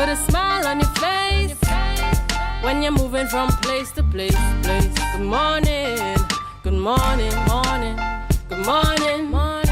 put a smile on your face when you're moving from place to place. Good morning, good morning, morning, good morning, morning.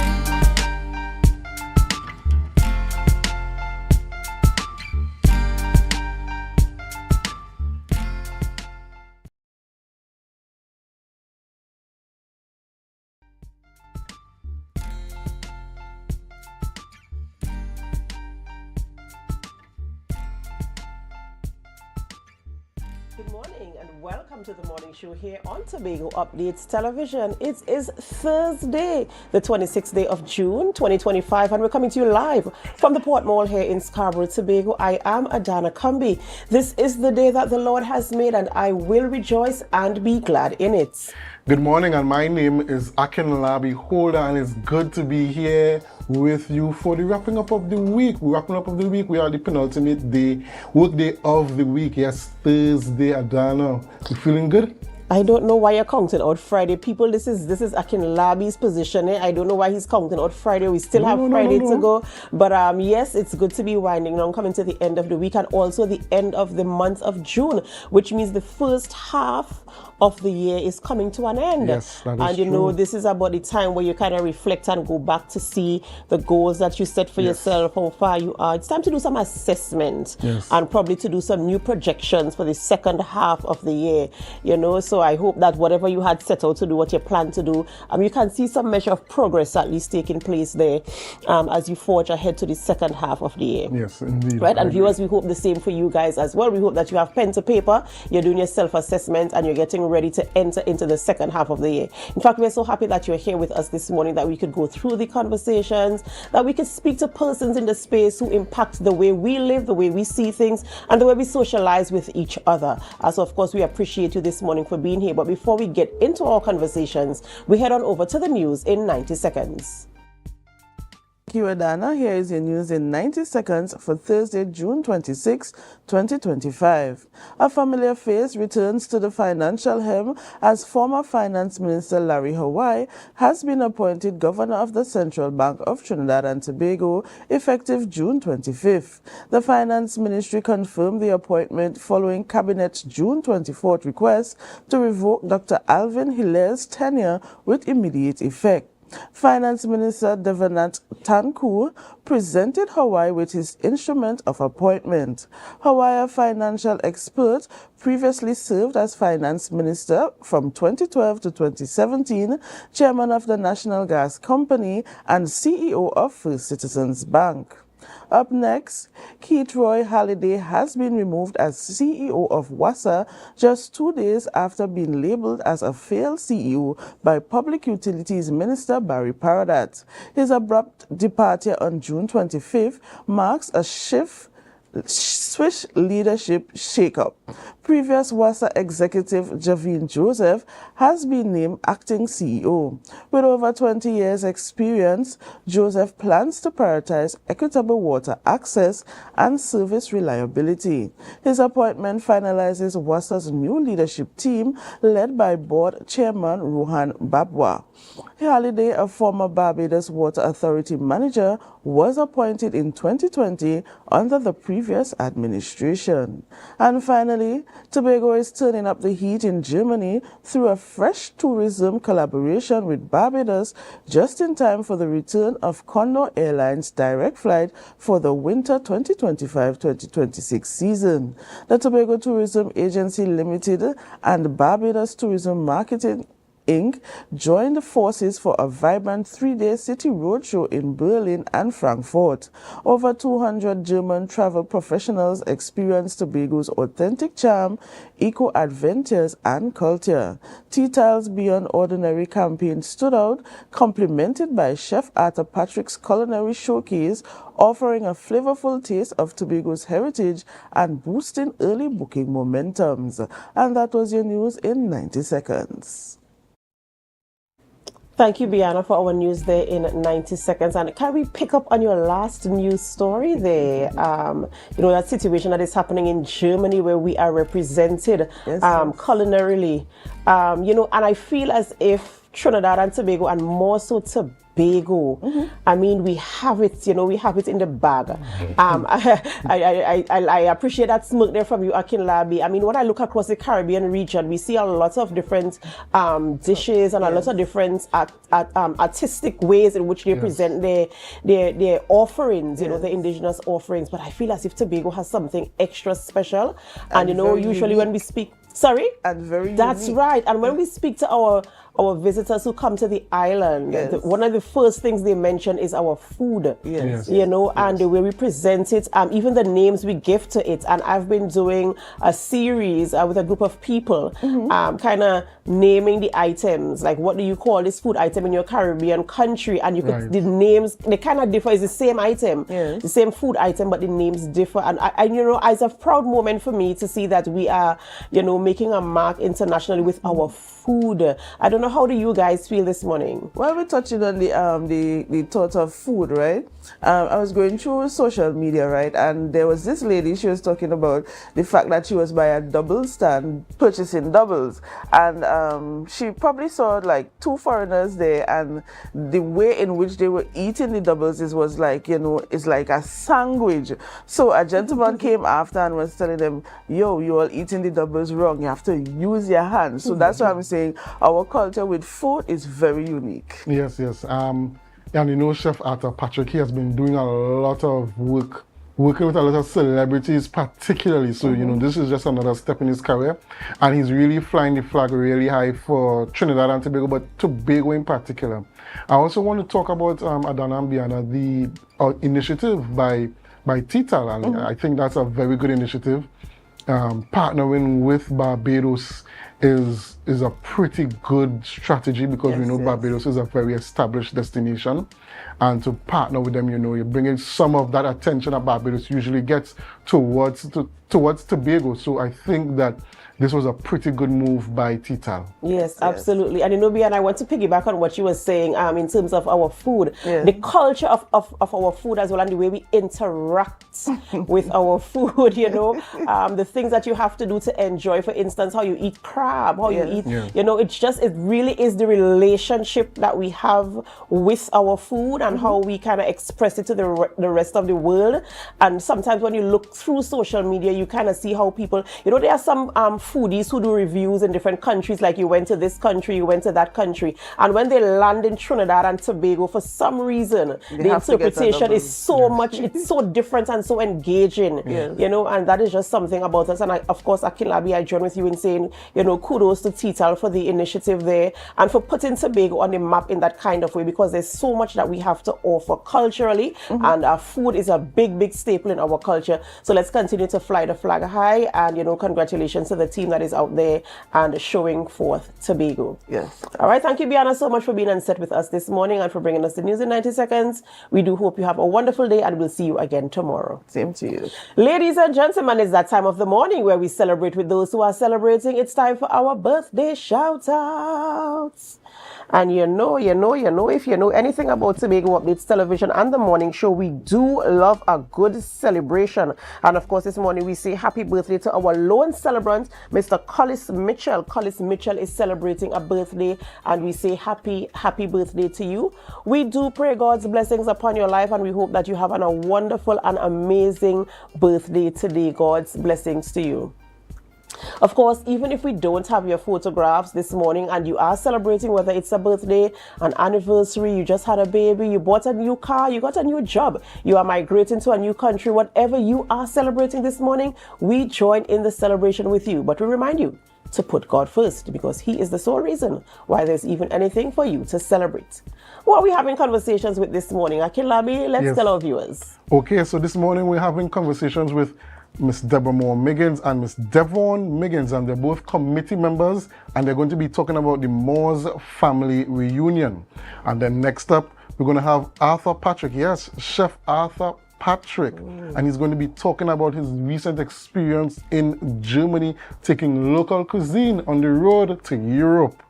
Good morning and welcome to the morning show here on Tobago Updates Television. It is Thursday, the 26th day of June 2025, and we're coming to you live from the Port Mall here in Scarborough, Tobago. I am Adana Kumbi. This is the day that the Lord has made, and I will rejoice and be glad in it. Good morning, and my name is Akinlabi Holder, and it's good to be here with you for the wrapping up of the week. We are the penultimate day, work day of the week. Yes, Thursday, Adana. You feeling good? I don't know why you're counting out Friday. People, this is Akinlabi's position. I don't know why he's counting out Friday. We still have Friday to go. But yes, it's good to be winding down, coming to the end of the week and also the end of the month of June, which means the first half of the year is coming to an end. Yes, that is and you true. know, this is about the time where you kind of reflect and go back to see the goals that you set for yourself, how far you are. It's time to do some assessment and probably to do some new projections for the second half of the year. You know, so I hope that whatever you had set out to do, what you plan to do, you can see some measure of progress at least taking place there as you forge ahead to the second half of the year. Yes, indeed. Right, and viewers, we hope the same for you guys as well. We hope that you have pen to paper, you're doing your self-assessment, and you're getting ready to enter into the second half of the year. In fact, we're so happy that you're here with us this morning, that we could go through the conversations, that we could speak to persons in the space who impact the way we live, the way we see things, and the way we socialize with each other. So of course, we appreciate you this morning for being here. But before we get into our conversations, we head on over to the news in 90 seconds. Thank you, Adana. Here is your news in 90 seconds for Thursday, June 26, 2025. A familiar face returns to the financial helm as former Finance Minister Larry Hawaii has been appointed Governor of the Central Bank of Trinidad and Tobago effective June 25th. The Finance Ministry confirmed the appointment following Cabinet's June 24th request to revoke Dr. Alvin Hilaire's tenure with immediate effect. Finance Minister Devanath Tanku presented Hawaii with his instrument of appointment. Hawaii, a financial expert, previously served as Finance Minister from 2012 to 2017, Chairman of the National Gas Company, and CEO of First Citizens Bank. Up next, Keith Roy Halliday has been removed as CEO of WASA just 2 days after being labeled as a failed CEO by Public Utilities Minister Barry Paradat. His abrupt departure on June 25th marks a swish leadership shakeup. Previous WASA executive Javine Joseph has been named acting CEO. With over 20 years' experience, Joseph plans to prioritize equitable water access and service reliability. His appointment finalizes WASA's new leadership team led by Board Chairman Rohan Babwa. Halliday, a former Barbados Water Authority manager, was appointed in 2020 under the previous administration. And finally, Tobago is turning up the heat in Germany through a fresh tourism collaboration with Barbados just in time for the return of Condor Airlines' direct flight for the winter 2025-2026 season. The Tobago Tourism Agency Limited and Barbados Tourism Marketing Inc. joined forces for a vibrant 3-day city roadshow in Berlin and Frankfurt. Over 200 German travel professionals experienced Tobago's authentic charm, eco-adventures, and culture. Tea Tiles Beyond Ordinary campaign stood out, complemented by Chef Arthur Patrick's culinary showcase, offering a flavorful taste of Tobago's heritage and boosting early booking momentums. And that was your news in 90 seconds. Thank you, Biana, for our news there in 90 seconds. And can we pick up on your last news story there? You know, that situation that is happening in Germany where we are represented culinarily. You know, and I feel as if Trinidad and Tobago, and more so Tobago. I mean, we have it, we have it in the bag. I appreciate that smirk there from you, Akinlabi. I mean, when I look across the Caribbean region, we see a lot of different dishes and a lot of different artistic ways in which they present their offerings, the indigenous offerings. But I feel as if Tobago has something extra special. And usually when we speak, sorry? And very That's unique. right. And when we speak to our visitors who come to the island, one of the first things they mention is our food. And the way we present it, even the names we give to it. And I've been doing a series with a group of people, kind of naming the items, like what do you call this food item in your Caribbean country? And you could the names, they kind of differ. It's the same item, the same food item, but the names differ. And it's a proud moment for me to see that we are, making a mark internationally with our food. I don't know, how do you guys feel this morning? Well, we're touching on the thought of food, right? I was going through social media, right? And there was this lady, she was talking about the fact that she was by a double stand purchasing doubles. And she probably saw like 2 foreigners there, and the way in which they were eating the doubles was like, it's like a sandwich. So a gentleman came after and was telling them, yo, you all eating the doubles wrong. You have to use your hands. So that's why I'm saying our culture with food is very unique. Yes. And Chef Arthur Patrick, he has been doing a lot of work, working with a lot of celebrities particularly. So, this is just another step in his career. And he's really flying the flag really high for Trinidad and Tobago, but Tobago in particular. I also want to talk about Adana and Biana, the initiative by Tital. And I think that's a very good initiative. Partnering with Barbados is a pretty good strategy, because we know Barbados is a very established destination, and to partner with them, you're bringing some of that attention that Barbados usually gets towards Tobago. So I think that this was a pretty good move by Tital. Yes, absolutely. And Bia, and I want to piggyback on what you were saying in terms of our food, the culture of our food as well, and the way we interact with our food, the things that you have to do to enjoy, for instance, how you eat crab, how you eat, it really is the relationship that we have with our food and how we kind of express it to the rest of the world. And sometimes when you look through social media, you kind of see how people, there are some foodies who do reviews in different countries, like you went to this country, you went to that country, and when they land in Trinidad and Tobago, for some reason the interpretation is so much, it's so different and so engaging, and that is just something about us. And of course, Akinlabi, I join with you in saying, kudos to Tital for the initiative there and for putting Tobago on the map in that kind of way, because there's so much that we have to offer culturally, and our food is a big staple in our culture. So let's continue to fly the flag high, and congratulations to the team that is out there and showing forth Tobago. Yes. All right. Thank you, Biana, so much for being on set with us this morning and for bringing us the news in 90 seconds. We do hope you have a wonderful day, and we'll see you again tomorrow. Same to you. Ladies and gentlemen, it's that time of the morning where we celebrate with those who are celebrating. It's time for our birthday shout-outs. And if you know anything about Tobago Updates Television and the morning show, we do love a good celebration. And of course, this morning we say happy birthday to our lone celebrant, Mr. Collis Mitchell. Collis Mitchell is celebrating a birthday, and we say happy birthday to you. We do pray God's blessings upon your life, and we hope that you have a wonderful and amazing birthday today. God's blessings to you. Of course, even if we don't have your photographs this morning and you are celebrating, whether it's a birthday, an anniversary, you just had a baby, you bought a new car, you got a new job, you are migrating to a new country, whatever you are celebrating this morning, we join in the celebration with you. But we remind you to put God first, because He is the sole reason why there's even anything for you to celebrate. Who are we having conversations with this morning? Akinlabi, let's tell our viewers. Okay, so this morning we're having conversations with Miss Deborah Moore Miggins and Miss Devon Miggins, and they're both committee members, and they're going to be talking about the Moores family reunion. And then next up, we're going to have Arthur Patrick, yes, Chef Arthur Patrick, and he's going to be talking about his recent experience in Germany, taking local cuisine on the road to Europe.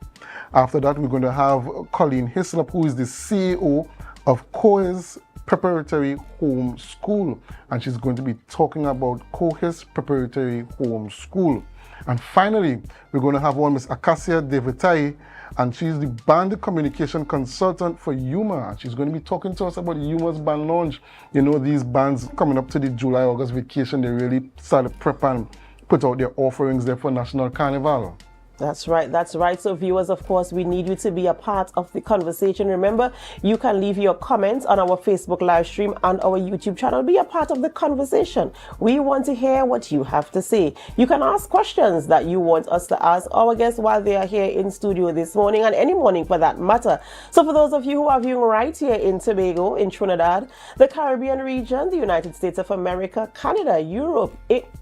After that, we're going to have Colleen Hislop, who is the CEO of Coes Preparatory Home School, and she's going to be talking about Coes Preparatory Home School. And finally, we're going to have one Miss Acacia Devitai, and she's the band communication consultant for Yuma. She's going to be talking to us about Yuma's band launch. You know, these bands coming up to the July-August vacation, they really started prep and put out their offerings there for National Carnival. That's right, that's right. So viewers, of course, we need you to be a part of the conversation. Remember, you can leave your comments on our Facebook live stream and our YouTube channel. Be a part of the conversation. We want to hear what you have to say. You can ask questions that you want us to ask our guests while they are here in studio this morning, and any morning for that matter. So for those of you who are viewing right here in Tobago, in Trinidad, the Caribbean region, the United States of America, Canada, Europe,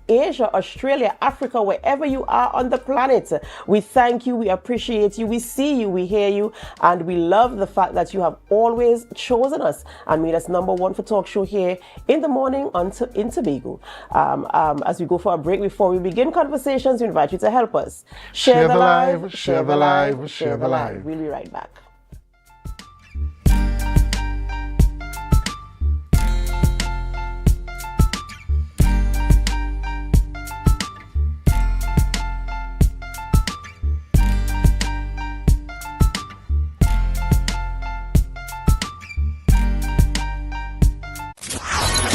Asia, Australia, Africa, wherever you are on the planet, we thank you, we appreciate you, we see you, we hear you, and we love the fact that you have always chosen us and made us number one for talk show here in the morning in Tobago. As we go for a break, before we begin conversations, we invite you to help us. Share the live, share the live, share the live. We'll be right back.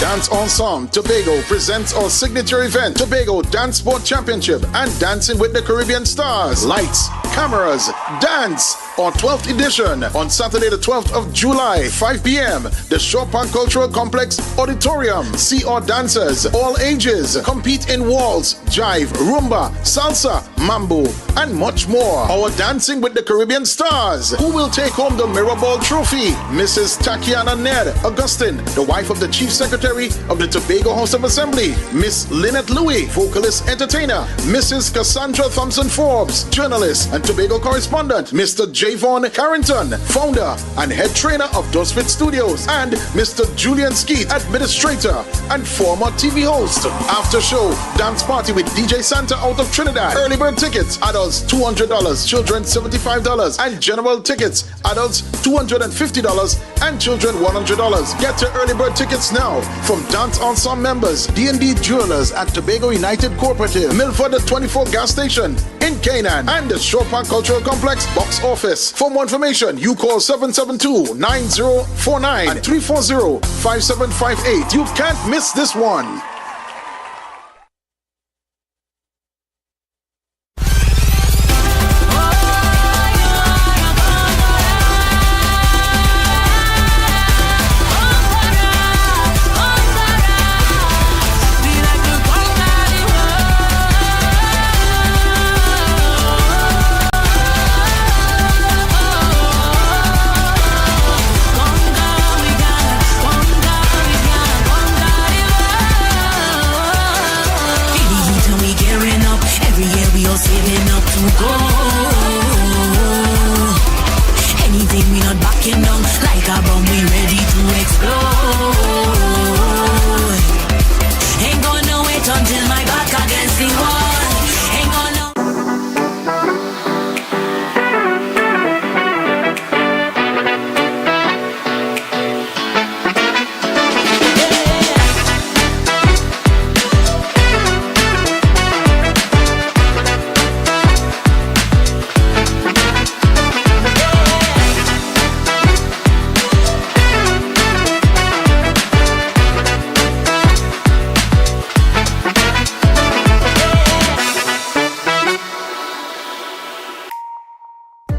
Dance Ensemble Tobago presents our signature event, Tobago Dance Sport Championship and Dancing with the Caribbean Stars. Lights, cameras, dance on 12th edition on Saturday the 12th of July, 5 p.m. The Chopin Cultural Complex Auditorium. See our dancers, all ages, compete in waltz, jive, rumba, salsa, mambo, and much more. Our Dancing with the Caribbean Stars. Who will take home the Mirrorball Trophy? Mrs. Tatiana Ned Augustine, the wife of the Chief Secretary of the Tobago House of Assembly. Miss Lynette Louis, vocalist entertainer. Mrs. Cassandra Thompson Forbes, journalist and Tobago correspondent. Mr. Javon Carrington, founder and head trainer of Dosfit Studios. And Mr. Julian Skeet, administrator and former TV host. After show, dance party with DJ Santa out of Trinidad. Early bird tickets, adults $200, children $75, and general tickets, adults $250 and children $100. Get your early bird tickets now from Dance Ensemble members, D&D Jewelers at Tobago United Cooperative, Milford the 24 gas station in Canaan, and the Chopin Cultural Complex box office. For more information, you call 772-9049 and 340-5758. You can't miss this one.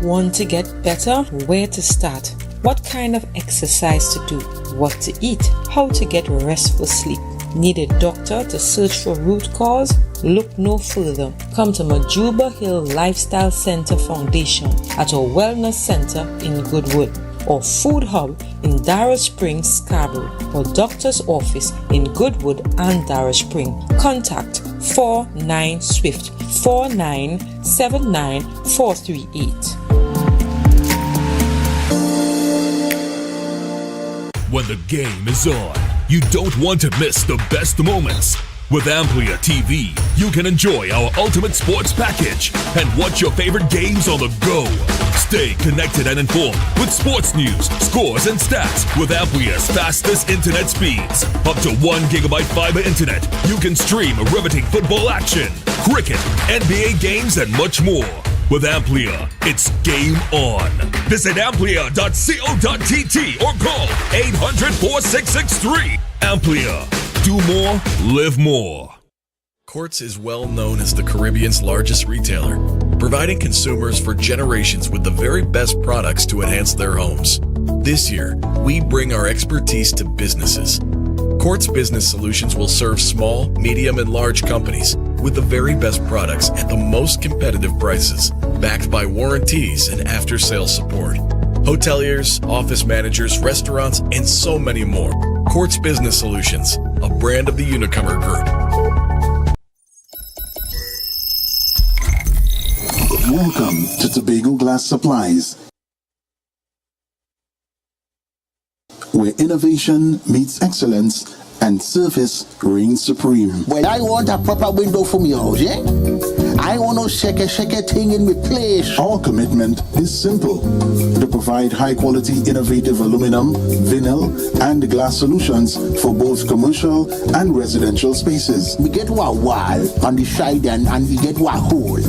Want to get better? Where to start? What kind of exercise to do? What to eat? How to get restful sleep? Need a doctor to search for root cause? Look no further. Come to Majuba Hill Lifestyle Center Foundation at our Wellness Center in Goodwood, or Food Hub in Darrow Springs, Scarborough, or Doctor's Office in Goodwood and Darrow Springs. Contact 49SWIFT 4979438. When the game is on, you don't want to miss the best moments. With AMPLIA TV, you can enjoy our ultimate sports package and watch your favorite games on the go. Stay connected and informed with sports news, scores, and stats with AMPLIA's fastest internet speeds. Up to 1 gigabyte fiber internet, you can stream riveting football action, cricket, NBA games, and much more. With Amplia, it's game on. Visit amplia.co.tt or call 800-4663. Amplia. Do more, live more. Quartz is well known as the Caribbean's largest retailer, providing consumers for generations with the very best products to enhance their homes. This year, we bring our expertise to businesses. Quartz Business Solutions will serve small, medium, and large companies with the very best products at the most competitive prices, backed by warranties and after-sales support. Hoteliers, office managers, restaurants, and so many more. Quartz Business Solutions, a brand of the Unicomer Group. Welcome to Tobago Glass Supplies, where innovation meets excellence and service reigns supreme. Well, I want a proper window for me house, yeah? I want no shake thing in my place. Our commitment is simple: to provide high-quality, innovative aluminum, vinyl, and glass solutions for both commercial and residential spaces. We get one wall on the side and we get one hole.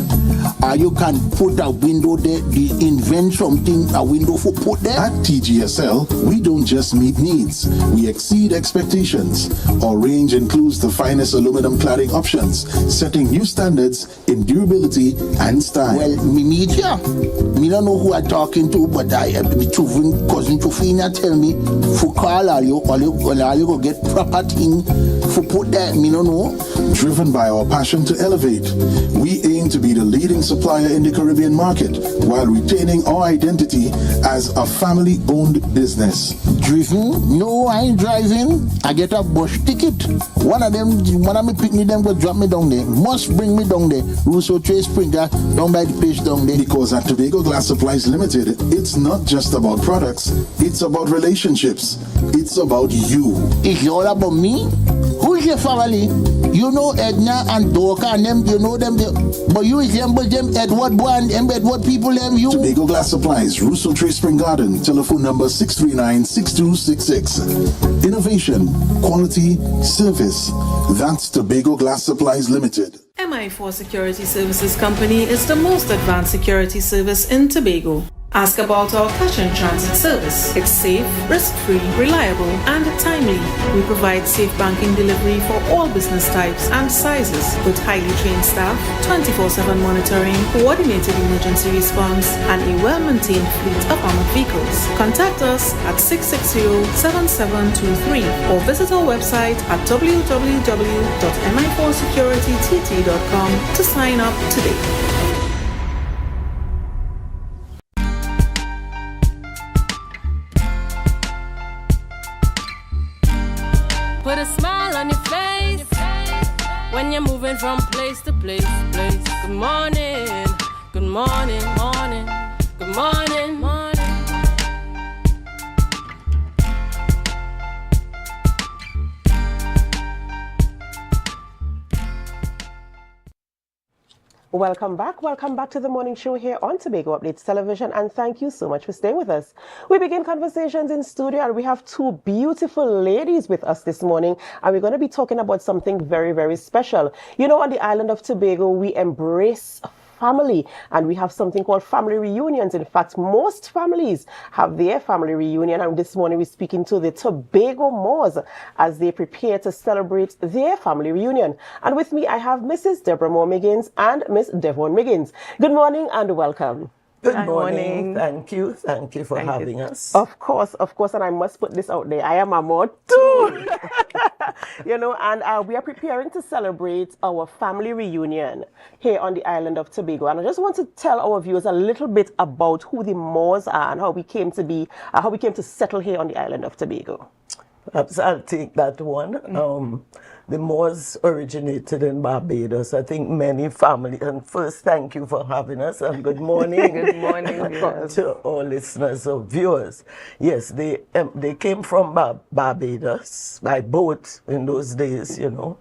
You can put a window there, invent something, a window for put there. At TGSL, we don't just meet needs, we exceed expectations. Our range includes the finest aluminum cladding options, setting new standards in durability and style. Well, me meet ya. Me don't know who I'm talking to, but my cousin Tufina tell me, for call all you go get proper thing for put there, me don't know. Driven by our passion to elevate, we aim to be the leading supplier in the Caribbean market while retaining our identity as a family-owned business. Driven? No, I ain't driving. I get a bus ticket. One of me pick me them go drop me down there. Must bring me down there. Russo Trace Springer down by the page down there. Because at Tobago Glass Supplies Limited, it's not just about products, it's about relationships. It's about you. It's all about me? Who's your family? You know Edna and Dorka and them, you know them, but you resemble them Edward boy and them Edward people them you. Tobago Glass Supplies, Russo Trace Spring Garden, telephone number 639-6266. Innovation, quality, service. That's Tobago Glass Supplies Limited. MI4 Security Services Company is the most advanced security service in Tobago. Ask about our cash and transit service. It's safe, risk-free, reliable, and timely. We provide safe banking delivery for all business types and sizes with highly trained staff, 24/7 monitoring, coordinated emergency response, and a well-maintained fleet of armored vehicles. Contact us at 660-7723 or visit our website at www.mi4securitytt.com to sign up today. Put a smile on your face when you're moving from place to place. Good morning, good morning, morning, good morning, morning. Welcome back to the morning show here on Tobago Updates Television, and thank you so much for staying with us. We begin conversations in studio, and we have two beautiful ladies with us this morning, and we're going to be talking about something very, very special. You know, on the island of Tobago, we embrace family, and we have something called family reunions. In fact, most families have their family reunion, and this morning we're speaking to the Tobago Moors as they prepare to celebrate their family reunion. And with me, I have Mrs. Deborah Moore Miggins and Miss Devon Miggins. Good morning and welcome. Good morning. Thank you for having us. Of course, and I must put this out there. I am a Moor too. You know, and we are preparing to celebrate our family reunion here on the island of Tobago. And I just want to tell our viewers a little bit about who the Moors are and how we came to settle here on the island of Tobago. Perhaps I'll take that one. The Moors originated in Barbados. I think many families, and first thank you for having us, and good morning. Good morning to all listeners or viewers. Yes, they came from Barbados by boat in those days, you know,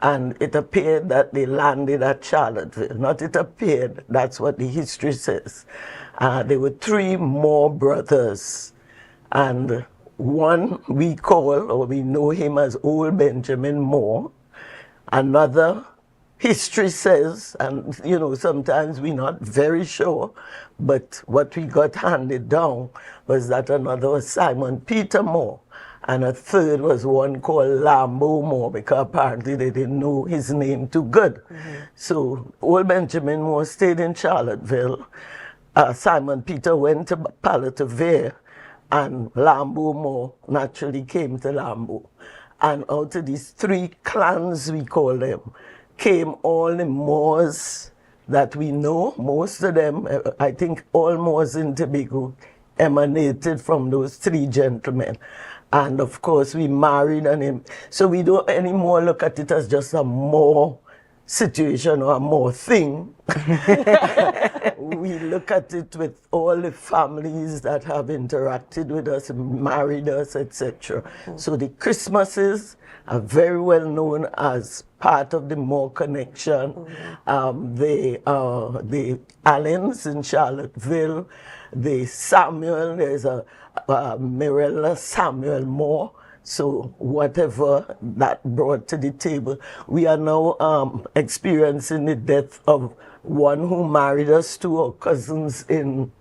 and it appeared that they landed at Charlottesville. Not it appeared, that's what the history says. There were three Moor brothers, and one we call, or we know him as Old Benjamin Moore. Another, history says, and you know, sometimes we're not very sure, but what we got handed down was that another was Simon Peter Moore, and a third was one called Lambo Moore, because apparently they didn't know his name too good. So old Benjamin Moore stayed in Charlottesville. Simon Peter went to Palatavere, and Lambo Moore naturally came to Lambo. And out of these three clans, we call them, came all the Moors that we know. Most of them, I think all Moors in Tobago emanated from those three gentlemen. And of course, we married and so we don't anymore look at it as just a Moor situation or a Moor thing. We look at it with all the families that have interacted with us, married us, etc. So the Christmases are very well known as part of the Moor connection. The Allens in Charlottesville, the Samuel, there's a Mirella Samuel Moore. So whatever that brought to the table, we are now experiencing the death of one who married us, to our cousins in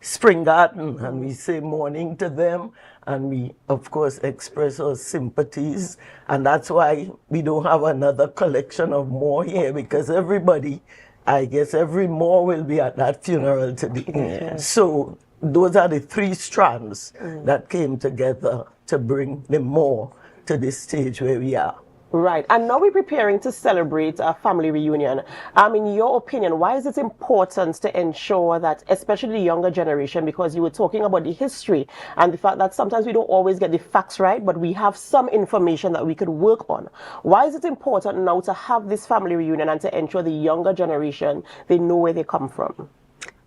Spring Garden, and we say morning to them, and we of course express our sympathies, and that's why we don't have another collection of Moore here, because everybody, I guess every Moore will be at that funeral today. Yeah. So those are the three strands that came together to bring the Moore to this stage where we are. Right, and now we're preparing to celebrate a family reunion. In your opinion, why is it important to ensure that, especially the younger generation, because you were talking about the history and the fact that sometimes we don't always get the facts right, but we have some information that we could work on. Why is it important now to have this family reunion and to ensure the younger generation, they know where they come from?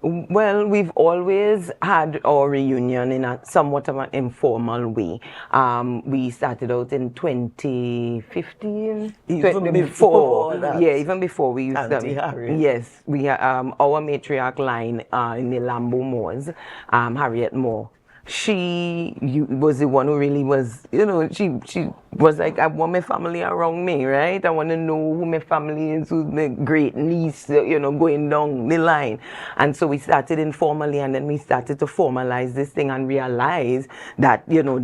Well, we've always had our reunion in a somewhat of an informal way. We started out in 2015. Even before that. Yeah, even before we used Auntie Harriet. Yes, we had our matriarch line in the Lambo Moors, Harriet Moore. She was the one who really was, you know, she was like, I want my family around me, right? I want to know who my family is, who's my great niece, you know, going down the line. And so we started informally, and then we started to formalize this thing and realize that, you know,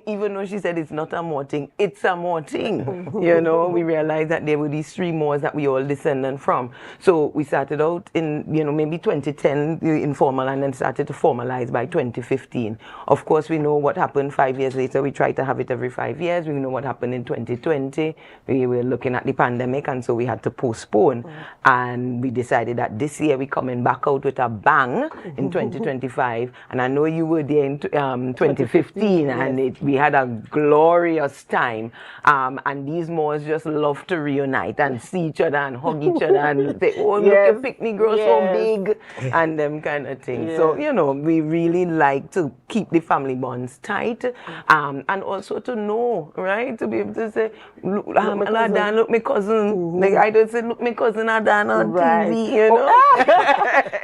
even though she said it's not a Moor thing, it's a Moor thing. You know, we realized that there were these three Moors that we all descended from. So we started out in, you know, maybe 2010, informal, and then started to formalize by 2015. Of course, we know what happened 5 years later. We tried to have it every 5 years. We know what happened in 2020. We were looking at the pandemic, and so we had to postpone. And we decided that this year we're coming back out with a bang in 2025. And I know you were there in 2015, and we had a glorious time, and these Moors just love to reunite and see each other and hug each other and say, oh, look, your picnic grow so big, and them kind of things. So, you know, we really like to keep the family bonds tight, and also to know, right, to be able to say, look, Adan, look, my cousin, like I don't say, look, my cousin Adan on TV, you know.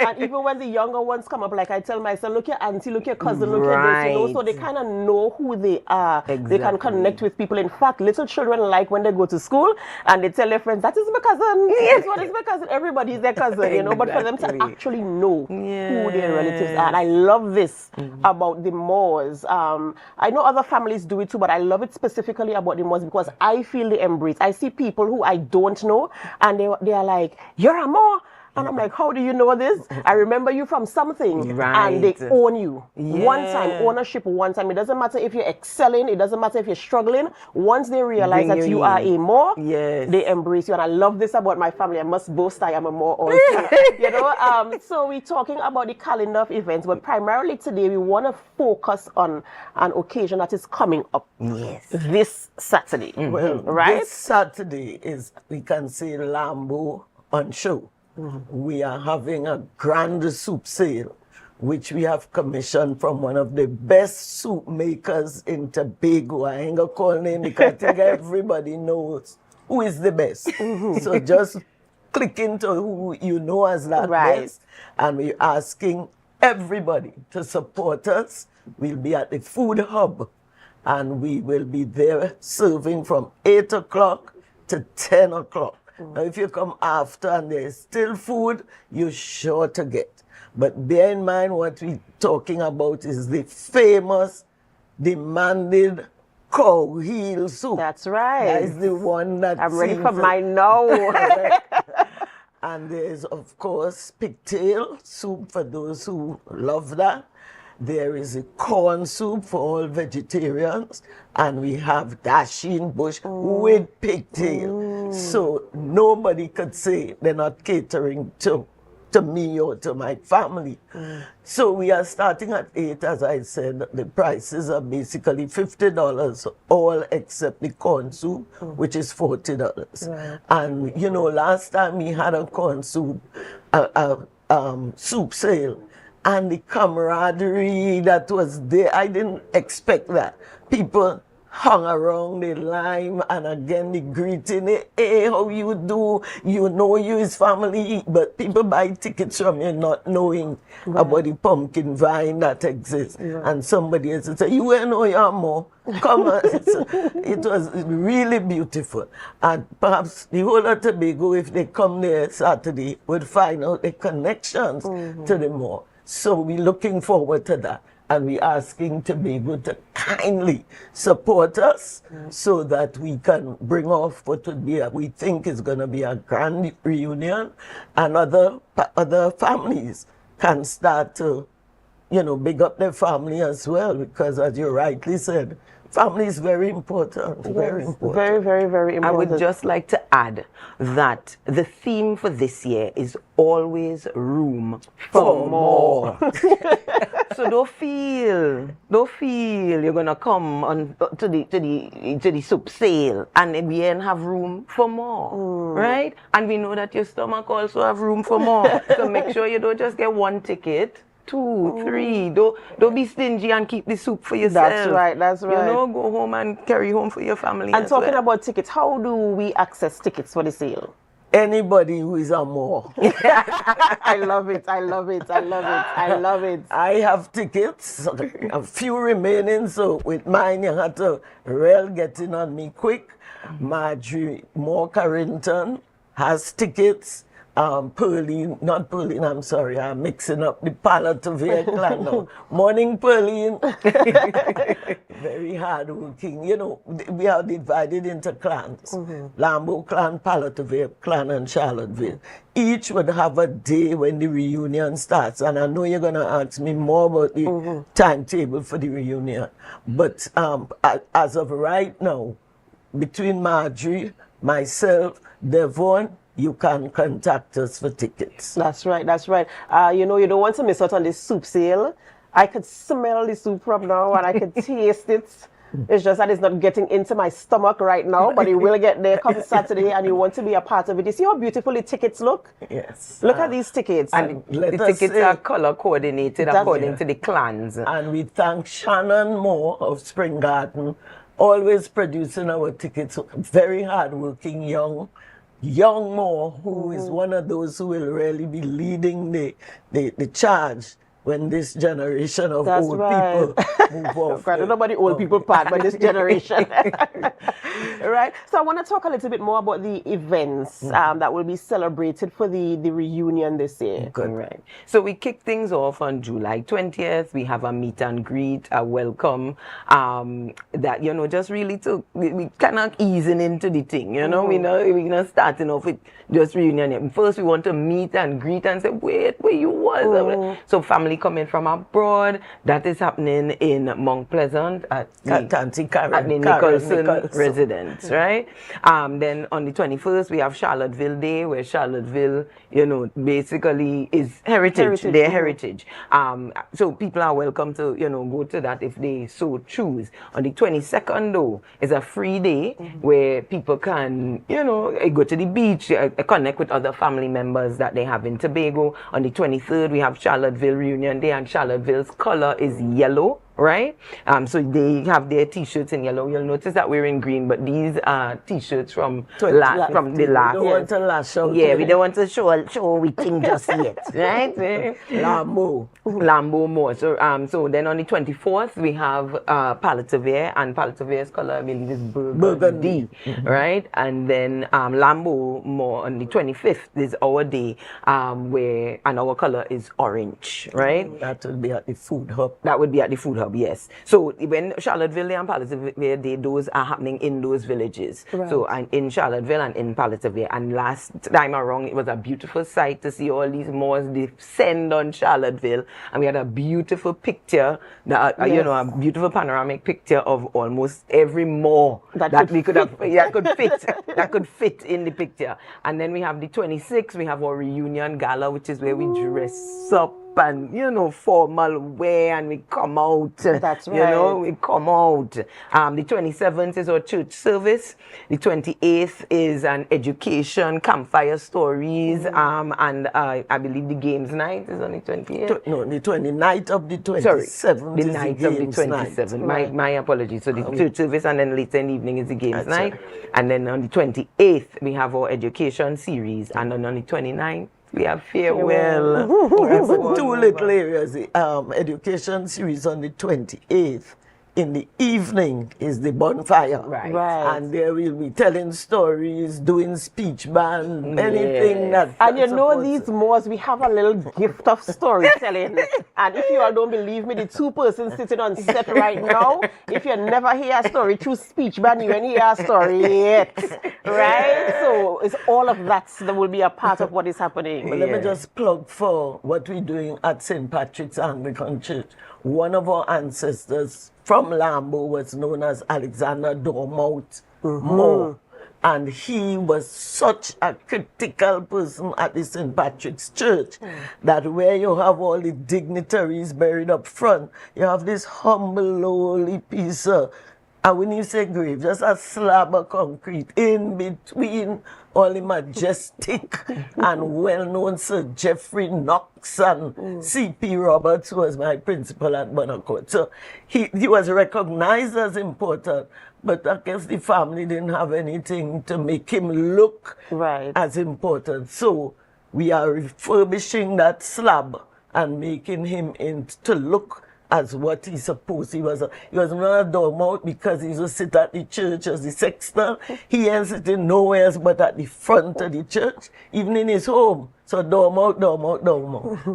And even when the younger ones come up, like I tell my son, look your auntie, look your cousin, look your this, you know, so they kind of know who they are. They can connect with people. In fact, little children like when they go to school and they tell their friends, that is my cousin. This one is my cousin. Everybody is their cousin, you know. But for them to actually know who their relatives are. And I love this about the Moors. I know other families do it too, but I love it specifically about the Moors because I feel the embrace. I see people who I don't know and they are like, you're a Moor? And I'm like, how do you know this? I remember you from something. Right. And they own you. One time, ownership one time. It doesn't matter if you're excelling. It doesn't matter if you're struggling. Once they realize that you are a Moor, they embrace you. And I love this about my family. I must boast I am a Moor also. You know, so we're talking about the calendar of events, but primarily today we want to focus on an occasion that is coming up. This Saturday. Well, right? This Saturday is, we can say, Lambo on show. We are having a grand soup sale, which we have commissioned from one of the best soup makers in Tobago. I ain't gonna call name because I think everybody knows who is the best. So just click into who you know as that best. And we're asking everybody to support us. We'll be at the food hub and we will be there serving from 8 o'clock to 10 o'clock. Now, if you come after and there's still food, you're sure to get. But bear in mind what we're talking about is the famous, demanded cow heel soup. That's right. That is the one that I'm ready for mine now. And there's, of course, pigtail soup for those who love that. There is a corn soup for all vegetarians. And we have dasheen bush with pigtail. So nobody could say they're not catering to me or to my family. So we are starting at 8, as I said. The prices are basically $50, all except the corn soup, which is $40. Right. And you know, last time we had a corn soup, soup sale, and the camaraderie that was there, I didn't expect that. People hung around the line, and again the greeting, hey, how you do? You know you his family, but people buy tickets from you not knowing about the pumpkin vine that exists. And somebody else say, you ain't know your more. Come on. It was really beautiful. And perhaps the whole of Tobago, if they come there Saturday, would find out the connections to the mall. So we're looking forward to that. And we're asking Tobago to kindly support us so that we can bring off what would be, we think is going to be a grand reunion, and other families can start to, you know, big up their family as well, because as you rightly said, family is very important, very important. Very, very, very important. I would just like to add that the theme for this year is always room for more. So don't feel you're gonna come on to the soup sale and we ain't have room for more, right? And we know that your stomach also have room for more. So make sure you don't just get one ticket. 2, 3. Don't be stingy and keep the soup for yourself. That's right, that's right. You know, go home and carry home for your family. And talking about tickets, how do we access tickets for the sale? Anybody who is a more. I love it, I love it, I love it, I love it. I have tickets, a few remaining, so with mine you have to get in on me quick. Marjorie Moore Carrington has tickets. Pearline, not Pearline, I'm sorry, I'm mixing up the Palatavere clan now. Morning, Pearline. Very hardworking. You know, we are divided into clans. Lambo clan, Palatavere clan, and Charlottesville. Each would have a day when the reunion starts. And I know you're going to ask me more about the timetable for the reunion. But as of right now, between Marjorie, myself, Devon, you can contact us for tickets. That's right, that's right. You know, you don't want to miss out on this soup sale. I could smell the soup from now and I could taste it. It's just that it's not getting into my stomach right now, but it will get there come Saturday, and you want to be a part of it. You see how beautiful the tickets look? Yes. Look at these tickets. And the tickets are color coordinated according to the clans. And we thank Shannon Moore of Spring Garden, always producing our tickets. Very hardworking young Moore, who is one of those who will really be leading the charge when this generation of old people move off. I don't know about the old people part, but this generation. Right? So I want to talk a little bit more about the events that will be celebrated for the reunion this year. Good. Right. So we kick things off on July 20th. We have a meet and greet, a welcome, that, you know, just really we kind of easing into the thing, you know. We're not starting off with just reunion. First, we want to meet and greet and say, wait, where you was? So family coming from abroad, that is happening in Mount Pleasant at the Nicholson residence, right? Then on the 21st, we have Charlottesville Day, where Charlottesville, you know, basically is heritage. Their heritage. So people are welcome to, you know, go to that if they so choose. On the 22nd, though, is a free day where people can, you know, go to the beach, connect with other family members that they have in Tobago. On the 23rd, we have Charlottesville Reunion Day, and Charlottesville's color is yellow, right? So they have their t-shirts in yellow. You'll notice that we're in green, but these are t-shirts from the last. We don't want to lash out. Yeah, we don't want to show we thing just yet, right? Lambo more. So then on the 24th we have Palatavere, and Palatavere's color I believe is burgundy, right? And then Lambo more on the 25th is our day, and our color is orange, right? That will be at the food hub. That would be at the food hub, yes. So when Charlottesville and Palatavere Day, those are happening in those villages. Right. So in Charlottesville and in Palatavere. And last time around, it was a beautiful sight to see all these Moors descend on Charlottesville, and we had a beautiful picture, a beautiful panoramic picture of almost every Moor that we could have, that could fit in the picture. And then we have the 26th, we have our reunion gala, which is where we dress up and formal wear, and we come out. That's right. We come out. The 27th is our church service. The 28th is an education, campfire stories, and I believe the games night is on the 28th. No, the 29th of the 27th. Sorry, the night of the 27th. Right. My apologies. So the church service, and then later in the evening is the games night. Right. And then on the 28th we have our education series, and then on the 29th we have farewell. Two little areas. The education series on the 28th. In the evening is the bonfire. Right. And there we'll be telling stories, doing speech band, anything that. And these Moors, we have a little gift of storytelling. And if you all don't believe me, the two persons sitting on set right now, if you never hear a story through speech band, you ain't hear a story yet. Right? So it's all of that that will be a part of what is happening. But let me just plug for what we're doing at St. Patrick's Anglican Church. One of our ancestors from Lambo was known as Alexander Dormout Moore. And he was such a critical person at the St. Patrick's Church that where you have all the dignitaries buried up front, you have this humble, lowly piece of, and when you say grave, just a slab of concrete in between all the majestic and well-known Sir Geoffrey Knox and C.P. Roberts, who was my principal at Bonacourt. So he was recognized as important, but I guess the family didn't have anything to make him look as important. So we are refurbishing that slab and making him to look as what he's supposed. He was not a dormout because he used to sit at the church as the sexton. He ain't sitting nowhere else but at the front of the church, even in his home. So dormout.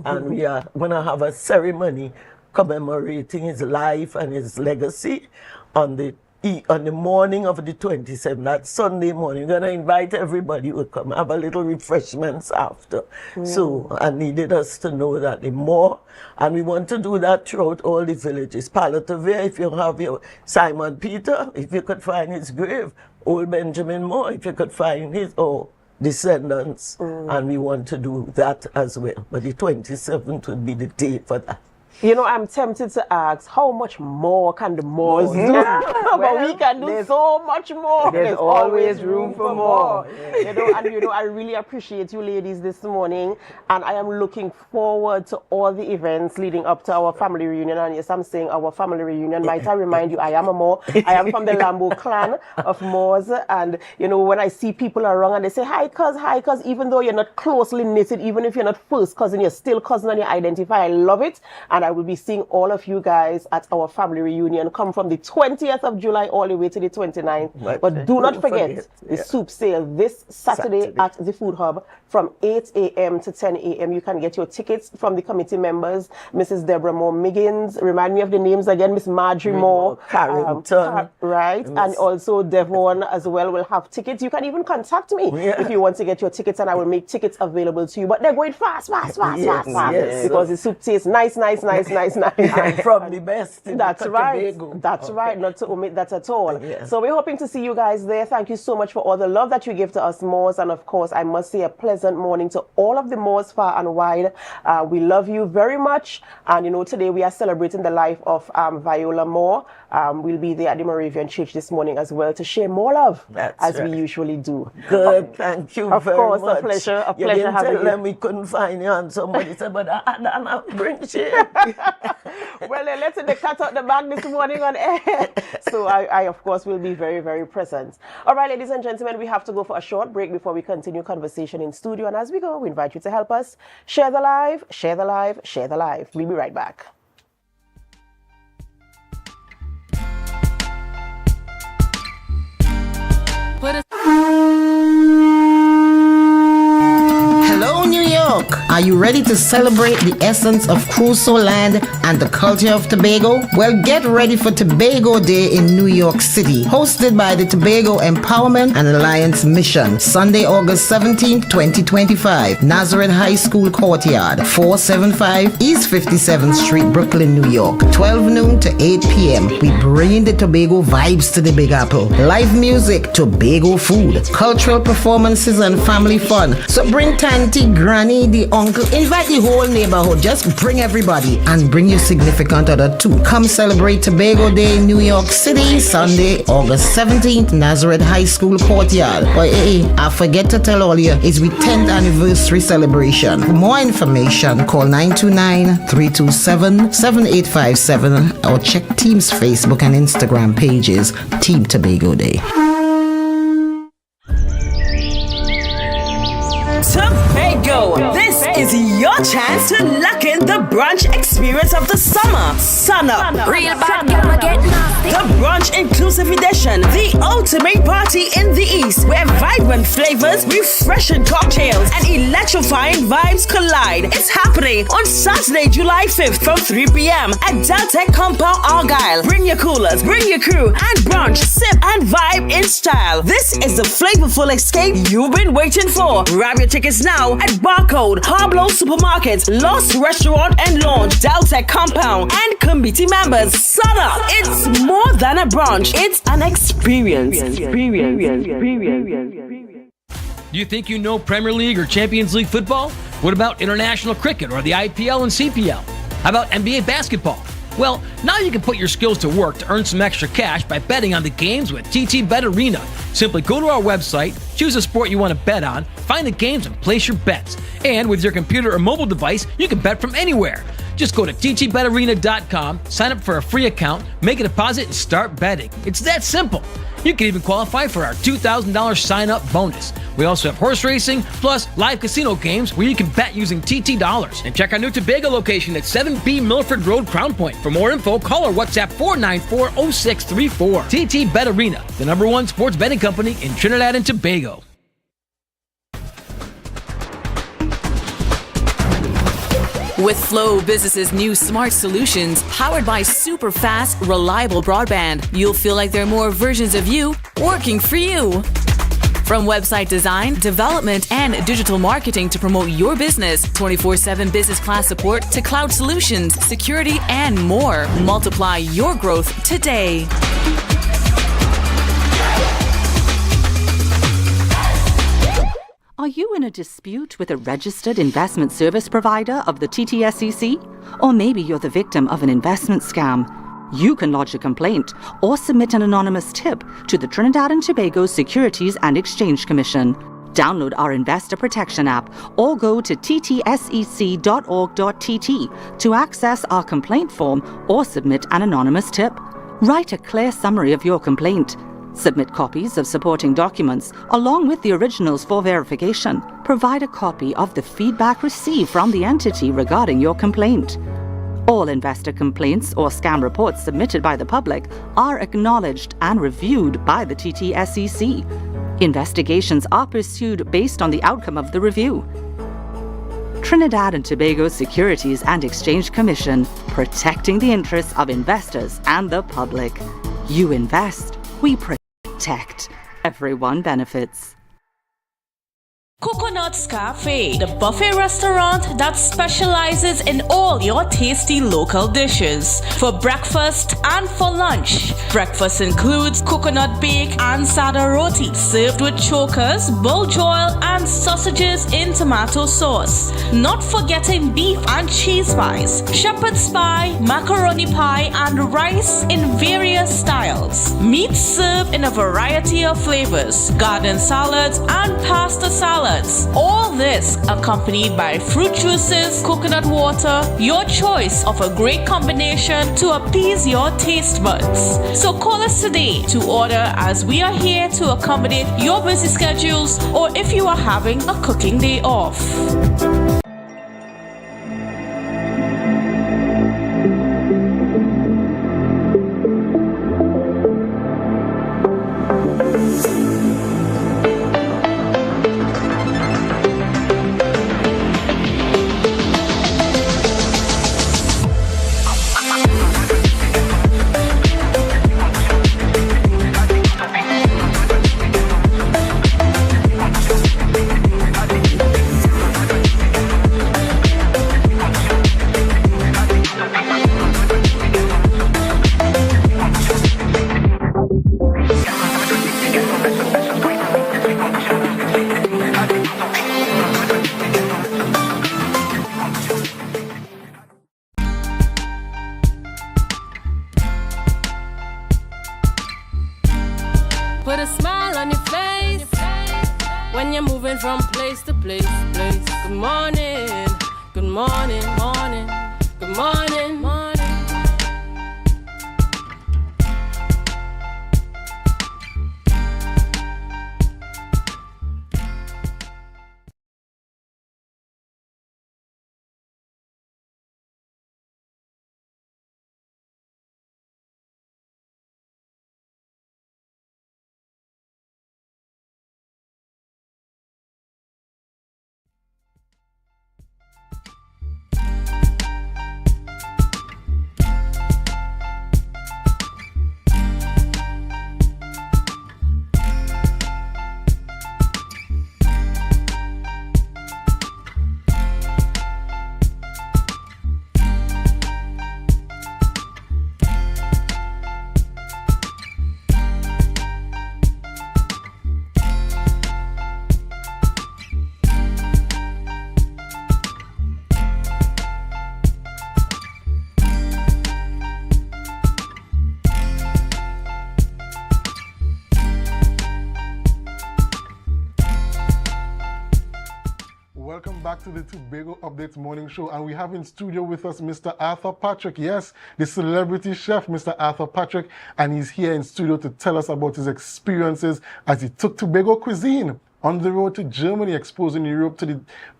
And we are going to have a ceremony commemorating his life and his legacy on the morning of the 27th, that Sunday morning. We're going to invite everybody who will come, have a little refreshments after. So I needed us to know that the more, and we want to do that throughout all the villages. Palatavere, if you have your Simon Peter, if you could find his grave, Old Benjamin Moore, if you could find his descendants, and we want to do that as well. But the 27th would be the day for that. I'm tempted to ask, how much more can the Moors do? But we can do so much more. There's always room for more. I really appreciate you ladies this morning, and I am looking forward to all the events leading up to our family reunion. And yes, I'm saying our family reunion. Might I remind you, I am a Moor. I am from the Lambo clan of Moors, and when I see people around and they say, hi cuz, even though you're not closely knitted, even if you're not first cousin, you're still cousin and you identify. I love it. And I will be seeing all of you guys at our family reunion. Come from the 20th of July all the way to the 29th. Right. But do not forget the soup sale this Saturday at the Food Hub from 8 a.m. to 10 a.m. You can get your tickets from the committee members. Mrs. Deborah Moore Miggins. Remind me of the names again. Miss Marjorie Moore. Carrington. Right. And also Devon as well will have tickets. You can even contact me if you want to get your tickets, and I will make tickets available to you. But they're going fast. Because the soup tastes nice. And from the best in That's right. Tobago. That's right. Not to omit that at all. So we're hoping to see you guys there. Thank you so much for all the love that you give to us Moors. And of course, I must say a pleasant morning to all of the Moors far and wide. We love you very much. And today we are celebrating the life of Viola Moore. We'll be there at the Moravian Church this morning as well to share more love, as we usually do. Good, thank you very much. Of course, a pleasure You didn't having tell you. them we couldn't find you, and somebody said, but I bring share. Well, then let's cut out the bag this morning on air. So I, of course, will be very, very present. All right, ladies and gentlemen, we have to go for a short break before we continue conversation in studio. And as we go, we invite you to help us share the live, share the live, share the live. We'll be right back. Hello, New York. Are you ready to celebrate the essence of Crusoe land and the culture of Tobago? Well, get ready for Tobago Day in New York City, hosted by the Tobago Empowerment and Alliance Mission, Sunday, August 17th, 2025, Nazareth High School Courtyard, 475 East 57th Street, Brooklyn, New York, 12 noon to 8 p.m. We bring the Tobago vibes to the Big Apple. Live music, Tobago food, cultural performances, and family fun. So bring Tanty, Granny, the uncle, invite the whole neighborhood. Just bring everybody and bring your significant other too. Come celebrate Tobago Day in New York City, Sunday, August 17th, Nazareth High School Courtyard. But hey, I forget to tell all you, it's we 10th anniversary celebration. For more information, call 929-327-7857 or check Team's Facebook and Instagram pages, Team Tobago Day. Tobago, this is your chance to lock in the brunch experience of the summer. Sun up. Real bad girl, get nasty. The brunch inclusive edition, the ultimate party in the East, where vibrant flavors, refreshing cocktails, and electrifying vibes collide. It's happening on Saturday, July 5th from 3 p.m. at Deltec Compound, Argyle. Bring your coolers, bring your crew, and brunch, sip, and vibe in style. This is the flavorful escape you've been waiting for. Grab your tickets now at Barcode, Harblow Supermarket, Lost Restaurant and Lounge, Deltec Compound, and committee members. Sun up! It's more than a brunch, it's an experience. Do you think you know Premier League or Champions League football? What about international cricket or the IPL and CPL? How about NBA basketball? Well, now you can put your skills to work to earn some extra cash by betting on the games with TT Bet Arena. Simply go to our website, choose a sport you want to bet on, find the games and place your bets. And with your computer or mobile device, you can bet from anywhere. Just go to ttbetarena.com, sign up for a free account, make a deposit, and start betting. It's that simple. You can even qualify for our $2,000 sign-up bonus. We also have horse racing, plus live casino games where you can bet using TT dollars. And check our new Tobago location at 7B Milford Road, Crown Point. For more info, call or WhatsApp 494-0634. TT Bet Arena, the #1 sports betting company in Trinidad and Tobago. With Flow Business's new smart solutions, powered by super fast, reliable broadband, you'll feel like there are more versions of you working for you. From website design, development, and digital marketing to promote your business, 24/7 business class support to cloud solutions, security, and more. Multiply your growth today. Are you in a dispute with a registered investment service provider of the TTSEC? Or maybe you're the victim of an investment scam? You can lodge a complaint or submit an anonymous tip to the Trinidad and Tobago Securities and Exchange Commission. Download our Investor Protection app or go to ttsec.org.tt to access our complaint form or submit an anonymous tip. Write a clear summary of your complaint. Submit copies of supporting documents along with the originals for verification. Provide a copy of the feedback received from the entity regarding your complaint. All investor complaints or scam reports submitted by the public are acknowledged and reviewed by the TTSEC. Investigations are pursued based on the outcome of the review. Trinidad and Tobago Securities and Exchange Commission, protecting the interests of investors and the public. You invest, we protect. Everyone benefits. Coconut's Cafe, the buffet restaurant that specializes in all your tasty local dishes. For breakfast and for lunch. Breakfast includes coconut bake and sada roti, served with chokers, bull joil, and sausages in tomato sauce. Not forgetting beef and cheese pies, shepherd's pie, macaroni pie, and rice in various styles. Meat served in a variety of flavors, garden salads, and pasta salads. All this accompanied by fruit juices, coconut water, your choice of a great combination to appease your taste buds. So call us today to order, as we are here to accommodate your busy schedules or if you are having a cooking day off. Put a smile on your face when you're moving from place to place. Good morning, good morning, morning, good morning, morning. Welcome back to the Tobago Updates Morning Show, and we have in studio with us Mr. Arthur Patrick. Yes, the celebrity chef, Mr. Arthur Patrick, and he's here in studio to tell us about his experiences as he took Tobago cuisine on the road to Germany, exposing Europe to the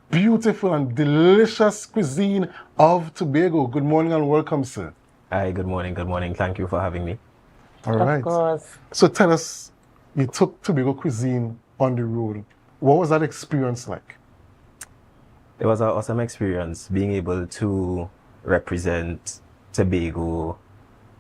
beautiful and delicious cuisine of Tobago. Good morning and welcome, sir. Hi, good morning, good morning. Thank you for having me. All right. Of course. So tell us, you took Tobago cuisine on the road. What was that experience like? It was an awesome experience being able to represent Tobago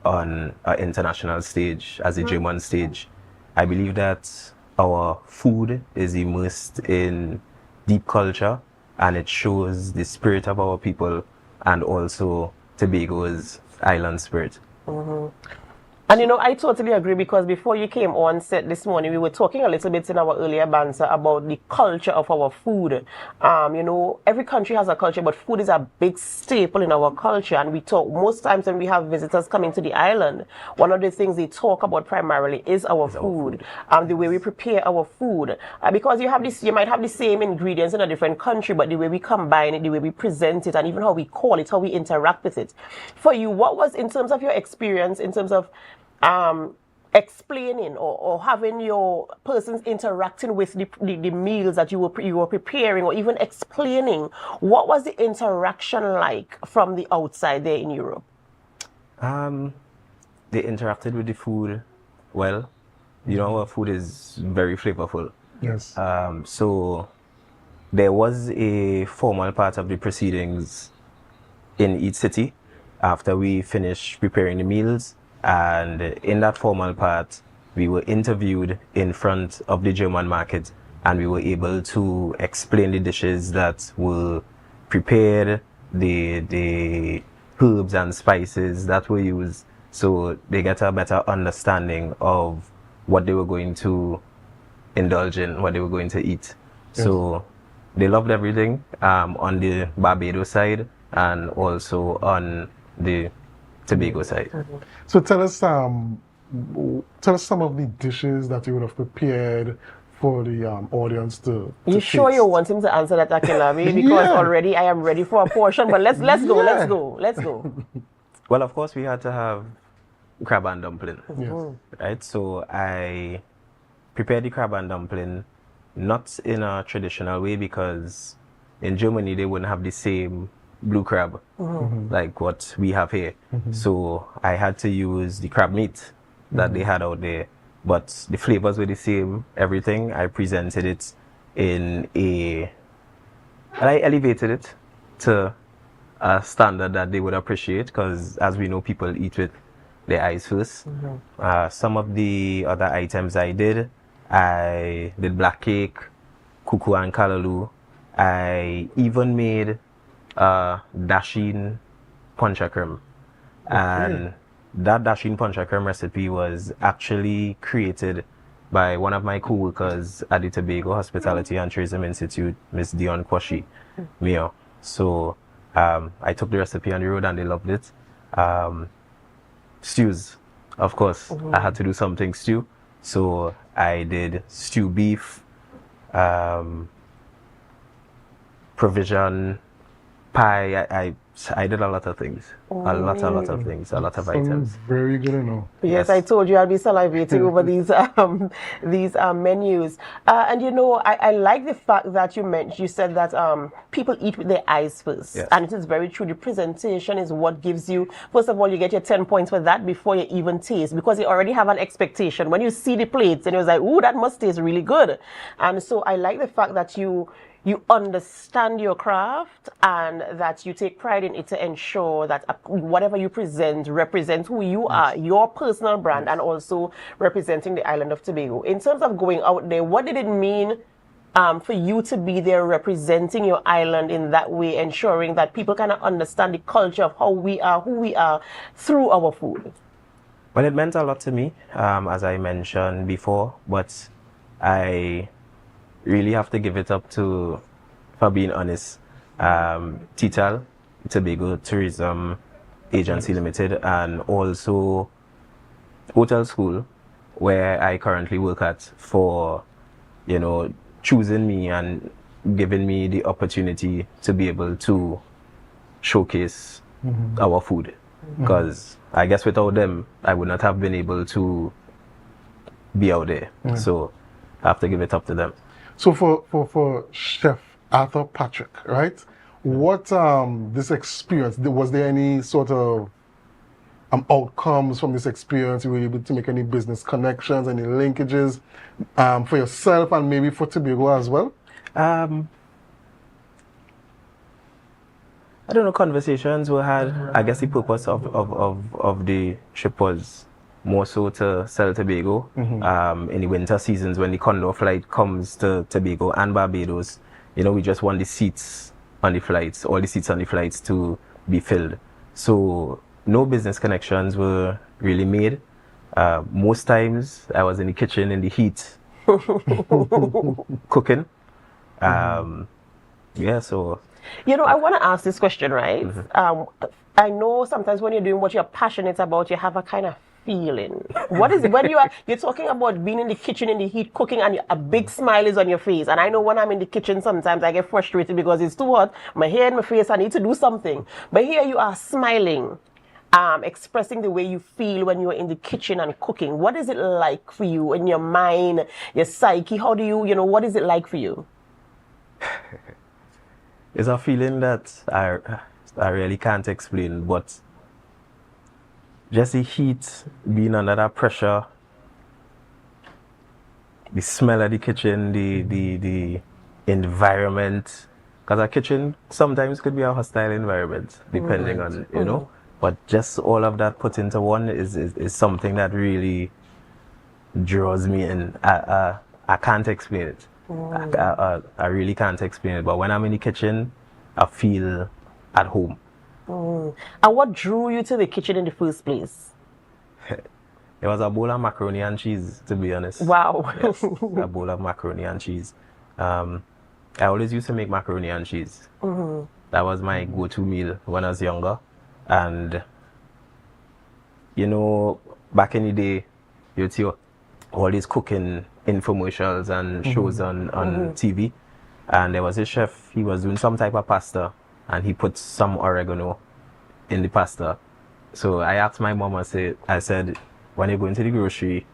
on an international stage, as a German stage. I believe that our food is immersed in deep culture, and it shows the spirit of our people and also Tobago's island spirit. Mm-hmm. And you know, I totally agree, because before you came on set this morning, we were talking a little bit in our earlier banter about the culture of our food. You know, every country has a culture, but food is a big staple in our culture. And we talk, most times when we have visitors coming to the island, one of the things they talk about primarily is our food. The way we prepare our food. Because you have this, you might have the same ingredients in a different country, but the way we combine it, the way we present it, and even how we call it, how we interact with it. For you, what was, in terms of your experience, in terms of explaining or having your persons interacting with the meals that you were preparing, or even explaining, what was the interaction like from the outside there in Europe? They interacted with the food well. You know, our food is very flavorful. Yes. So there was a formal part of the proceedings in each city after we finished preparing the meals. And in that formal part, we were interviewed in front of the German market and we were able to explain the dishes that were prepared, the herbs and spices that were used, so they get a better understanding of what they were going to indulge in, what they were going to eat. Yes. So they loved everything on the Barbados side and also on the Tobago side. So tell us some of the dishes that you would have prepared for the audience to You sure taste. you want him to answer that, Akilabi? Because already I am ready for a portion, but let's go. Well, of course, we had to have crab and dumpling. Yes. Right? So I prepared the crab and dumpling not in a traditional way, because in Germany they wouldn't have the same blue crab like what we have here. So I had to use the crab meat that they had out there, but the flavors were the same, everything. I presented it in I elevated it to a standard that they would appreciate, because as we know, people eat with their eyes first. Some of the other items I did black cake, cuckoo and callaloo. I even made dasheen puncha creme. And that dasheen puncha creme recipe was actually created by one of my co-workers at the Tobago Hospitality and Tourism Institute, Miss Dion Kwashi Mio. So I took the recipe on the road and they loved it. Stews, of course, I had to do something stew. So I did stew beef, provision, pie. I did a lot of things. A lot of things, a lot of items. Very good to know. Yes, I told you I'll be salivating over these menus. And you know, I like the fact that you said that people eat with their eyes first. Yes. And it is very true. The presentation is what gives you, first of all, you get your 10 points for that before you even taste, because you already have an expectation. When you see the plates and you're like, ooh, that must taste really good. And so I like the fact that you understand your craft and that you take pride in it to ensure that whatever you present represents who you are, your personal brand, and also representing the island of Tobago. In terms of going out there, what did it mean for you to be there representing your island in that way, ensuring that people kind of understand the culture of how we are, who we are, through our food? Well, it meant a lot to me, as I mentioned before, but I really have to give it up to, for being honest, TTAL, Tobago Tourism Agency Limited, and also Hotel School, where I currently work at, for, you know, choosing me and giving me the opportunity to be able to showcase our food. Because I guess without them, I would not have been able to be out there. So I have to give it up to them. So for Chef Arthur Patrick, right? What this experience, was there any sort of outcomes from this experience? You were able to make any business connections, any linkages for yourself and maybe for Tobago as well? I don't know, conversations were had. I guess the purpose of the trip was more so to sell Tobago. In the winter seasons, when the Condor flight comes to Tobago and Barbados, you know, we just want the seats on the flights, all the seats on the flights to be filled. So no business connections were really made. Most times I was in the kitchen in the heat, cooking. Yeah, so. You know, I want to ask this question, right? I know sometimes when you're doing what you're passionate about, you have a kind of feeling. What is it when you're talking about being in the kitchen in the heat cooking and a big smile is on your face? And I know when I'm in the kitchen sometimes I get frustrated because it's too hot, my hair and my face, I need to do something. But here you are smiling, expressing the way you feel when you're in the kitchen and cooking. What is it like for you in your mind, your psyche? How do you know, what is it like for you? It's a feeling that I really can't explain, but just the heat, being under that pressure, the smell of the kitchen, the environment, because a kitchen sometimes could be a hostile environment, depending on, you know, but just all of that put into one is something that really draws me in. I can't explain it. I really can't explain it, but when I'm in the kitchen, I feel at home. And what drew you to the kitchen in the first place? It was a bowl of macaroni and cheese, to be honest. Wow. Yes, a bowl of macaroni and cheese. I always used to make macaroni and cheese. That was my go-to meal when I was younger. And, you know, back in the day, you'd see all these cooking infomercials and shows on TV. And there was a chef, he was doing some type of pasta, and he put some oregano in the pasta. So I asked my mom, I said, when you go into the grocery,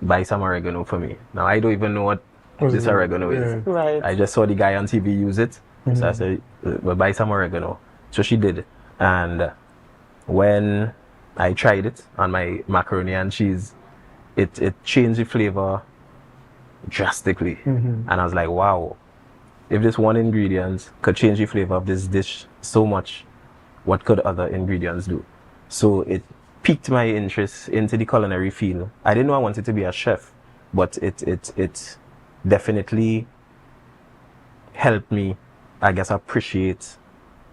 buy some oregano for me. Now, I don't even know what this oregano is. Right. I just saw the guy on TV use it. So I said, well, buy some oregano. So she did. And when I tried it on my macaroni and cheese, it changed the flavor drastically. And I was like, wow, if this one ingredient could change the flavor of this dish so much, what could other ingredients do? So it piqued my interest into the culinary field. I didn't know I wanted to be a chef, but it definitely helped me, I guess, appreciate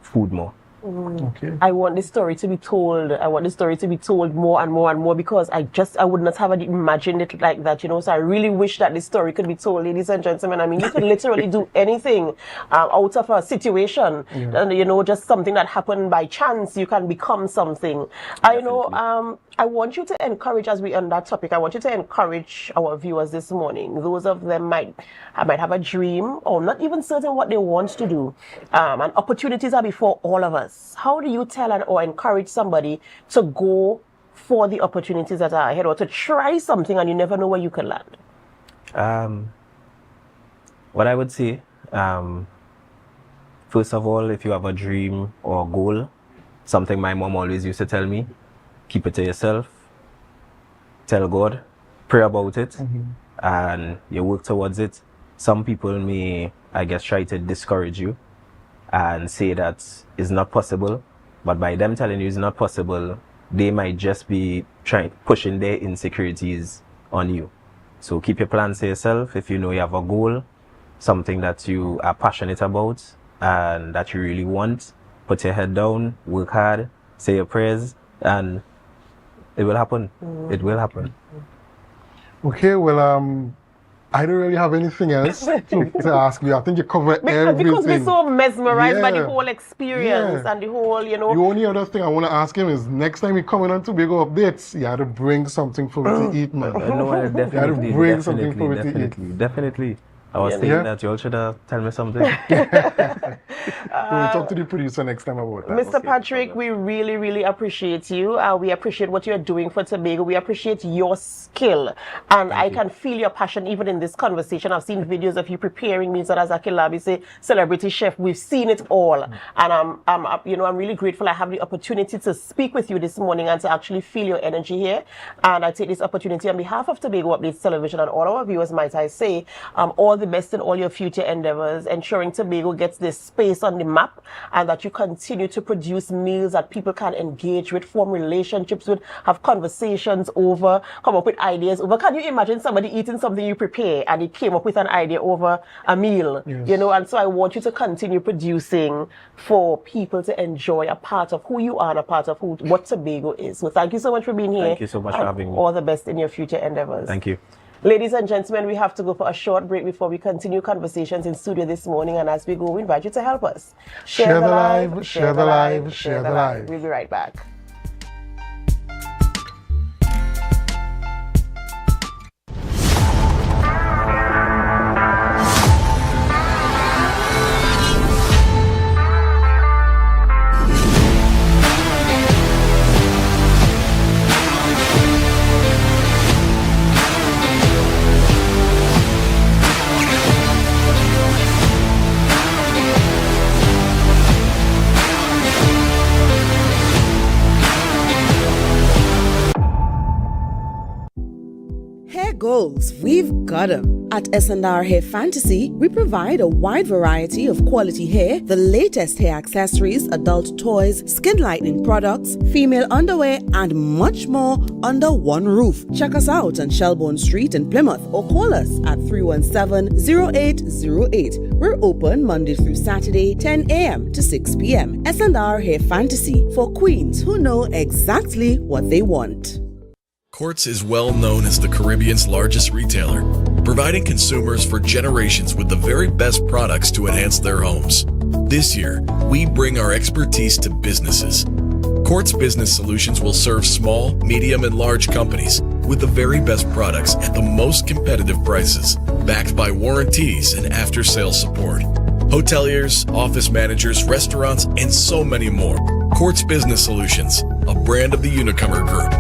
food more. Okay. I want this story to be told. I want this story to be told more and more and more, because I would not have imagined it like that, you know. So I really wish that this story could be told, ladies and gentlemen. I mean, you could literally do anything out of a situation, and you know, just something that happened by chance, you can become something. I know. I want you to encourage, as we on that topic, I want you to encourage our viewers this morning. Those of them might have a dream or not even certain what they want to do. And opportunities are before all of us. How do you tell or encourage somebody to go for the opportunities that are ahead, or to try something and you never know where you can land? What I would say, first of all, if you have a dream or goal, something my mom always used to tell me, keep it to yourself, tell God, pray about it, and you work towards it. Some people may, I guess, try to discourage you and say that it's not possible, but by them telling you it's not possible, they might just be pushing their insecurities on you. So keep your plans to yourself. If you know you have a goal, something that you are passionate about and that you really want, put your head down, work hard, say your prayers, and it will happen. It will happen. Okay, well, I don't really have anything else to ask you. I think you covered everything. Because we're so mesmerized by the whole experience and the whole, you know. The only other thing I want to ask him is, next time you come in on Tobago Updates, you had to bring something for me to eat, man. No, definitely. You had to bring something for me to eat. Definitely. I was thinking that you all should tell me something. We'll talk to the producer next time about that. Mr. Patrick, we really, really appreciate you. We appreciate what you're doing for Tobago. We appreciate your skill. And I can feel your passion even in this conversation. I've seen videos of you preparing meals at Azaki Labi, say celebrity chef. We've seen it all. And I'm really grateful I have the opportunity to speak with you this morning and to actually feel your energy here. And I take this opportunity on behalf of Tobago Updates Television and all our viewers, might I say, all the best in all your future endeavors, ensuring Tobago gets this space on the map, and that you continue to produce meals that people can engage with, form relationships with, have conversations over, come up with ideas over. Can you imagine somebody eating something you prepare and he came up with an idea over a meal? Yes. You know, and so I want you to continue producing for people to enjoy a part of who you are and a part of what Tobago is. So thank you so much for being here. Thank you so much for having me. All the best in your future endeavors. Thank you. Ladies and gentlemen, we have to go for a short break before we continue conversations in studio this morning. And as we go, we invite you to help us. Share the live, share the live, share the live. We'll be right back. girls, we've got 'em. At S&R Hair Fantasy, we provide a wide variety of quality hair, the latest hair accessories, adult toys, skin lightening products, female underwear, and much more under one roof. Check us out on Shelbourne Street in Plymouth or call us at 317-0808. We're open Monday through Saturday, 10 a.m. to 6 p.m. S&R Hair Fantasy for queens who know exactly what they want. Quartz is well known as the Caribbean's largest retailer, providing consumers for generations with the very best products to enhance their homes. This year, we bring our expertise to businesses. Quartz Business Solutions will serve small, medium, and large companies with the very best products at the most competitive prices, backed by warranties and after-sales support. Hoteliers, office managers, restaurants, and so many more. Quartz Business Solutions, a brand of the Unicomer Group.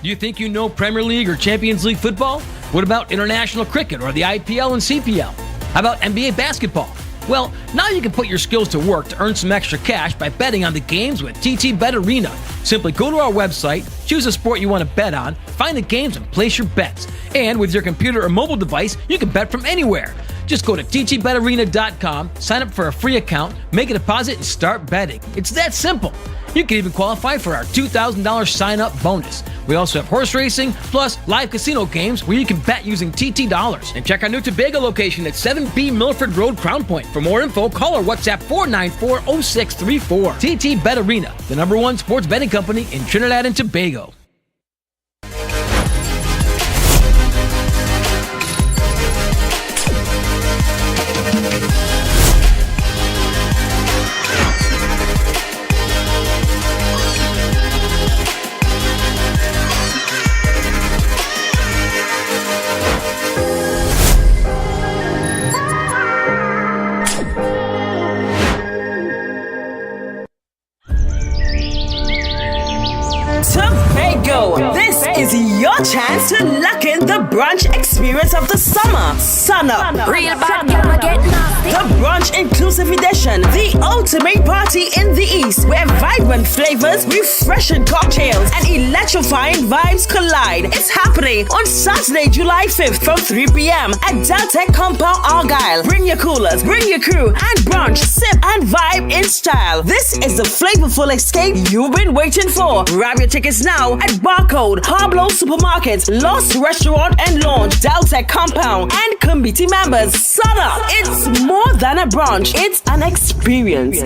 Do you think you know Premier League or Champions League football? What about international cricket or the IPL and CPL? How about NBA basketball? Well, now you can put your skills to work to earn some extra cash by betting on the games with TT Bet Arena. Simply go to our website, choose a sport you want to bet on, find the games and place your bets. And with your computer or mobile device, you can bet from anywhere. Just go to ttbetarena.com, sign up for a free account, make a deposit, and start betting. It's that simple. You can even qualify for our $2,000 sign-up bonus. We also have horse racing, plus live casino games where you can bet using TT dollars. And check our new Tobago location at 7B Milford Road, Crown Point. For more info, call or WhatsApp 494-0634. TT Bet Arena, the #1 sports betting company in Trinidad and Tobago. Tobago, this is your chance to lock in the brunch experience of the summer. Sun up. Real bad girl, get nasty. The brunch inclusive edition, the ultimate party in the East, where vibrant flavors, refreshing cocktails, and electrifying vibes collide. It's happening on Saturday, July 5th from 3 p.m. at Deltec Compound, Argyle. Bring your coolers, bring your crew, and brunch, sip, and vibe in style. This is the flavorful escape you've been waiting for. Grab your tickets now at Barcode, Pablo Supermarket, Lost Restaurant and Lounge, Deltec Compound, and committee members. Sun up. It's more than a brunch. It's an experience.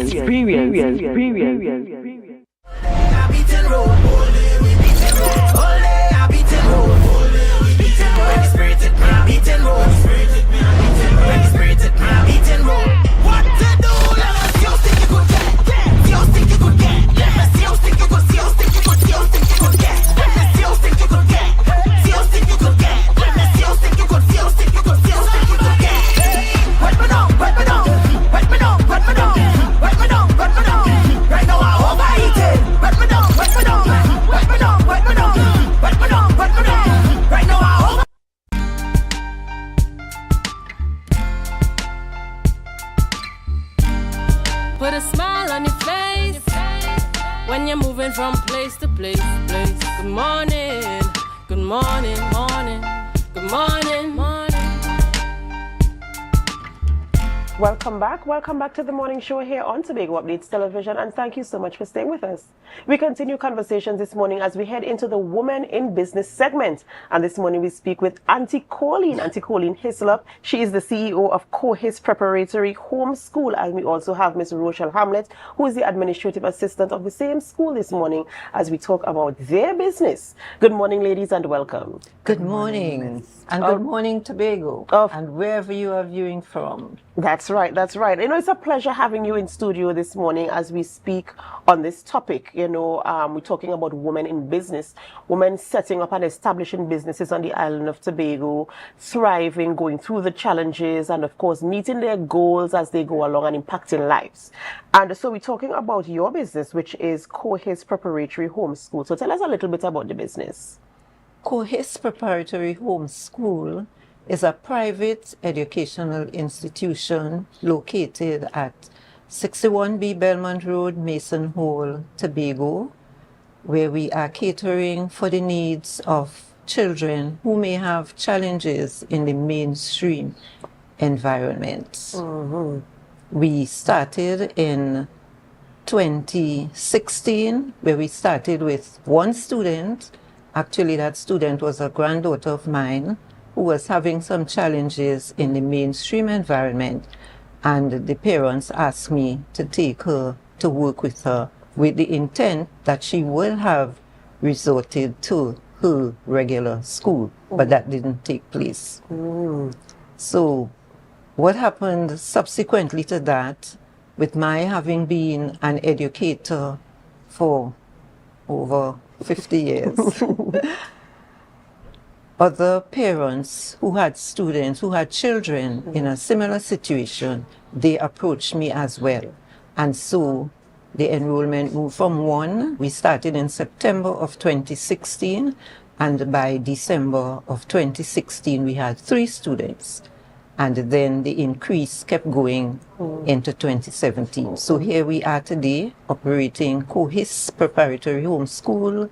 Put a smile on your face when you're moving from place to place. Good morning, good morning, morning, good morning, morning. Welcome back to the morning show here on Tobago Updates Television, and thank you so much for staying with us. We continue conversations this morning as we head into the Women in Business segment, and this morning we speak with Auntie Colleen Hislop. She is the CEO of Cohis Preparatory Home School, and we also have Miss Rochelle Hamlet, who is the administrative assistant of the same school this morning as we talk about their business. Good morning, ladies, and welcome. Good morning. And good morning, Tobago, and wherever you are viewing from. That's right. You know, it's a pleasure having you in studio this morning as we speak on this topic. You know, we're talking about women in business, women setting up and establishing businesses on the island of Tobago, thriving, going through the challenges, and of course, meeting their goals as they go along and impacting lives. And so we're talking about your business, which is Cohis Preparatory Home School. So tell us a little bit about the business. Cohis Preparatory Home School is a private educational institution located at 61B Belmont Road, Mason Hole, Tobago, where we are catering for the needs of children who may have challenges in the mainstream environment. We started in 2016, where we started with one student. Actually, that student was a granddaughter of mine who was having some challenges in the mainstream environment. And the parents asked me to take her to work with her with the intent that she would have resorted to her regular school, but that didn't take place. So what happened subsequently to that, with my having been an educator for over 50 years, other parents who had students, who had children in a similar situation, they approached me as well. And so the enrollment moved from one. We started in September of 2016, and by December of 2016, we had 3 students. And then the increase kept going into 2017. So here we are today, operating Cohis Preparatory Homeschool,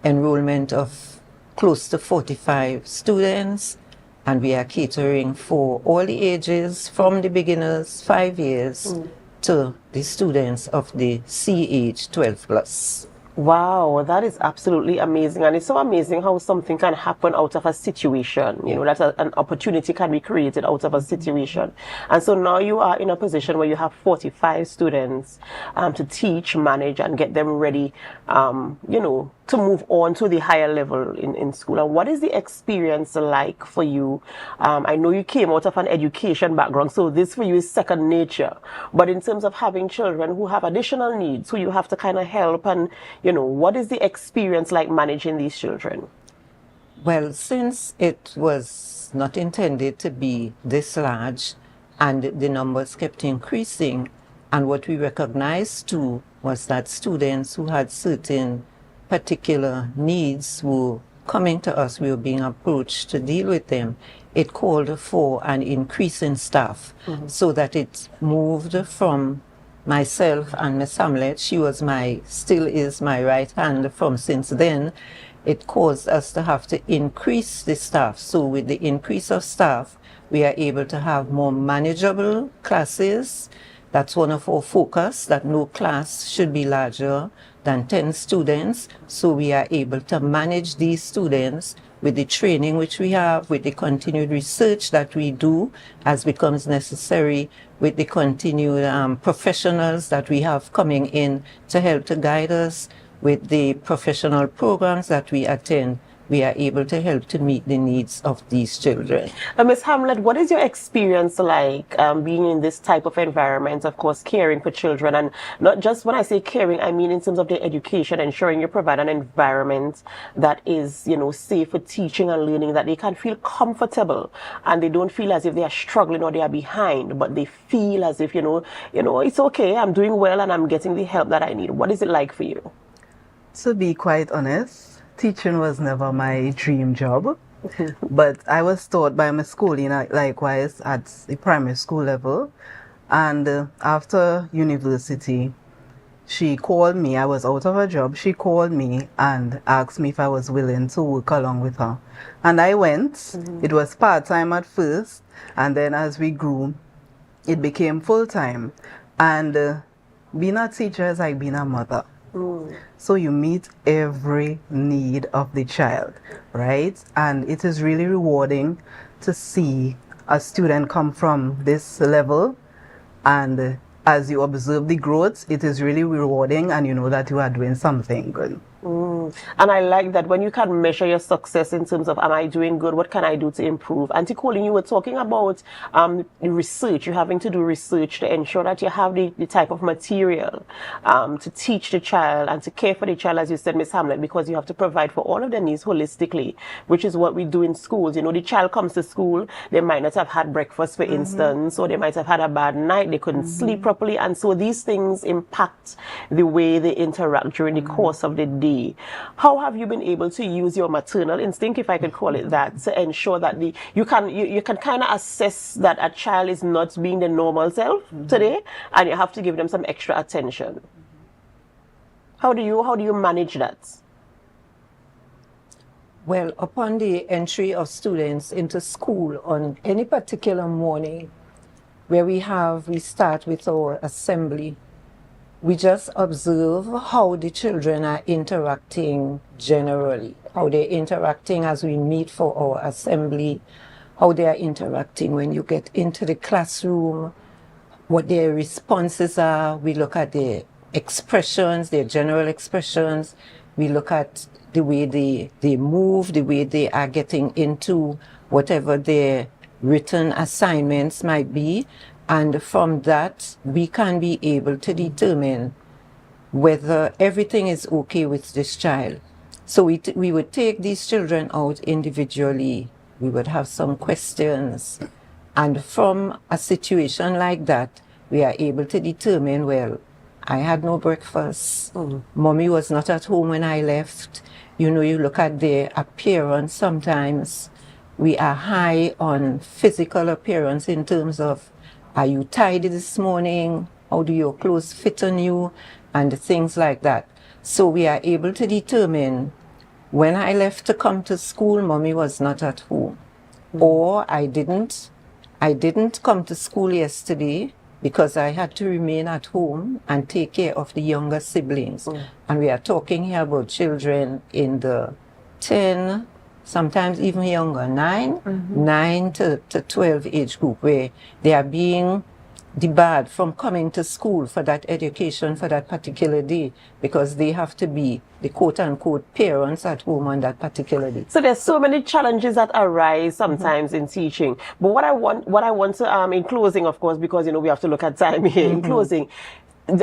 enrollment of close to 45 students, and we are catering for all the ages, from the beginners, 5 years, to the students of the C age, 12 plus. Wow, that is absolutely amazing. And it's so amazing how something can happen out of a situation, you know, that an opportunity can be created out of a situation. And so now you are in a position where you have 45 students to teach, manage, and get them ready, you know, to move on to the higher level in school. And what is the experience like for you? I know you came out of an education background, so this for you is second nature. But in terms of having children who have additional needs, who you have to kind of help, and, you know, what is the experience like managing these children? Well, since it was not intended to be this large, and the numbers kept increasing, and what we recognized too was that students who had certain particular needs were coming to us, we were being approached to deal with them. It called for an increase in staff, so that it moved from myself and Miss Hamlet. She was still is my right hand from since then. It caused us to have to increase the staff. So with the increase of staff, we are able to have more manageable classes. That's one of our focus, that no class should be larger than 10 students. So we are able to manage these students with the training which we have, with the continued research that we do as becomes necessary, with the continued professionals that we have coming in to help to guide us, with the professional programs that we attend. We are able to help to meet the needs of these children. Ms. Hamlet, what is your experience like being in this type of environment, of course, caring for children? And not just when I say caring, I mean in terms of their education, ensuring you provide an environment that is, you know, safe for teaching and learning, that they can feel comfortable and they don't feel as if they are struggling or they are behind, but they feel as if, you know, it's okay, I'm doing well and I'm getting the help that I need. What is it like for you? To be quite honest, teaching was never my dream job, but I was taught by my schooling, likewise at the primary school level. And after university, she called me. I was out of a job. She called me and asked me if I was willing to work along with her. And I went. It was part-time at first, and then as we grew, it became full-time. And being a teacher is like being a mother. So you meet every need of the child, right? And it is really rewarding to see a student come from this level, and as you observe the growth, it is really rewarding, and you know that you are doing something good. And I like that when you can measure your success in terms of, am I doing good? What can I do to improve? Auntie Colleen, you were talking about research. You're having to do research to ensure that you have the type of material to teach the child and to care for the child, as you said, Miss Hamlet, because you have to provide for all of their needs holistically, which is what we do in schools. You know, the child comes to school, they might not have had breakfast, for instance, or they might have had a bad night, they couldn't sleep properly. And so these things impact the way they interact during the course of the day. How have you been able to use your maternal instinct, if I could call it that, to ensure that you can kind of assess that a child is not being the normal self today, and you have to give them some extra attention? How do you manage that? Well, upon the entry of students into school on any particular morning where we start with our assembly, we just observe how the children are interacting generally, how they're interacting as we meet for our assembly, how they are interacting when you get into the classroom, what their responses are. We look at their expressions, their general expressions. We look at the way they move, the way they are getting into whatever their written assignments might be. And from that, we can be able to determine whether everything is okay with this child. So we would take these children out individually. We would have some questions. And from a situation like that, we are able to determine, well, I had no breakfast. Mommy was not at home when I left. You know, you look at their appearance sometimes. We are high on physical appearance in terms of, are you tidy this morning? How do your clothes fit on you? And things like that. So we are able to determine, when I left to come to school, Mommy was not at home. Or I didn't come to school yesterday because I had to remain at home and take care of the younger siblings. And we are talking here about children in the 10, sometimes even younger, 9 to 12 age group, where they are being debarred from coming to school for that education for that particular day because they have to be the quote-unquote parents at home on that particular day. So there's so many challenges that arise sometimes in teaching. But what I want to, in closing, of course, because, you know, we have to look at time here, in closing,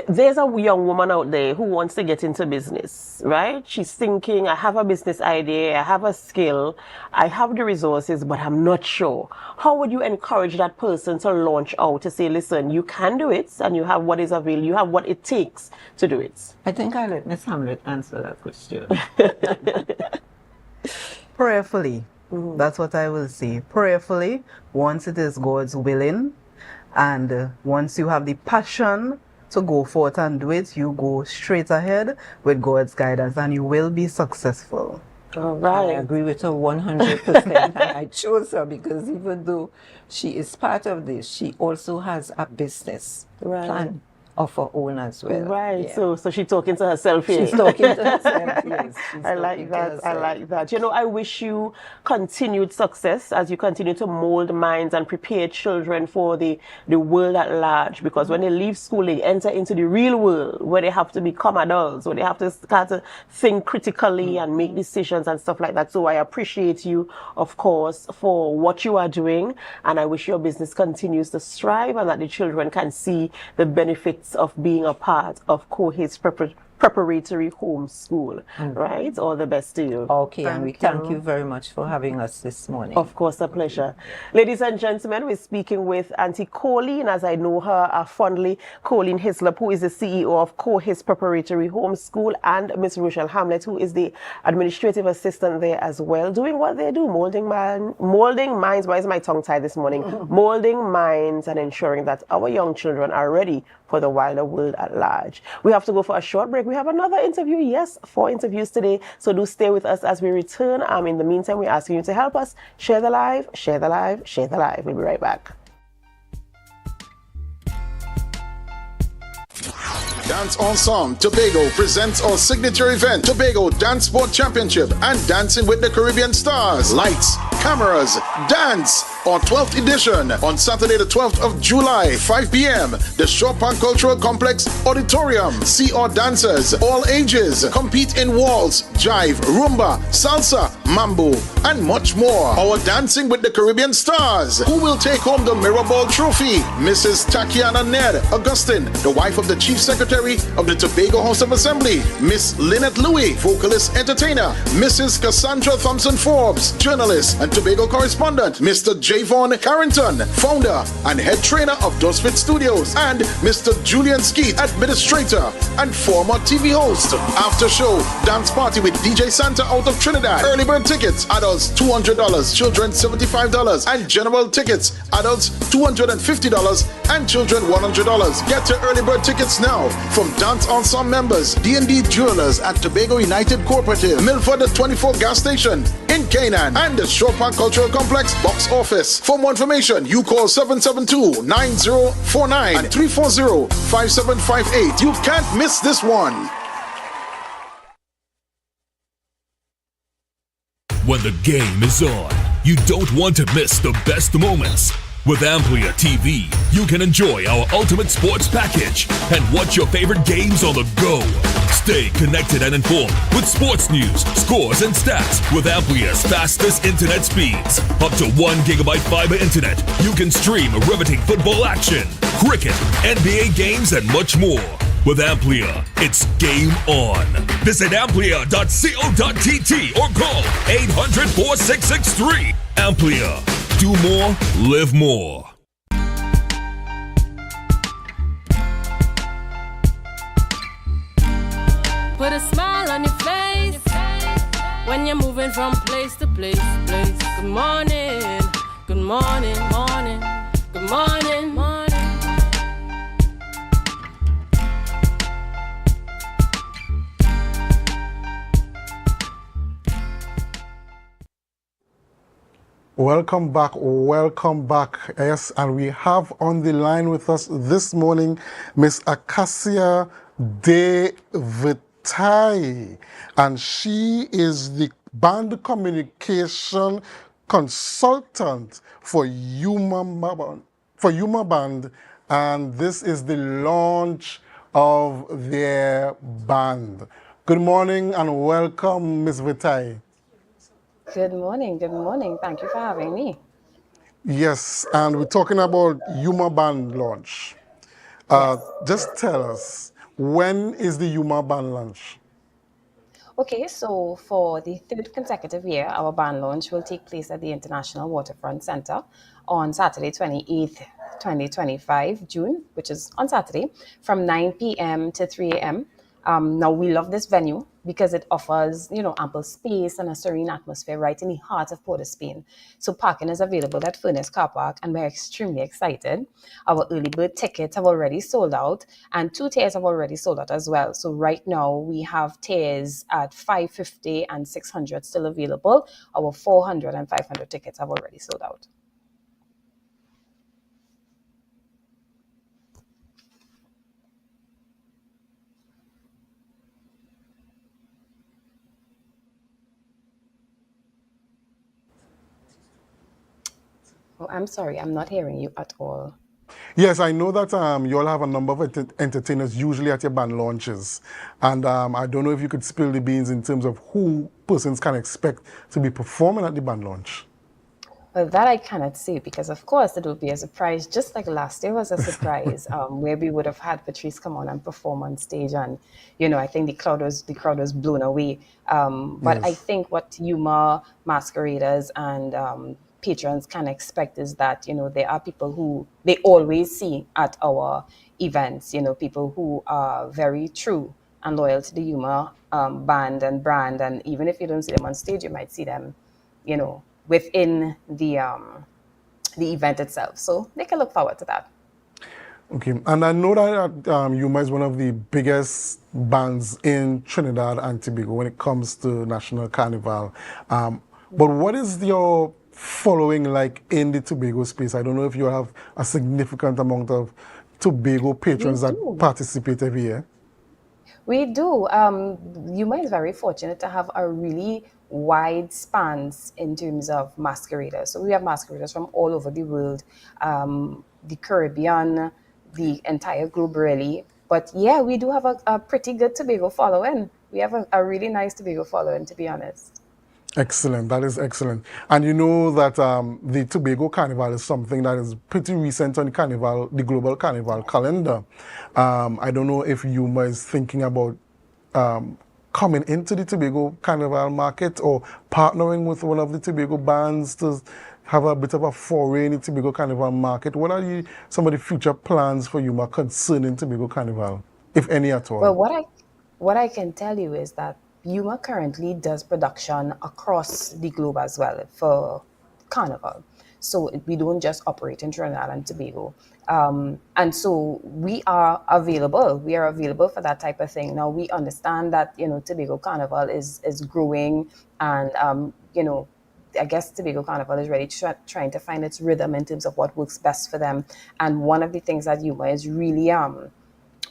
there's a young woman out there who wants to get into business, right? She's thinking, I have a business idea, I have a skill, I have the resources, but I'm not sure. How would you encourage that person to launch out, to say, listen, you can do it, and you have what is available, you have what it takes to do it? I think I'll let Ms. Hamlet answer that question. Prayerfully. That's what I will say. Prayerfully, once it is God's willing, and once you have the passion to go forth and do it, you go straight ahead with God's guidance and you will be successful. All right. I agree with her 100%. I chose her because even though she is part of this, she also has a business plan of her own as well. Right. Yeah. So she's talking to herself here. She's talking to herself, yes. I like that. I like that. You know, I wish you continued success as you continue to mold minds and prepare children for the world at large. Because when they leave school, they enter into the real world where they have to become adults, where they have to start to think critically and make decisions and stuff like that. So I appreciate you, of course, for what you are doing. And I wish your business continues to strive and that the children can see the benefits of being a part of Cohase Preparatory Home School, right? All the best to you. Okay, and we thank you very much for having us this morning. Of course, a pleasure. Ladies and gentlemen, we're speaking with Auntie Colleen, as I know her fondly, Colleen Hislop, who is the CEO of Cohase Preparatory Home School, and Miss Rochelle Hamlet, who is the administrative assistant there as well, doing what they do, molding minds. Why is my tongue tied this morning? Molding minds and ensuring that our young children are ready for the wider world at large. We have to go for a short break. We have another interview. Yes, 4 interviews today. So do stay with us as we return. In the meantime, we're asking you to help us share the live, share the live, share the live. We'll be right back. Dance Ensemble Tobago presents our signature event, Tobago Dance Sport Championship and Dancing with the Caribbean Stars. Lights, cameras, dance, our 12th edition on Saturday the 12th of July, 5 p.m. The Chopin Cultural Complex Auditorium. See our dancers, all ages, compete in waltz, jive, rumba, salsa, mambo, and much more. Our Dancing with the Caribbean Stars. Who will take home the Mirrorball Trophy? Mrs. Takiana Ned Augustine, the wife of the Chief Secretary of the Tobago House of Assembly. Miss Lynette Louis, vocalist entertainer. Mrs. Cassandra Thompson Forbes, journalist and Tobago correspondent. Mr. Javon Carrington, founder and head trainer of Dosfit Studios. And Mr. Julian Skeet, administrator and former TV host. After show, dance party with DJ Santa out of Trinidad. Early bird tickets, adults $200, children $75, and general tickets, adults $250 and children $100. Get your early bird tickets now from Dance Ensemble members, D&D Jewelers at Tobago United Cooperative, Milford 24 gas station, in Canaan and the Shore Park Cultural Complex box office. For more information, you call 772-9049 and 340-5758. You can't miss this one. When the game is on, you don't want to miss the best moments. With AMPLIA TV, you can enjoy our ultimate sports package and watch your favorite games on the go. Stay connected and informed with sports news, scores, and stats with AMPLIA's fastest internet speeds. Up to 1 gigabyte fiber internet, you can stream riveting football action, cricket, NBA games, and much more. With AMPLIA, it's game on. Visit amplia.co.tt or call 800-4663. AMPLIA. Do more, live more. Put a smile on your face when you're moving from place to place. Good morning, good morning, morning, good morning, morning. Welcome back, welcome back. Yes, and we have on the line with us this morning Miss Acacia De Vitai, and she is the band communication consultant for Yuma Band, and this is the launch of their band. Good morning and welcome, Miss Vitai. Good morning, good morning. Thank you for having me. Yes, and we're talking about Yuma Band launch. Just tell us, when is the Yuma Band launch? Okay, so for the third consecutive year, our band launch will take place at the International Waterfront Center on Saturday, 28th, 2025, June, which is on Saturday, from 9 p.m. to 3 a.m. Now, we love this venue because it offers, ample space and a serene atmosphere right in the heart of Port of Spain. So parking is available at Furnace Car Park, and we're extremely excited. Our early bird tickets have already sold out, and 2 tiers have already sold out as well. So right now, we have tiers at $550 and $600 still available. Our 400 and 500 tickets have already sold out. Oh, I'm sorry, I'm not hearing you at all. Yes, I know that you all have a number of entertainers usually at your band launches. And I don't know if you could spill the beans in terms of who persons can expect to be performing at the band launch. Well, that I cannot say because, of course, it will be a surprise, just like last year was a surprise, where we would have had Patrice come on and perform on stage. And, I think the crowd was blown away. But I think what Yuma masqueraders and patrons can expect is that, there are people who they always see at our events, people who are very true and loyal to the Yuma band and brand. And even if you don't see them on stage, you might see them, within the event itself. So they can look forward to that. Okay, and I know that Yuma is one of the biggest bands in Trinidad and Tobago when it comes to National Carnival. But what is your following like in the Tobago space? I don't know if you have a significant amount of Tobago patrons that participate every year. We do. Yuma is very fortunate to have a really wide spans in terms of masqueraders. So we have masqueraders from all over the world, the Caribbean, the entire globe really. But yeah, we do have a pretty good Tobago following. We have a really nice Tobago following, to be honest. Excellent, that is excellent. And you know that the Tobago Carnival is something that is pretty recent on the global carnival calendar. I don't know if Yuma is thinking about coming into the Tobago Carnival market or partnering with one of the Tobago bands to have a bit of a foray in the Tobago Carnival market. What are some of the future plans for Yuma concerning Tobago Carnival, if any at all? Well, what I can tell you is that Yuma currently does production across the globe as well for Carnival. So we don't just operate in Trinidad and Tobago. And so we are available. We are available for that type of thing. Now, we understand that, Tobago Carnival is growing and, I guess Tobago Carnival is really trying to find its rhythm in terms of what works best for them. And one of the things that Yuma is really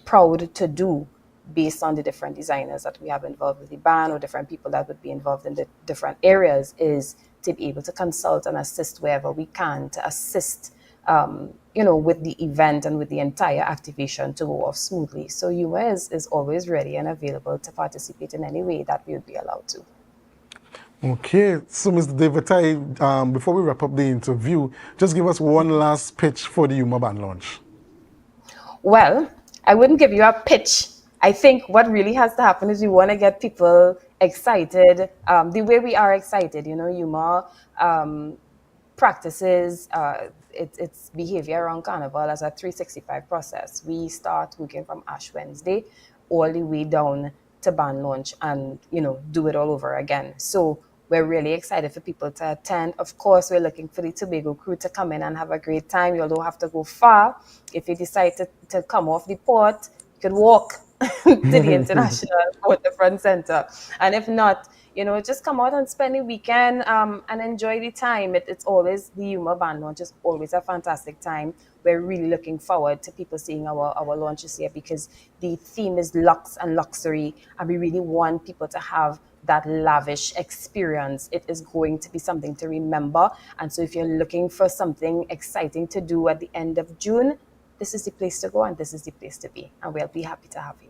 proud to do, based on the different designers that we have involved with the band or different people that would be involved in the different areas, is to be able to consult and assist wherever we can to assist, with the event and with the entire activation to go off smoothly. So Yuma is always ready and available to participate in any way that we would be allowed to. Okay, so Mr. Devatai, before we wrap up the interview, just give us one last pitch for the Yuma Band launch. Well, I wouldn't give you a pitch. I think what really has to happen is we want to get people excited the way we are excited. Yuma practices its behavior around Carnival as a 365 process. We start working from Ash Wednesday all the way down to band launch and, do it all over again. So we're really excited for people to attend. Of course, we're looking for the Tobago crew to come in and have a great time. You don't have to go far. If you decide to come off the port, you can walk to the International Waterfront Center. And if not, just come out and spend the weekend and enjoy the time. It's always, the Yuma Band launch is always a fantastic time. We're really looking forward to people seeing our launches here because the theme is luxe and luxury, and we really want people to have that lavish experience. It is going to be something to remember. And so if you're looking for something exciting to do at the end of June, this is the place to go and this is the place to be. And we'll be happy to have you.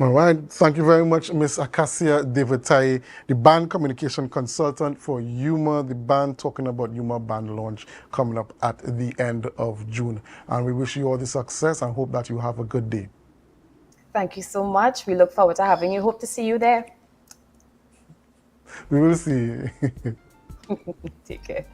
All right. Thank you very much, Ms. Acacia Devatai, the band communication consultant for Yuma, the band talking about Yuma Band launch coming up at the end of June. And we wish you all the success and hope that you have a good day. Thank you so much. We look forward to having you. Hope to see you there. We will see. Take care.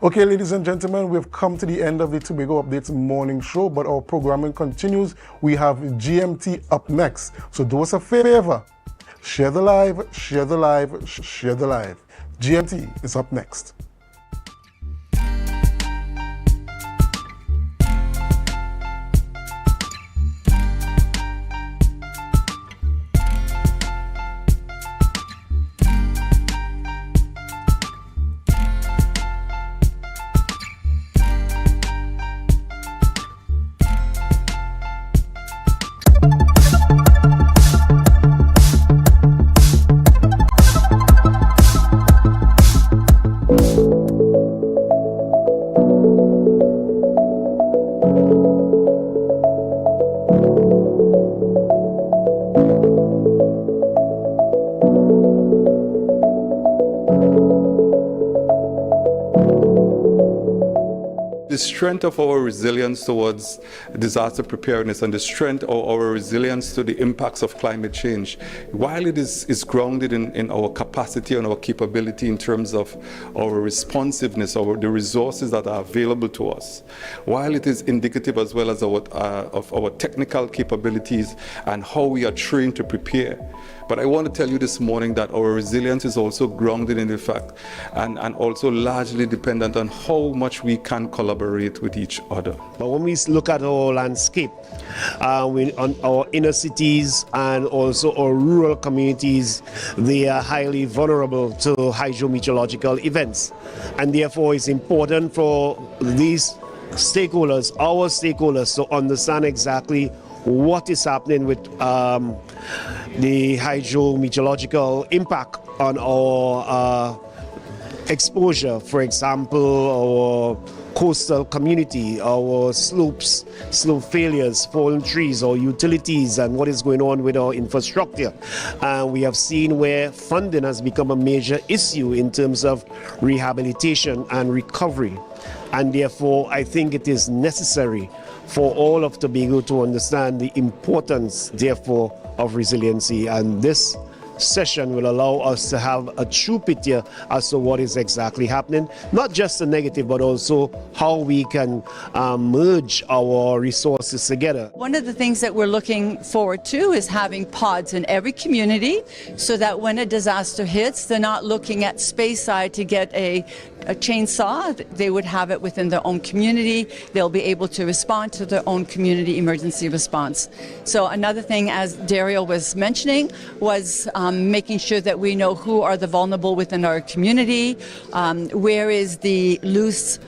Okay, ladies and gentlemen, we've come to the end of the Tobago Updates morning show, but our programming continues. We have GMT up next. So do us a favor. Share the live, share the live, share the live. GMT is up next. The strength of our resilience towards disaster preparedness and the strength of our resilience to the impacts of climate change, while it is grounded in our capacity and our capability in terms of our responsiveness, the resources that are available to us, while it is indicative as well as of our technical capabilities and how we are trained to prepare. But I want to tell you this morning that our resilience is also grounded in the fact and also largely dependent on how much we can collaborate with each other. But when we look at our landscape, on our inner cities and also our rural communities, they are highly vulnerable to hydrometeorological events. And therefore it's important for these stakeholders, our stakeholders, to understand exactly what is happening with the hydrometeorological impact on our exposure. For example, our coastal community, our slopes, slope failures, fallen trees, or utilities, and what is going on with our infrastructure. We have seen where funding has become a major issue in terms of rehabilitation and recovery. And therefore, I think it is necessary for all of Tobago to understand the importance, therefore, of resiliency. And this session will allow us to have a true picture as to what is exactly happening, not just the negative, but also how we can merge our resources together. One of the things that we're looking forward to is having pods in every community so that when a disaster hits, they're not looking at Speyside to get a a chainsaw, they would have it within their own community. They'll be able to respond to their own community emergency response. So another thing, as Dario was mentioning, was making sure that we know who are the vulnerable within our community, where is the loose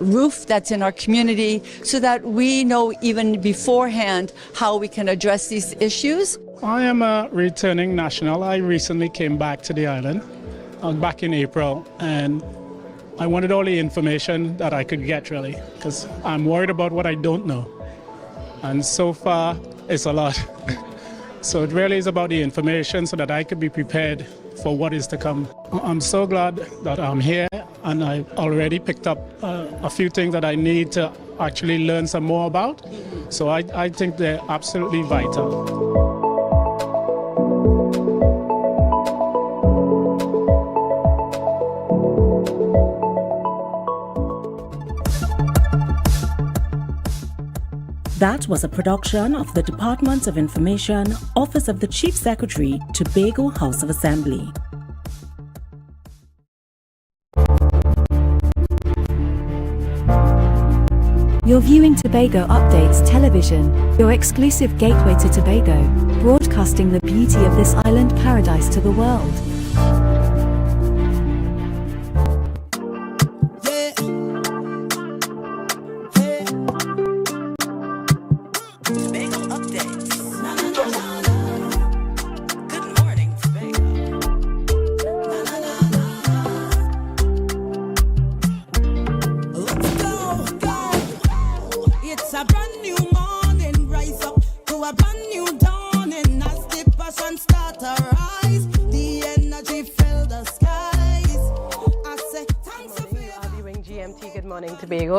roof that's in our community, so that we know even beforehand how we can address these issues. I am a returning national. I recently came back to the island, back in April, and I wanted all the information that I could get, really, because I'm worried about what I don't know. And so far, it's a lot. So it really is about the information so that I could be prepared for what is to come. I'm so glad that I'm here, and I've already picked up a few things that I need to actually learn some more about. So I think they're absolutely vital. That was a production of the Department of Information, Office of the Chief Secretary, Tobago House of Assembly. You're viewing Tobago Updates Television, your exclusive gateway to Tobago, broadcasting the beauty of this island paradise to the world.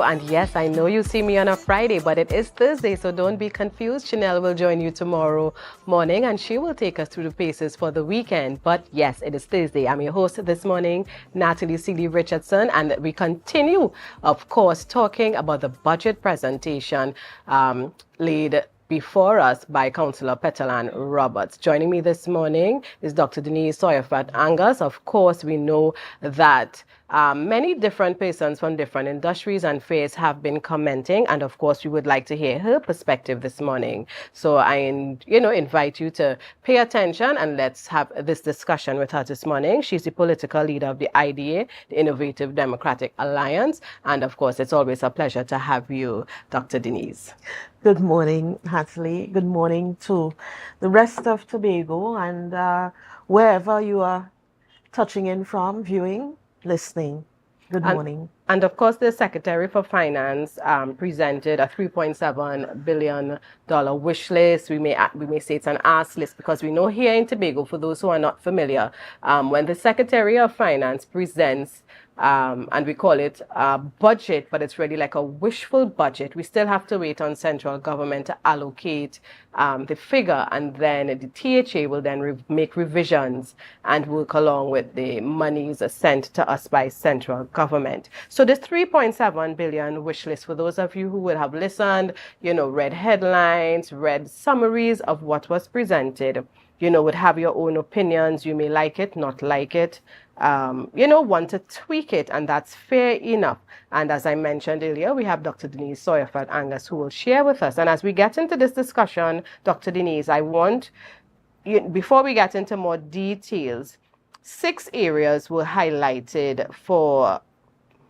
And yes, I know you see me on a Friday, but it is Thursday, so don't be confused. Chanel will join you tomorrow morning, and she will take us through the paces for the weekend. But yes, it is Thursday. I'm your host this morning, Natalie Seeley Richardson, and we continue, of course, talking about the budget presentation laid before us by Councillor Petalan Roberts. Joining me this morning is Dr. Denise Sawyer-Angus. Of course, we know that many different persons from different industries and faiths have been commenting, and of course we would like to hear her perspective this morning. So I invite you to pay attention and let's have this discussion with her this morning. She's the political leader of the IDA, the Innovative Democratic Alliance, and of course it's always a pleasure to have you, Dr. Denise. Good morning, Natalie. Good morning to the rest of Tobago and wherever you are touching in from, viewing, listening. Good morning. And of course, the Secretary for Finance presented a $3.7 billion wish list. We may say it's an ask list because we know here in Tobago, for those who are not familiar, when the Secretary of Finance presents and we call it a budget, but it's really like a wishful budget. We still have to wait on central government to allocate the figure, and then the THA will then make revisions and work along with the monies sent to us by central government. So this 3.7 billion wish list, for those of you who would have listened, read headlines, read summaries of what was presented, would have your own opinions. You may like it, not like it, want to tweak it, and that's fair enough. And as I mentioned earlier, we have Dr. Denise Sawyer-Angus who will share with us. And as we get into this discussion, Dr. Denise, I want, before we get into more details, 6 areas were highlighted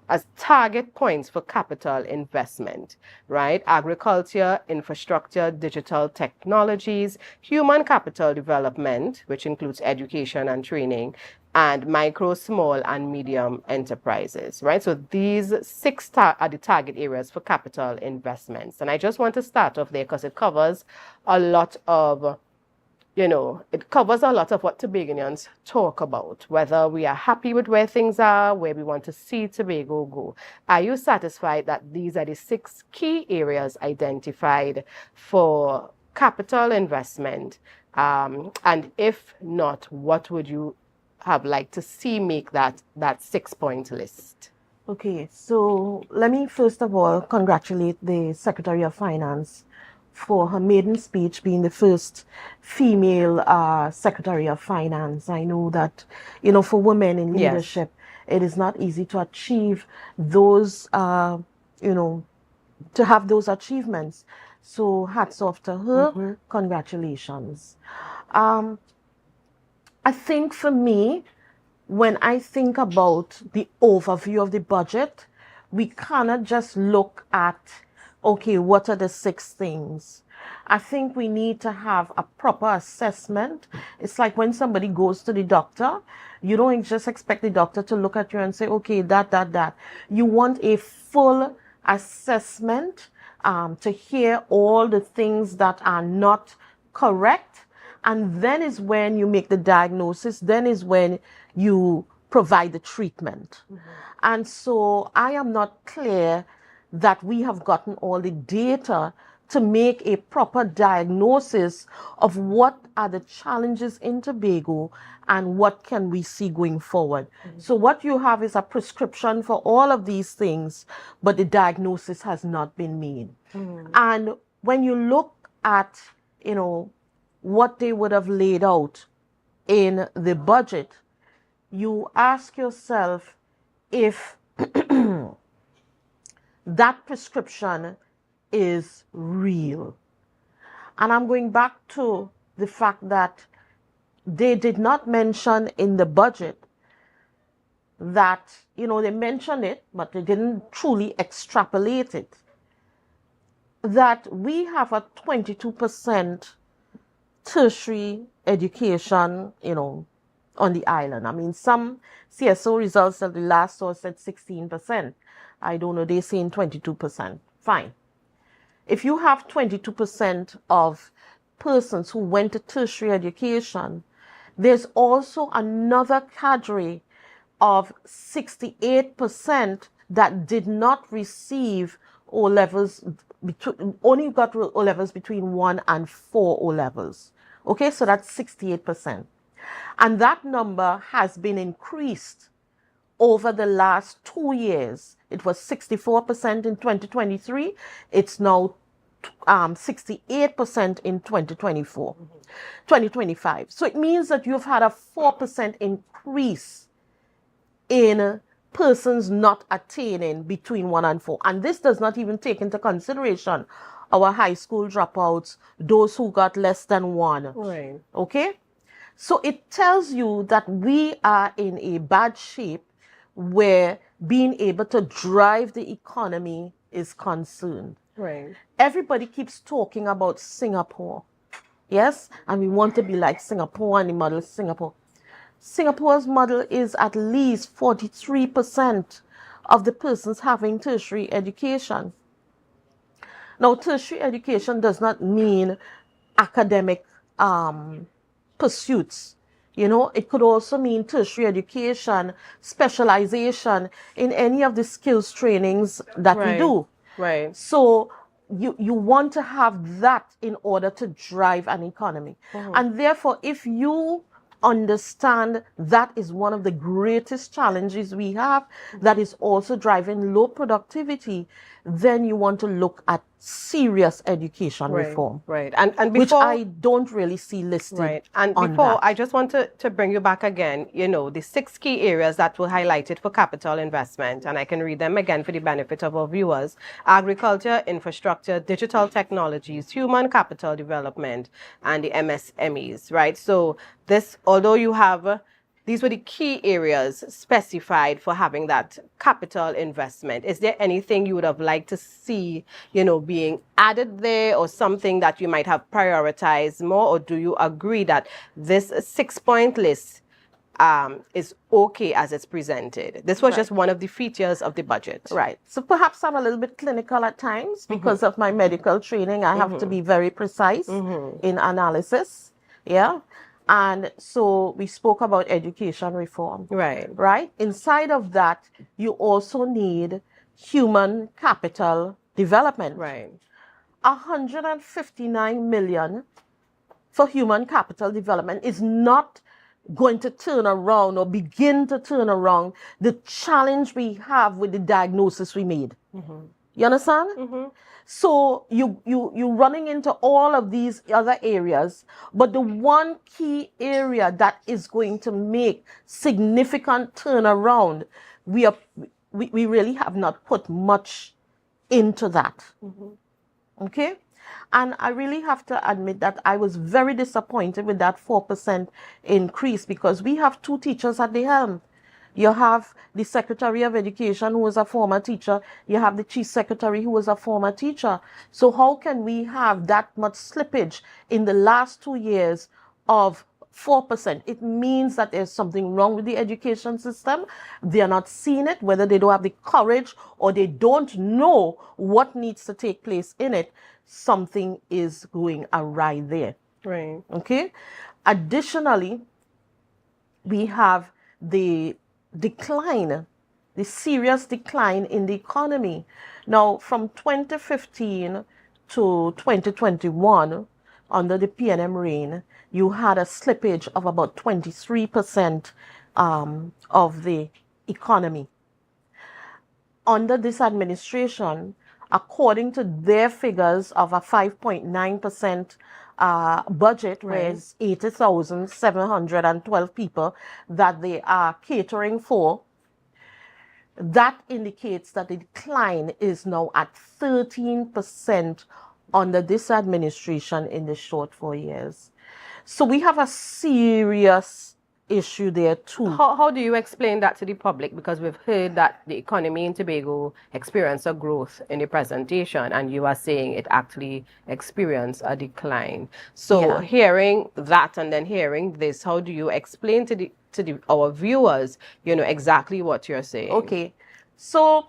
as target points for capital investment, right? Agriculture, infrastructure, digital technologies, human capital development, which includes education and training, and micro, small, and medium enterprises, right? So these 6 are the target areas for capital investments. And I just want to start off there because it covers a lot of what Tobagonians talk about, whether we are happy with where things are, where we want to see Tobago go. Are you satisfied that these are the 6 key areas identified for capital investment? And if not, what would you have liked to see make that 6-point list? Okay, so let me first of all congratulate the Secretary of Finance for her maiden speech, being the first female Secretary of Finance. I know that, for women in leadership, It is not easy to achieve those, to have those achievements. So hats off to her. Congratulations. I think for me, when I think about the overview of the budget, we cannot just look at, okay, what are the 6 things? I think we need to have a proper assessment. It's like when somebody goes to the doctor, you don't just expect the doctor to look at you and say, okay, that. You want a full assessment to hear all the things that are not correct. And then is when you make the diagnosis, then is when you provide the treatment. And so I am not clear that we have gotten all the data to make a proper diagnosis of what are the challenges in Tobago and what can we see going forward. So what you have is a prescription for all of these things, but the diagnosis has not been made. And when you look at, what they would have laid out in the budget, you ask yourself if that prescription is real. And I'm going back to the fact that they did not mention in the budget that, they mentioned it, but they didn't truly extrapolate it, that we have a 22% tertiary education, on the island. I mean, some CSO results at the last source said 16%. I don't know, they're saying 22%. Fine. If you have 22% of persons who went to tertiary education, there's also another cadre of 68% that did not receive O-levels, only got O-levels between 1 and 4 O-levels. Okay, so that's 68%. And that number has been increased over the last 2 years. It was 64% in 2023. It's now 68% in 2025. So it means that you've had a 4% increase in persons not attaining between 1 and 4. And this does not even take into consideration our high school dropouts, those who got less than 1. Right. Okay? So it tells you that we are in a bad shape where being able to drive the economy is concerned. Right. Everybody keeps talking about Singapore. Yes? And we want to be like Singapore and the model of Singapore. Singapore's model is at least 43% of the persons having tertiary education. Now, tertiary education does not mean academic pursuits. It could also mean tertiary education, specialization in any of the skills trainings that we do. Right. So you want to have that in order to drive an economy. And therefore, if you understand that is one of the greatest challenges we have, that is also driving low productivity, then you want to look at serious education reform. Right. And before, which I don't really see listed. Right. And on before, that. I just want to bring you back again, the 6 key areas that were highlighted for capital investment. And I can read them again for the benefit of our viewers. Agriculture, infrastructure, digital technologies, human capital development, and the MSMEs, right? So this, although you have, these were the key areas specified for having that capital investment. Is there anything you would have liked to see, being added there, or something that you might have prioritized more? Or do you agree that this 6-point list is okay as it's presented? This was just one of the features of the budget. Right. So perhaps I'm a little bit clinical at times because of my medical training. I have to be very precise in analysis. Yeah. And so we spoke about education reform. Right. Inside of that, you also need human capital development. Right. 159 million for human capital development is not going to turn around or begin to turn around the challenge we have with the diagnosis we made. You understand? So you're running into all of these other areas, but the one key area that is going to make significant turnaround, we really have not put much into that. Okay? And I really have to admit that I was very disappointed with that 4% increase, because we have two teachers at the helm. You have the Secretary of Education, who was a former teacher. You have the Chief Secretary, who was a former teacher. So how can we have that much slippage in the last 2 years of 4%? It means that there's something wrong with the education system. They are not seeing it, whether they don't have the courage or they don't know what needs to take place in it. Something is going awry there. Right. Okay? Additionally, we have the decline, the serious decline in the economy. Now, from 2015 to 2021, under the PNM reign, you had a slippage of about 23% of the economy. Under this administration, according to their figures of a 5.9% budget, Right. whereas 80,712 people that they are catering for, that indicates that the decline is now at 13% under this administration in the short 4 years. So we have a serious issue there too. How do you explain that to the public? Because we've heard that the economy in Tobago experienced a growth in the presentation, and you are saying it actually experienced a decline. So Yeah. hearing that and then hearing this, how do you explain to our viewers, exactly what you're saying? Okay, so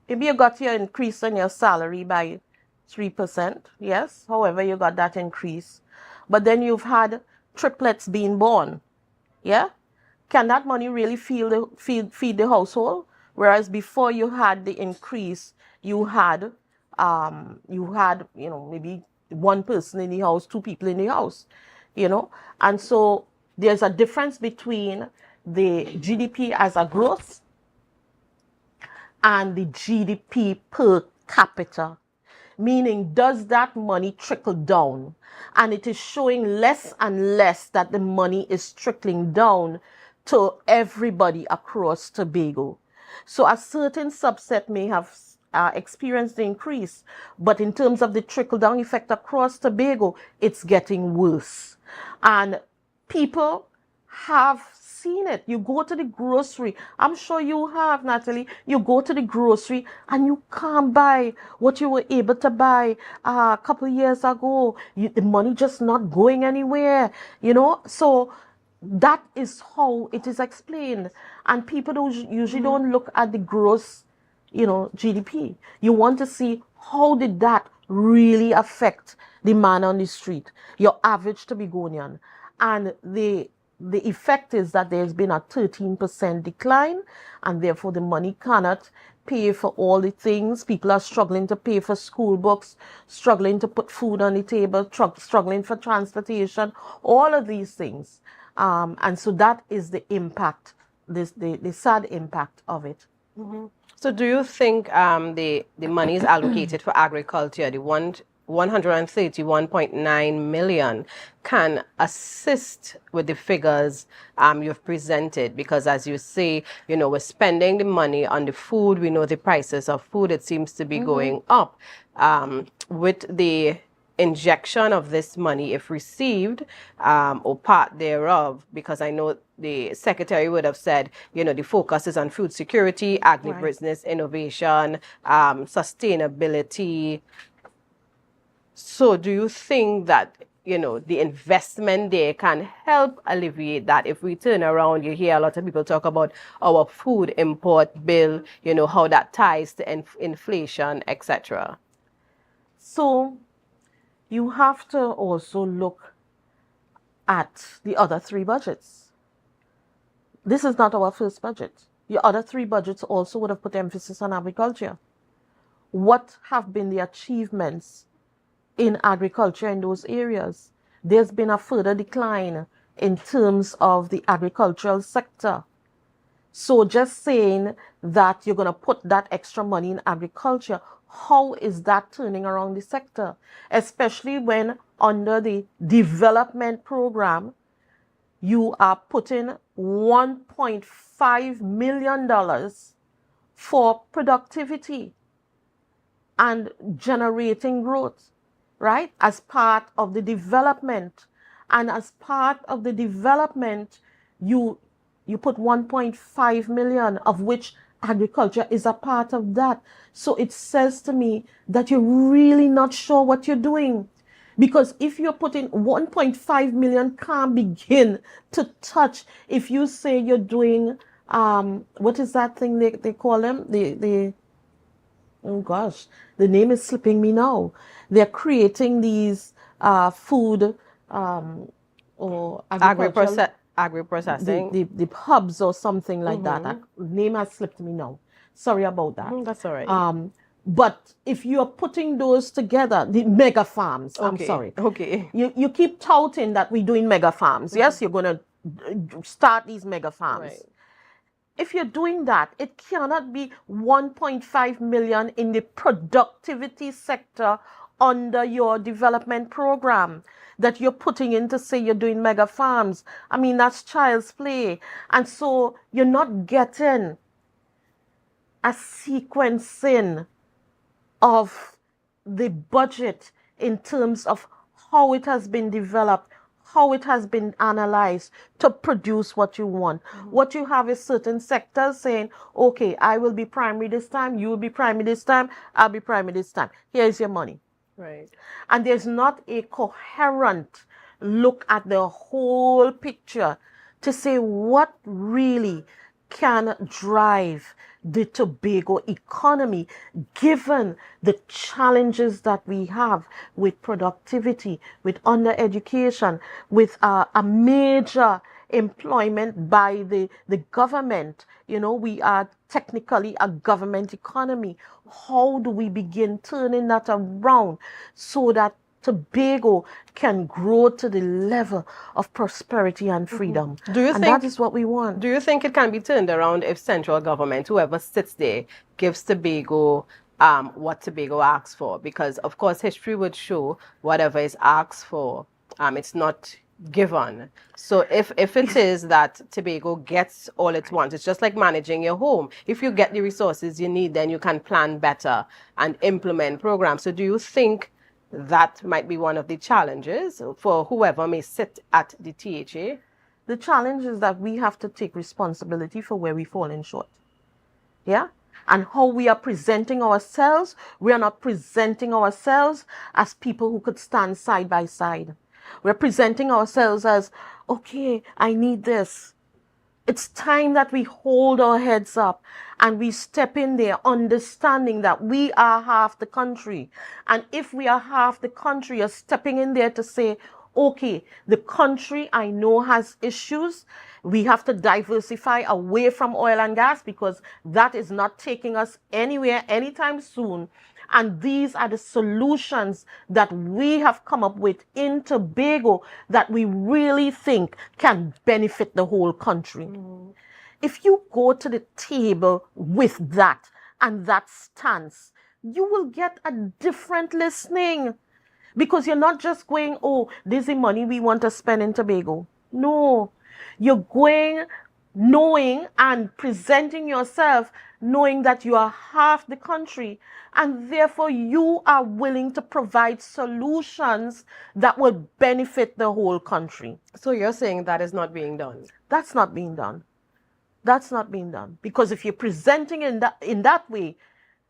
maybe you got your increase in your salary by 3%, yes, however you got that increase, but then you've had triplets being born, yeah? Can that money really feed the household? Whereas before you had the increase, you had maybe one person in the house, two people in the house, and so there's a difference between the GDP as a growth and the GDP per capita. Meaning, does that money trickle down? And it is showing less and less that the money is trickling down to everybody across Tobago. So a certain subset may have experienced the increase, but in terms of the trickle-down effect across Tobago, it's getting worse. And people have seen it. You go to the grocery. I'm sure you have, Natalie. You go to the grocery and you can't buy what you were able to buy a couple of years ago. The money just not going anywhere, So that is how it is explained. And people usually don't look at the gross, GDP. You want to see how did that really affect the man on the street, your average Tobagonian. And the effect is that there's been a 13% decline, and therefore the money cannot pay for all the things. People are struggling to pay for school books, struggling to put food on the table, struggling for transportation, all of these things. And so that is the impact, the sad impact of it. Mm-hmm. So do you think the money is allocated for agriculture, the 131.9 million, can assist with the figures you've presented? Because as you say, we're spending the money on the food. We know the prices of food, it seems to be going up. With the injection of this money, if received, or part thereof, because I know the secretary would have said, the focus is on food security, agribusiness, innovation, sustainability. So do you think that, the investment there can help alleviate that? If we turn around, you hear a lot of people talk about our food import bill, how that ties to inflation, etc. So you have to also look at the other three budgets. This is not our first budget. The other three budgets also would have put emphasis on agriculture. What have been the achievements in agriculture in those areas? There's been a further decline in terms of the agricultural sector. So just saying that you're going to put that extra money in agriculture, how is that turning around the sector? Especially when under the development program, you are putting $1.5 million for productivity and generating growth, right? As part of the development. And as part of the development, you put 1.5 million, of which agriculture is a part of that. So it says to me that you're really not sure what you're doing. Because if you're putting 1.5 million, can't begin to touch. If you say you're doing, what is that thing they call them? Oh gosh, the name is slipping me now. They're creating these food or agri-processing. The hubs or something like that. That name has slipped me now. Sorry about that. That's all right. But if you're putting those together, the mega farms, I'm sorry. Okay. You keep touting that we're doing mega farms. Yes, you're going to start these mega farms. Right. If you're doing that, it cannot be 1.5 million in the productivity sector under your development program that you're putting in to say you're doing mega farms. I mean, that's child's play. And so you're not getting a sequencing of the budget in terms of how it has been developed, how it has been analyzed to produce what you want. What you have is certain sectors saying, okay, I will be primary this time, you will be primary this time, I'll be primary this time. Here's your money. Right. And there's not a coherent look at the whole picture to say what really can drive the Tobago economy, given the challenges that we have with productivity, with undereducation, with a major employment by the government. You know, we are technically a government economy. How do we begin turning that around so that Tobago can grow to the level of prosperity and freedom? And that is what we want. Do you think it can be turned around if central government, whoever sits there, gives Tobago what Tobago asks for? Because, of course, history would show whatever is asked for, it's not given. So if it is that Tobago gets all it wants, it's just like managing your home. If you get the resources you need, then you can plan better and implement programs. So do you think that might be one of the challenges for whoever may sit at the THA? The challenge is that we have to take responsibility for where we're falling short. Yeah? And how we are presenting ourselves, we are not presenting ourselves as people who could stand side by side. We're presenting ourselves as, okay, I need this. It's time that we hold our heads up and we step in there understanding that we are half the country. And if we are half the country, you're stepping in there to say, okay, the country I know has issues. We have to diversify away from oil and gas because that is not taking us anywhere anytime soon. And these are the solutions that we have come up with in Tobago that we really think can benefit the whole country. If you go to the table with that and that stance, you will get a different listening. Because you're not just going, oh, this is the money we want to spend in Tobago. No, you're going knowing and presenting yourself knowing that you are half the country and therefore you are willing to provide solutions that will benefit the whole country. So you're saying that is not being done? That's not being done. That's not being done. Because if you're presenting in that way,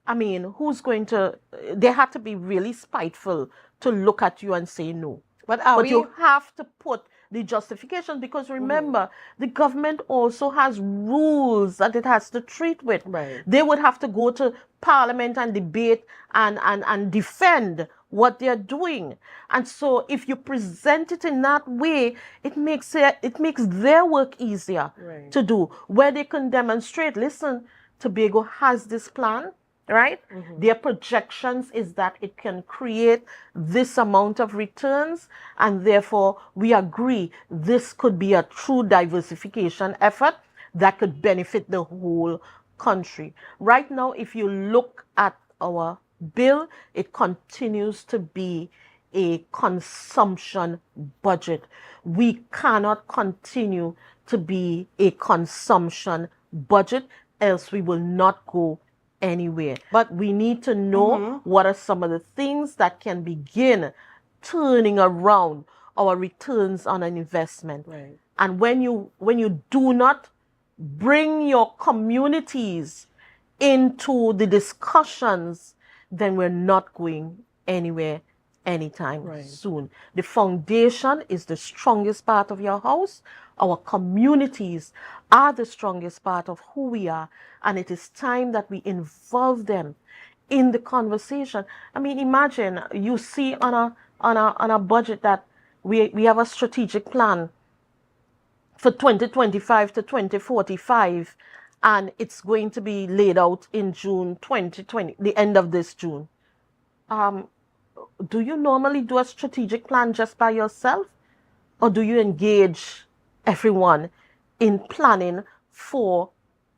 I mean, who's going to, they have to be really spiteful to look at you and say no. But you have to put the justification because remember, the government also has rules that it has to treat with. Right. They would have to go to parliament and debate and defend what they're doing. And so if you present it in that way, it makes their work easier to do, where they can demonstrate, listen, Tobago has this plan. Right? Their projections is that it can create this amount of returns and therefore we agree this could be a true diversification effort that could benefit the whole country. Right now, if you look at our bill, it continues to be a consumption budget. We cannot continue to be a consumption budget, else we will not go anywhere. But we need to know what are some of the things that can begin turning around our returns on an investment. Right. And when you do not bring your communities into the discussions, then we're not going anywhere anytime soon. The foundation is the strongest part of your house. Our communities are the strongest part of who we are, and it is time that we involve them in the conversation. I mean, imagine you see on a budget that we have a strategic plan for 2025 to 2045, and it's going to be laid out in June 2020, the end of this June. Do you normally do a strategic plan just by yourself, or do you engage everyone in planning for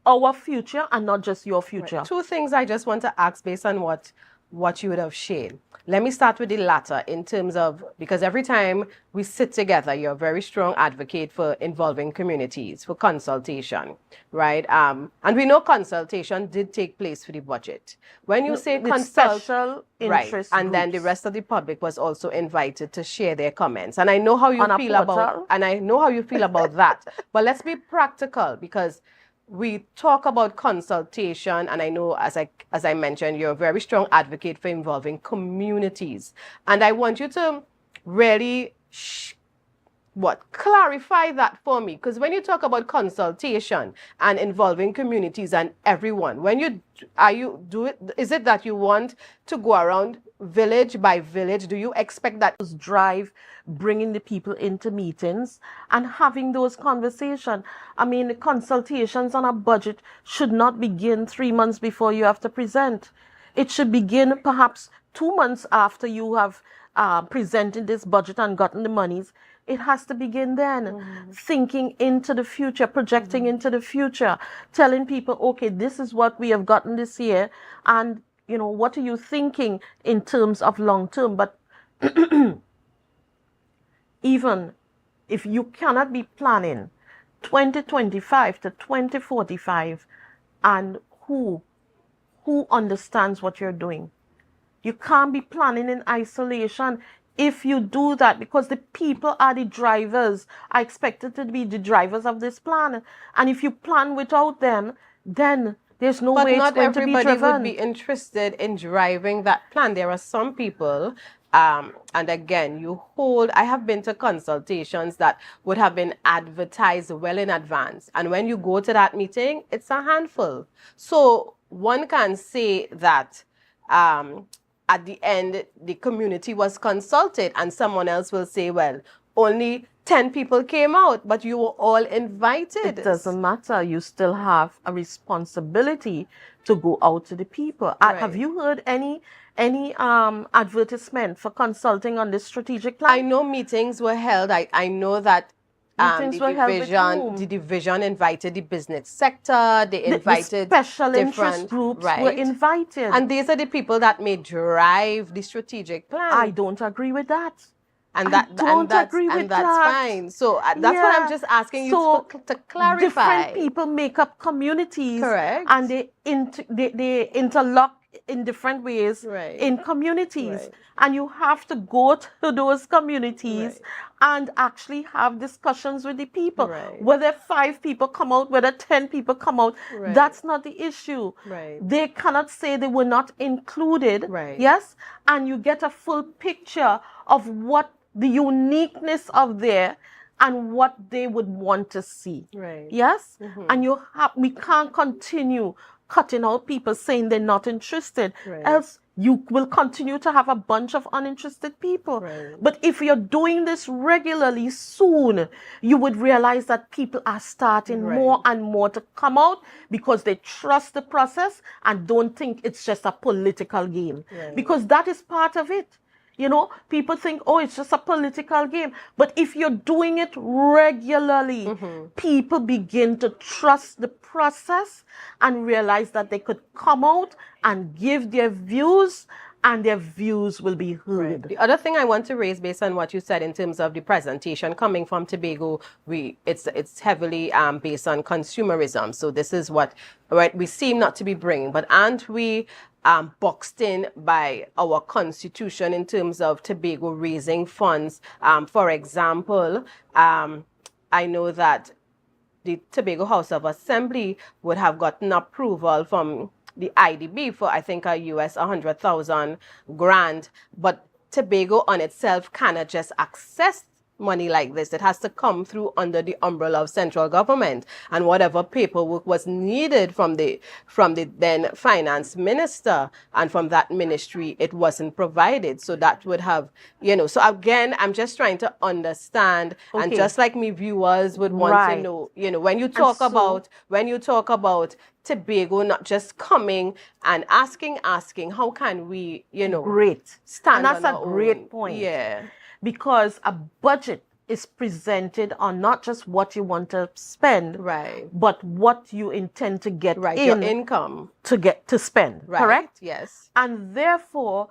our future and not just your future? Right. Two things I just want to ask based on what you would have shared. Let me start with the latter in terms of, because every time we sit together, you're a very strong advocate for involving communities, for consultation, right? And we know consultation did take place for the budget. When you say special right, interest and then the rest of the public was also invited to share their comments. And I know how you feel about, and I know how you feel about that. But let's be practical, because we talk about consultation, and I know, as I mentioned, you're a very strong advocate for involving communities. And I want you to really clarify that for me, because when you talk about consultation and involving communities and everyone, is it that you want to go around village by village? Do you expect that drive bringing the people into meetings and having those conversations? I mean, the consultations on a budget should not begin 3 months before you have to present. It should begin perhaps 2 months after you have presented this budget and gotten the monies. It has to begin then, thinking into the future, projecting into the future, telling people, okay, this is what we have gotten this year, and you know, what are you thinking in terms of long term? But even if you cannot be planning 2025 to 2045, and who understands what you're doing? You can't be planning in isolation. If you do that, because the people are the drivers, I expect it to be the drivers of this plan. And if you plan without them, then there's no way it's going to be driven. But not everybody would be interested in driving that plan. There are some people, and again, I have been to consultations that would have been advertised well in advance. And when you go to that meeting, it's a handful. So one can say that at the end, the community was consulted, and someone else will say, well, only 10 people came out, but you were all invited. It doesn't matter. You still have a responsibility to go out to the people. Right. Have you heard any advertisement for consulting on this strategic plan? I know meetings were held. I know that the division invited the business sector. They invited the special interest groups were invited. And these are the people that may drive the strategic plan. I don't agree with that. And that's fine. So that's what I'm just asking you to clarify. Different people make up communities. Correct. And they interlock in different ways in communities. Right. And you have to go to those communities and actually have discussions with the people. Whether 5 people come out, whether 10 people come out, that's not the issue. They cannot say they were not included. Yes? And you get a full picture of what the uniqueness of there and what they would want to see. Yes? And we can't continue cutting out people saying they're not interested. Else you will continue to have a bunch of uninterested people. But if you're doing this regularly, soon you would realize that people are starting more and more to come out because they trust the process and don't think it's just a political game. Because that is part of it. You know, people think, oh, it's just a political game. But if you're doing it regularly, people begin to trust the process and realize that they could come out and give their views, and their views will be heard. The other thing I want to raise, based on what you said in terms of the presentation coming from Tobago, it's heavily based on consumerism. So this is what we seem not to be bringing. But aren't we boxed in by our constitution in terms of Tobago raising funds? For example, I know that the Tobago House of Assembly would have gotten approval from the IDB for, I think, a US 100,000 grant, but Tobago on itself cannot just access money like this. It has to come through under the umbrella of central government, and whatever paperwork was needed from the then finance minister and from that ministry, it wasn't provided. So that would have, so again, I'm just trying to understand, and just like me viewers would want to know, when you talk about Tobago not just coming and asking, how can we, great stand and that's on a our great own? point. Yeah. Because a budget is presented on not just what you want to spend, but what you intend to get your income to spend, correct? Yes. And therefore,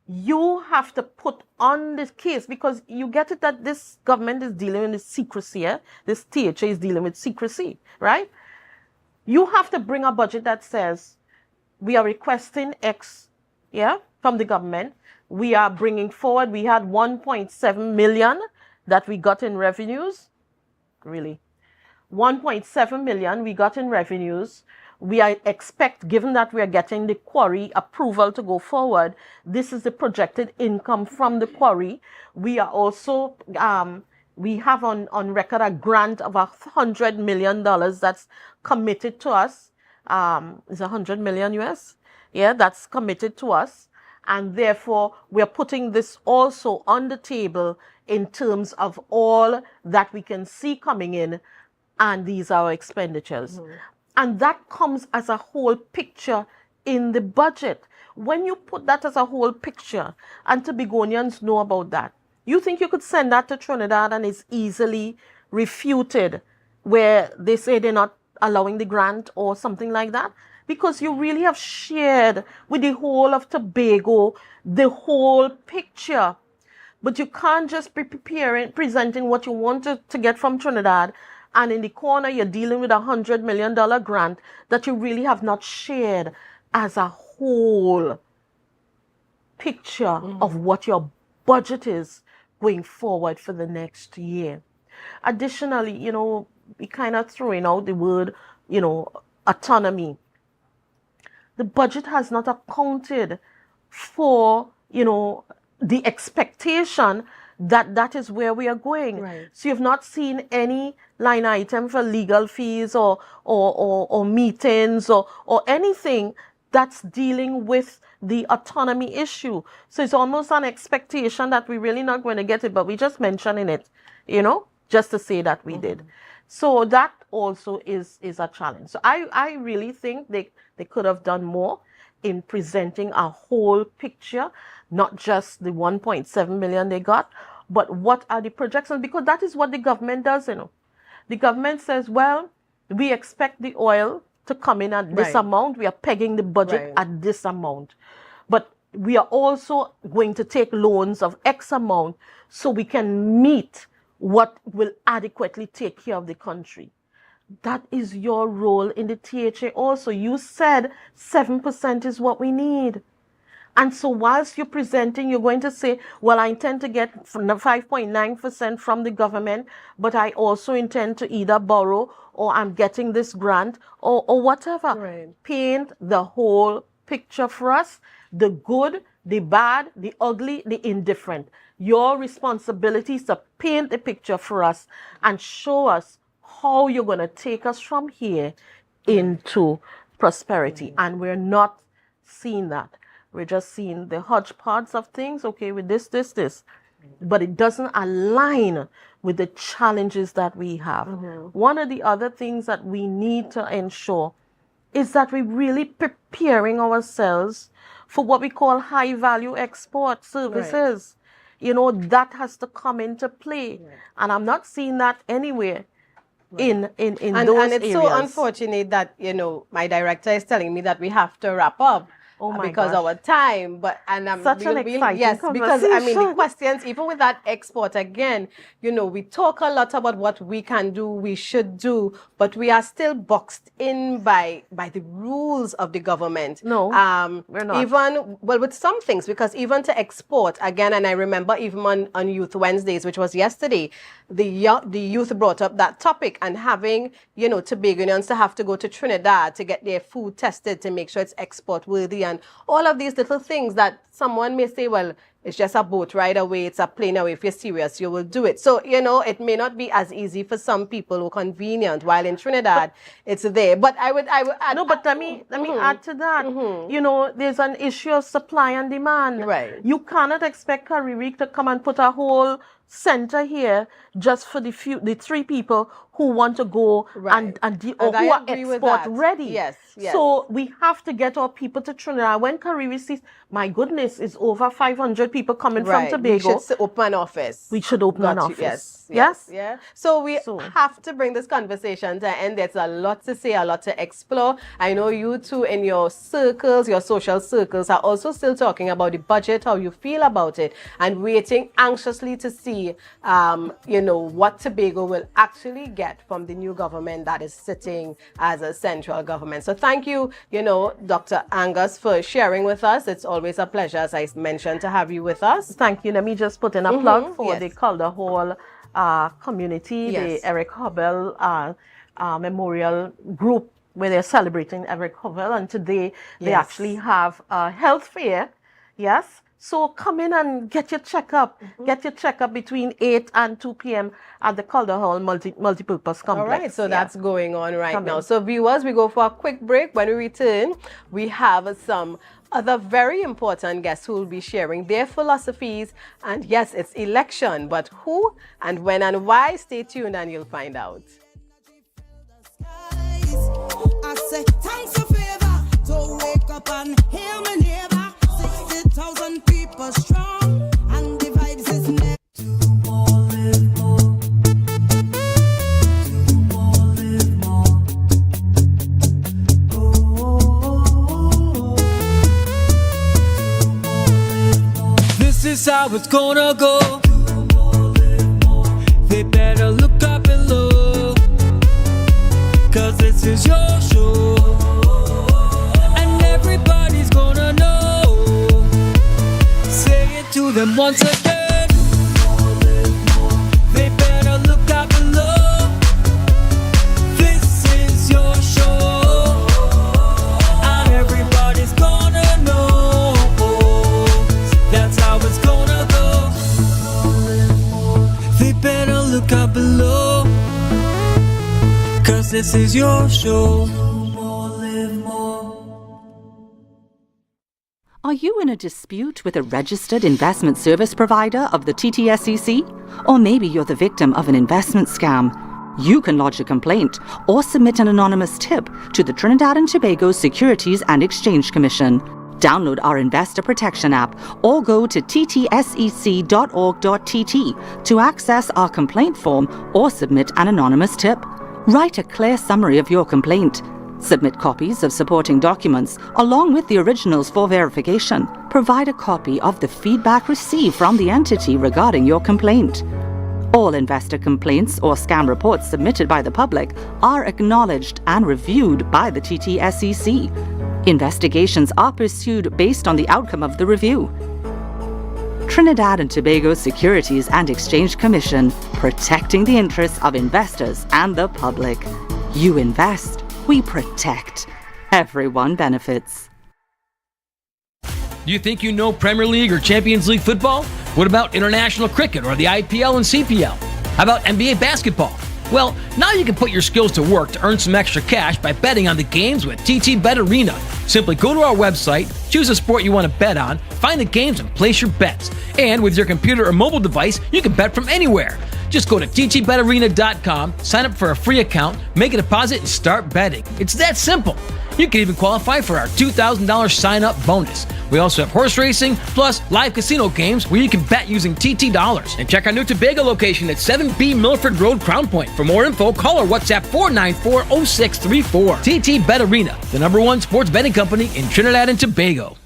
you have to put on this case, because you get it that this government is dealing with secrecy. This THA is dealing with secrecy, right? You have to bring a budget that says, we are requesting X, from the government. We are bringing forward, we had 1.7 million that we got in revenues. Really. 1.7 million we got in revenues. We expect, given that we are getting the quarry approval to go forward, this is the projected income from the quarry. We are also, we have on record a grant of $100 million that's committed to us. Is $100 million US? Yeah, that's committed to us. And therefore, we're putting this also on the table in terms of all that we can see coming in, and these are our expenditures. And that comes as a whole picture in the budget. When you put that as a whole picture, and Tobagonians know about that, you think you could send that to Trinidad and it's easily refuted, where they say they're not allowing the grant or something like that? Because you really have shared with the whole of Tobago the whole picture. But you can't just be presenting what you want to get from Trinidad, and in the corner you're dealing with $100 million grant that you really have not shared as a whole picture of what your budget is going forward for the next year. Additionally, we kind of throwing out the word, autonomy. The budget has not accounted for, the expectation that is where we are going. So you've not seen any line item for legal fees or meetings or anything that's dealing with the autonomy issue. So it's almost an expectation that we're really not going to get it, but we just mentioning it, just to say that we did. So that also is a challenge. So I really think they could have done more in presenting a whole picture, not just the 1.7 million they got, but what are the projections, because that is what the government does, The government says, well, we expect the oil to come in at this amount. We are pegging the budget at this amount. But we are also going to take loans of X amount so we can meet what will adequately take care of the country. That is your role in the THA also. You said 7% is what we need. And so whilst you're presenting, you're going to say, well, I intend to get 5.9% from the government, but I also intend to either borrow or I'm getting this grant or whatever. Paint the whole picture for us, the good, the bad, the ugly, the indifferent. Your responsibility is to paint the picture for us and show us how you're going to take us from here into prosperity. And we're not seeing that. We're just seeing the hodgepodge of things, okay, with this. But it doesn't align with the challenges that we have. One of the other things that we need to ensure is that we're really preparing ourselves for what we call high value export services. You know, that has to come into play. And I'm not seeing that anywhere in those and it's areas. so unfortunate that, you know, my director is telling me that we have to wrap up. Because gosh. our time, but Such an exciting yes, because I mean the conversation. questions, even with that export again, you know, we talk a lot about what we can do, we should do, but we are still boxed in by the rules of the government. No, we're not. Even with some things, because even to export again, and I remember even on Youth Wednesdays, which was yesterday, the youth brought up that topic, and having, you know, Tobagonians to have to go to Trinidad to get their food tested to make sure it's export worthy, and all of these little things that someone may say, well, it's just a boat ride away, it's a plane away. If you're serious, you will do it. So, you know, it may not be as easy for some people or convenient, while in Trinidad, it's there. But I would add, no, but let me add to that. You know, there's an issue of supply and demand. Right. You cannot expect Caribbean to come and put a whole center here just for the 3 people who want to go or who are export ready. Yes. So we have to get our people to Trinidad. When Caribbean sees, my goodness, it's over 500 people coming from Tobago. We should open an office. We should open an office. Yes. Yeah. So we have to bring this conversation to an end. There's a lot to say, a lot to explore. I know you two in your circles, your social circles, are also still talking about the budget, how you feel about it, and waiting anxiously to see, you know, what Tobago will actually get from the new government that is sitting as a central government. So thank you, you know, Dr. Angus, for sharing with us. It's always a pleasure, as I mentioned, to have you with us. Thank you. Let me just put in a plug for the Calder Hall community, the Eric Hubble Memorial Group, where they're celebrating Eric Hubble. And today they actually have a health fair. Yes. So come in and get your checkup. Get your checkup between 8 and 2 p.m. at the Calder Hall multipurpose complex. All right, so that's going on right now. So viewers, we go for a quick break. When we return, we have some other very important guests who will be sharing their philosophies. And yes, it's election, but who and when and why? Stay tuned and you'll find out. I say thanks a favor to wake up and hear my neighbor. 60,000 people strong, and the vibes is never. Do more, live more. Do more, live more. Oh. Do more, live more. This is how it's gonna go. Do more, live more. They better look up below, 'cause this is your show, and everybody's gonna know. To them once again, they better look out below. This is your show, and everybody's gonna know. That's how it's gonna go. They better look out below, 'cause this is your show. Are you in a dispute with a registered investment service provider of the TTSEC? Or maybe you're the victim of an investment scam? You can lodge a complaint or submit an anonymous tip to the Trinidad and Tobago Securities and Exchange Commission. Download our Investor Protection app or go to ttsec.org.tt to access our complaint form or submit an anonymous tip. Write a clear summary of your complaint. Submit copies of supporting documents along with the originals for verification. Provide a copy of the feedback received from the entity regarding your complaint. All investor complaints or scam reports submitted by the public are acknowledged and reviewed by the TTSEC. Investigations are pursued based on the outcome of the review. Trinidad and Tobago Securities and Exchange Commission, protecting the interests of investors and the public. You invest, we protect. Everyone benefits. You think you know Premier League or Champions League football? What about international cricket or the IPL and CPL? How about NBA basketball? Well, now you can put your skills to work to earn some extra cash by betting on the games with TT Bet Arena. Simply go to our website, choose a sport you want to bet on, find the games and place your bets. And with your computer or mobile device, you can bet from anywhere. Just go to ttbetarena.com, sign up for a free account, make a deposit, and start betting. It's that simple. You can even qualify for our $2,000 sign-up bonus. We also have horse racing, plus live casino games where you can bet using TT dollars. And check our new Tobago location at 7B Milford Road, Crown Point. For more info, call or WhatsApp 494-0634. TT Bet Arena, the #1 sports betting company in Trinidad and Tobago.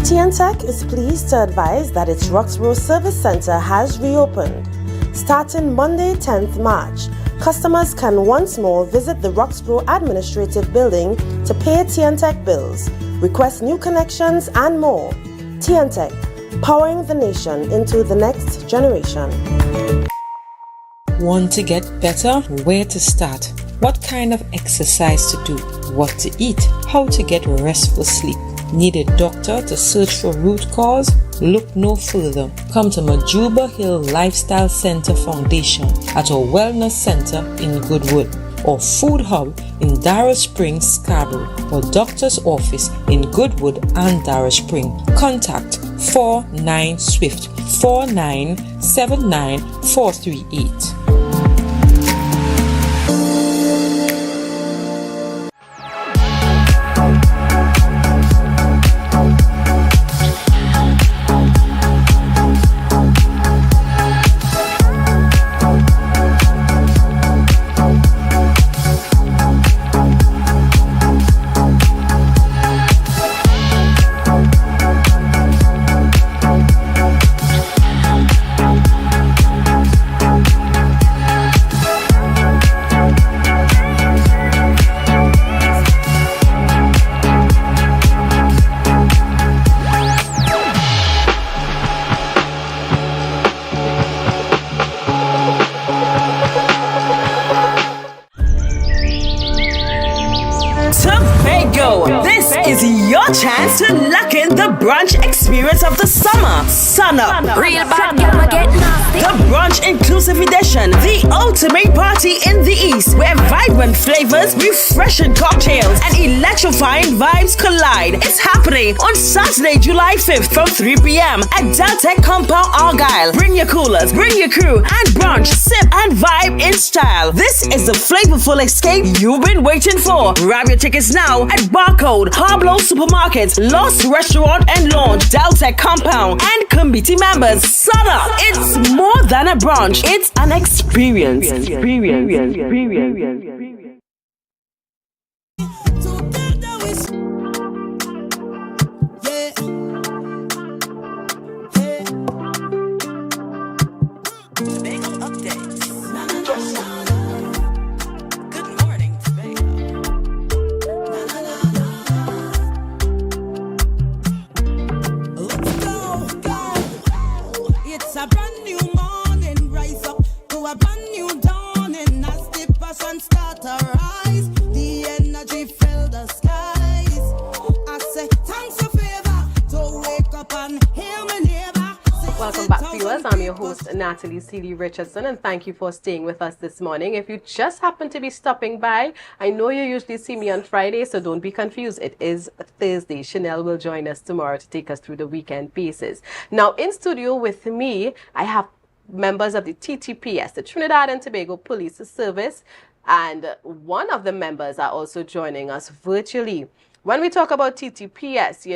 TNTech is pleased to advise that its Roxborough Service Center has reopened. Starting Monday, 10th March, customers can once more visit the Roxborough Administrative Building to pay TNTech bills, request new connections, and more. TNTech, powering the nation into the next generation. Want to get better? Where to start? What kind of exercise to do? What to eat? How to get restful sleep? Need a doctor to search for root cause? Look no further. Come to Majuba Hill Lifestyle Center Foundation at our Wellness Center in Goodwood, or Food Hub in Darrow Springs, Scarborough, or Doctor's Office in Goodwood and Darrow Spring. Contact 49 Swift 4979 438. Tobago, this is your chance to lock in the brunch experience of the summer. Sun up. Real bad girl, get nasty. The brunch inclusive edition, the ultimate party in the East, where vibrant flavors, refreshing cocktails, and electrifying vibes collide. It's happening on Saturday, July 5th from 3 p.m. at Deltec Compound, Argyle. Bring your coolers, bring your crew, and brunch, sip, and vibe in style. This is the flavorful escape you've been waiting for. Grab your tickets now at Barcode, Pablo Supermarket, Lost Restaurant and Lounge, Deltec Compound, and committee members. Sun up! It's more than a brunch, it's an experience. It's a brand new morning, rise up to a brand new dawning. As the passion start to rise, the energy fill the skies. I say thanks for favor to wake up and hear me neighbor. Welcome back, viewers. I'm your host, Natalie Seeley Richardson, and thank you for staying with us this morning. If you just happen to be stopping by, I know you usually see me on Friday, so don't be confused. It is Thursday. Chanel will join us tomorrow to take us through the weekend pieces. Now, in studio with me, I have members of the TTPS, the Trinidad and Tobago Police Service, and one of the members are also joining us virtually. when we talk about TTPS,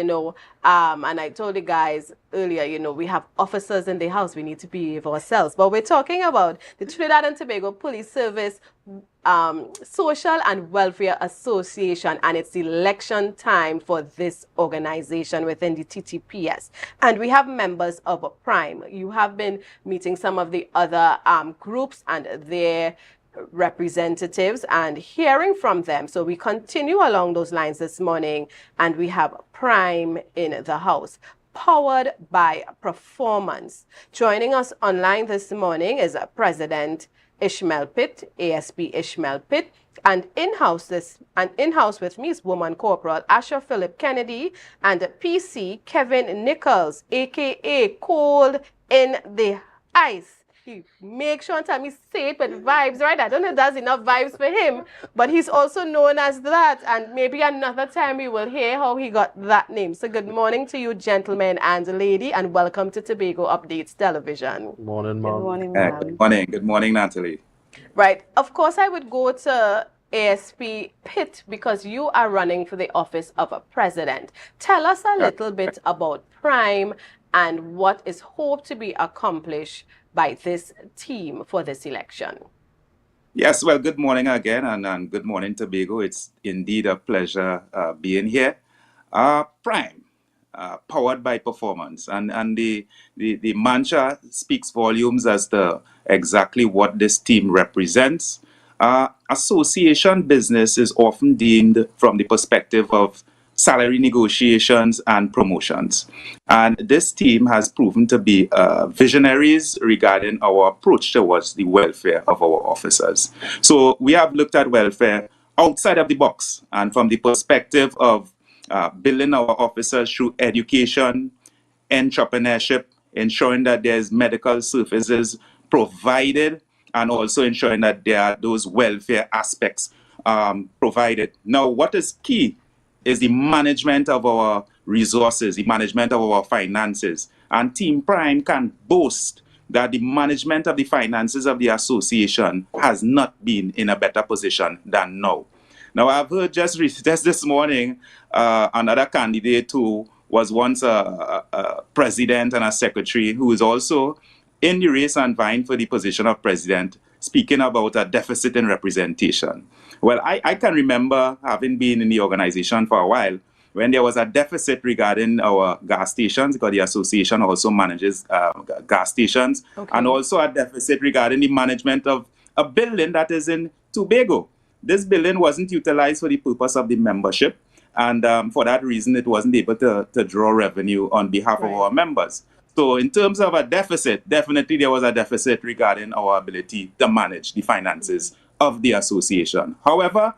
and I told the guys earlier, we have officers in the house, we need to behave ourselves. But we're talking about the Trinidad and Tobago Police Service Social and Welfare Association, and it's election time for this organization within the TTPS. And we have members of Prime. You have been meeting some of the other groups and their representatives and hearing from them. So we continue along those lines this morning, and we have Prime in the house, powered by performance. Joining us online this morning is President Ishmael Pitt, ASP Ishmael Pitt, and in-house with me is Woman Corporal Asher Philip Kennedy and PC Kevin Nichols, aka Cold in the Ice. He makes sure and tell me say it with vibes, right? I don't know if that's enough vibes for him, but he's also known as that. And maybe another time we will hear how he got that name. So good morning to you, gentlemen and lady, and welcome to Tobago Updates Television. Morning, Mom. Good morning, ma'am. ma'am. Good morning. Good morning, Natalie. Right. Of course, I would go to ASP Pitt because you are running for the office of a president. Tell us a little bit about Prime and what is hoped to be accomplished by this team for this election. Yes, well, good morning again, and good morning, Tobago. It's indeed a pleasure being here. Prime, powered by performance, and the mantra speaks volumes as to exactly what this team represents. Association business is often deemed from the perspective of salary negotiations and promotions. And this team has proven to be visionaries regarding our approach towards the welfare of our officers. So we have looked at welfare outside of the box and from the perspective of building our officers through education, entrepreneurship, ensuring that there's medical services provided, and also ensuring that there are those welfare aspects provided. Now, what is key is the management of our resources, the management of our finances. And Team Prime can boast that the management of the finances of the association has not been in a better position than now. Now, I've heard just this morning another candidate who was once a president and a secretary who is also in the race and vying for the position of president, speaking about a deficit in representation. Well, I can remember having been in the organization for a while when there was a deficit regarding our gas stations, because the association also manages gas stations, and also a deficit regarding the management of a building that is in Tobago. This building wasn't utilized for the purpose of the membership, and for that reason, it wasn't able to draw revenue on behalf of our members. So in terms of a deficit, definitely there was a deficit regarding our ability to manage the finances of the association. However,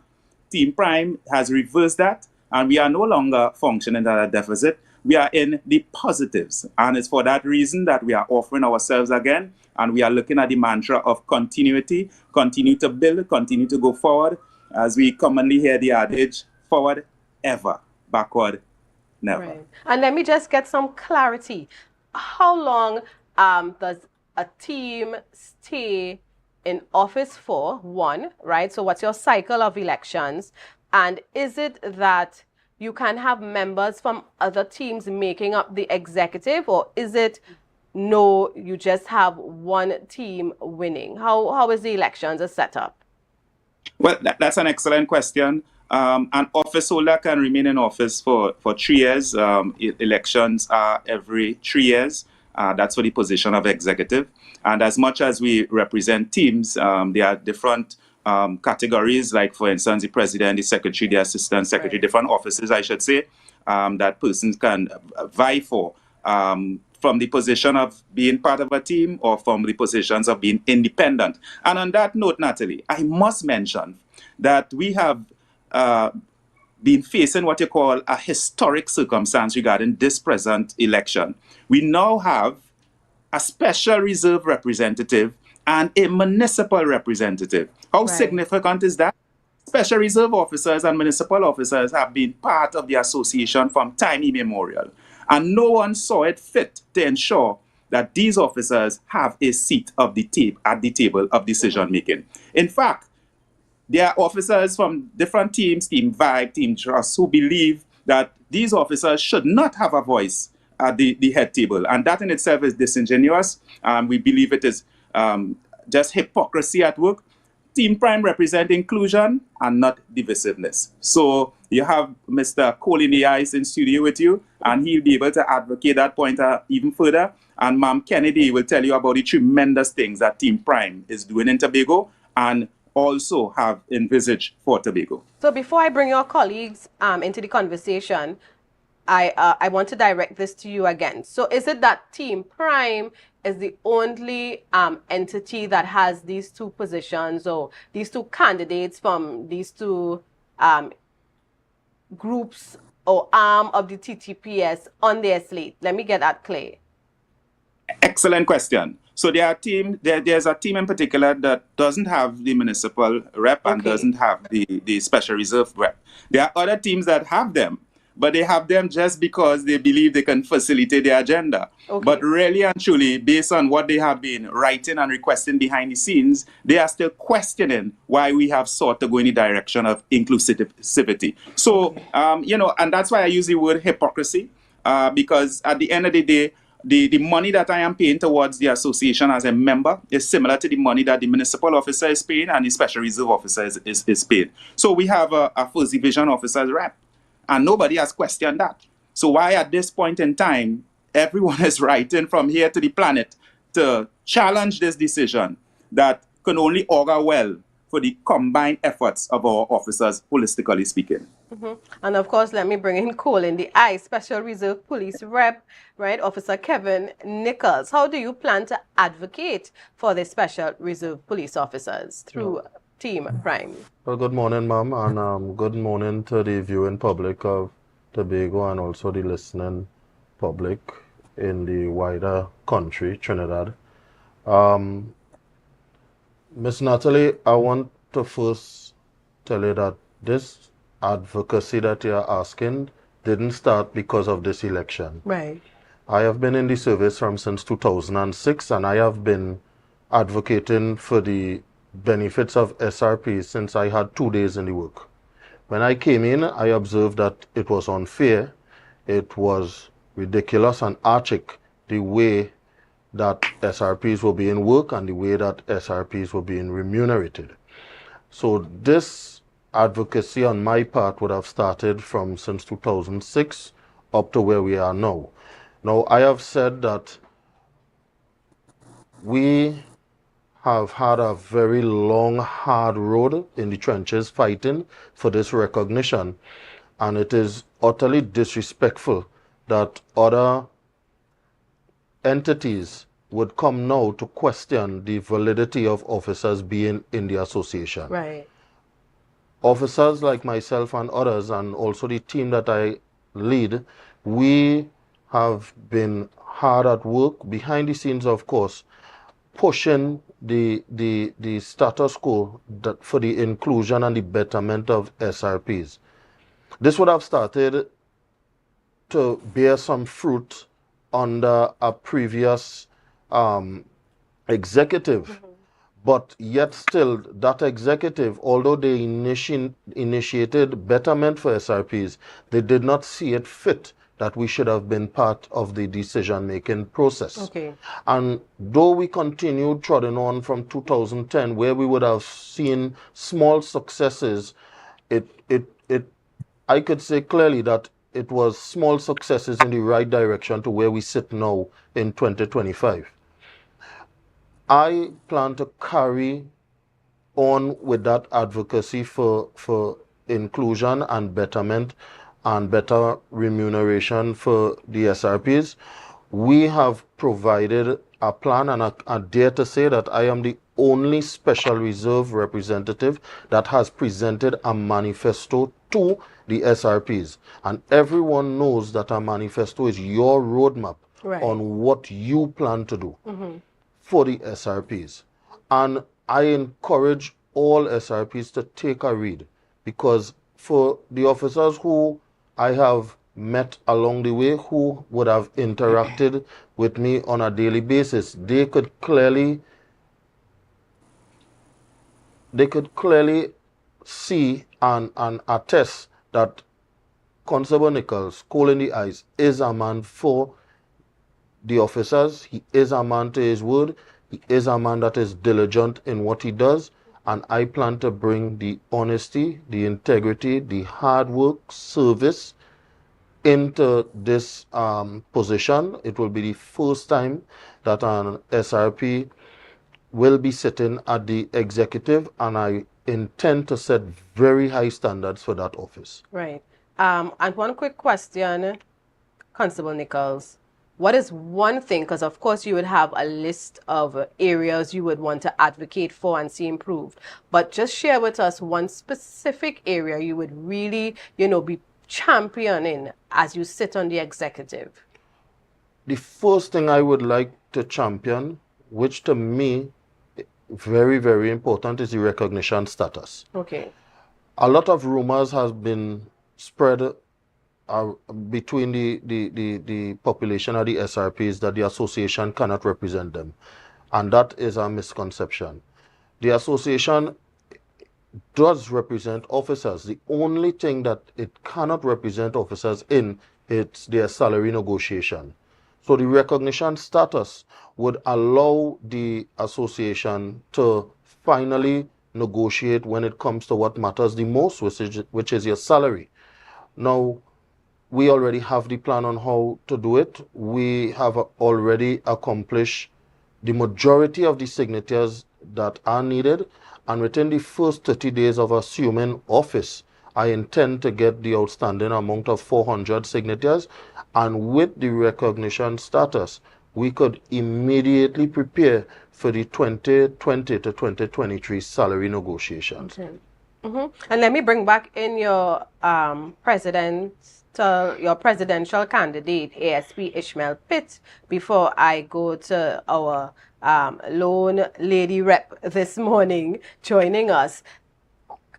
Team Prime has reversed that, and we are no longer functioning at a deficit. We are in the positives, and it's for that reason that we are offering ourselves again, and we are looking at the mantra of continuity, continue to build, continue to go forward, as we commonly hear the adage, forward ever, backward never. Right. And let me just get some clarity. How long does a team stay in office for, one, right? So what's your cycle of elections? And is it that you can have members from other teams making up the executive, or is it no, you just have one team winning? How is the elections set up? Well, that's an excellent question. An office holder can remain in office for 3 years. Elections are every 3 years. That's for the position of executive. And as much as we represent teams, there are different categories, like, for instance, the president, the secretary, the assistant secretary, different offices, I should say, that persons can vie for from the position of being part of a team or from the positions of being independent. And on that note, Natalie, I must mention that we have been facing what you call a historic circumstance regarding this present election. We now have a special reserve representative and a municipal representative. How significant is that? Special reserve officers and municipal officers have been part of the association from time immemorial, and no one saw it fit to ensure that these officers have a seat of the at the table of decision making. In fact, there are officers from different teams, Team Vibe, Team Trust, who believe that these officers should not have a voice at the head table. And that in itself is disingenuous. We believe it is just hypocrisy at work. Team Prime represent inclusion and not divisiveness. So you have Mr. Colin the Ice in studio with you, and he'll be able to advocate that point even further. And Ma'am Kennedy will tell you about the tremendous things that Team Prime is doing in Tobago and also have envisaged for Tobago. So before I bring your colleagues into the conversation, I want to direct this to you again. So is it that Team Prime is the only entity that has these two positions or these two candidates from these two groups or arm of the TTPS on their slate? Let me get that clear. Excellent question. So there's a team in particular that doesn't have the municipal rep and doesn't have the special reserve rep. There are other teams that have them, but they have them just because they believe they can facilitate their agenda. But really and truly, based on what they have been writing and requesting behind the scenes, they are still questioning why we have sought to go in the direction of inclusivity. So, and that's why I use the word hypocrisy, because at the end of the day, the money that I am paying towards the association as a member is similar to the money that the municipal officer is paying and the special reserve officer is paid. So we have a first division officer's rep, and nobody has questioned that. So why at this point in time, everyone is writing from here to the planet to challenge this decision that can only augur well for the combined efforts of our officers, holistically speaking. And of course, let me bring in Colin the I, Special Reserve Police Rep, right, Officer Kevin Nichols. How do you plan to advocate for the Special Reserve Police officers through Team Prime? Well, good morning, ma'am, and good morning to the viewing public of Tobago and also the listening public in the wider country, Trinidad. Miss Natalie, I want to first tell you that this advocacy that you're asking didn't start because of this election. Right. I have been in the service since 2006, and I have been advocating for the benefits of SRP since I had 2 days in the work. When I came in, I observed that it was unfair, it was ridiculous and archaic the way that SRPs were being worked and the way that SRPs were being remunerated. So this advocacy on my part would have started since 2006 up to where we are now. Now, I have said that we have had a very long, hard road in the trenches fighting for this recognition, and it is utterly disrespectful that other entities would come now to question the validity of officers being in the association. Right. Officers like myself and others, and also the team that I lead, we have been hard at work behind the scenes, of course, pushing the status quo for the inclusion and the betterment of SRPs. This would have started to bear some fruit under a previous executive. But yet still, that executive, although they initiated betterment for SRPs, they did not see it fit that we should have been part of the decision-making process. Okay. And though we continued trotting on from 2010, where we would have seen small successes, I could say clearly that it was small successes in the right direction to where we sit now in 2025. I plan to carry on with that advocacy for inclusion and betterment and better remuneration for the SRPs. We have provided a plan, and I dare to say that I am the only special reserve representative that has presented a manifesto to the SRPs. And everyone knows that a manifesto is your roadmap on what you plan to do for the SRPs. And I encourage all SRPs to take a read, because for the officers who I have met along the way, who would have interacted with me on a daily basis, they could clearly see and attest that Constable Nichols, coal in the eyes, is a man for the officers. He is a man to his word. He is a man that is diligent in what he does. And I plan to bring the honesty, the integrity, the hard work, service into this position. It will be the first time that an SRP will be sitting at the executive, and I intend to set very high standards for that office. Right. And one quick question, Constable Nichols. What is one thing, because of course you would have a list of areas you would want to advocate for and see improved, but just share with us one specific area you would really, be championing as you sit on the executive? The first thing I would like to champion, which to me very, very important, is the recognition status. Okay. A lot of rumors has been spread between the population of the SRPs that the association cannot represent them. And that is a misconception. The association does represent officers. The only thing that it cannot represent officers in, it's their salary negotiation. So the recognition status would allow the association to finally negotiate when it comes to what matters the most, which is your salary. Now, we already have the plan on how to do it. We have already accomplished the majority of the signatures that are needed, and within the first 30 days of assuming office, I intend to get the outstanding amount of 400 signatures, and with the recognition status, we could immediately prepare for the 2020 to 2023 salary negotiations. Okay. And let me bring back in your presidential candidate, ASP Ishmael Pitt, before I go to our lone lady rep this morning joining us.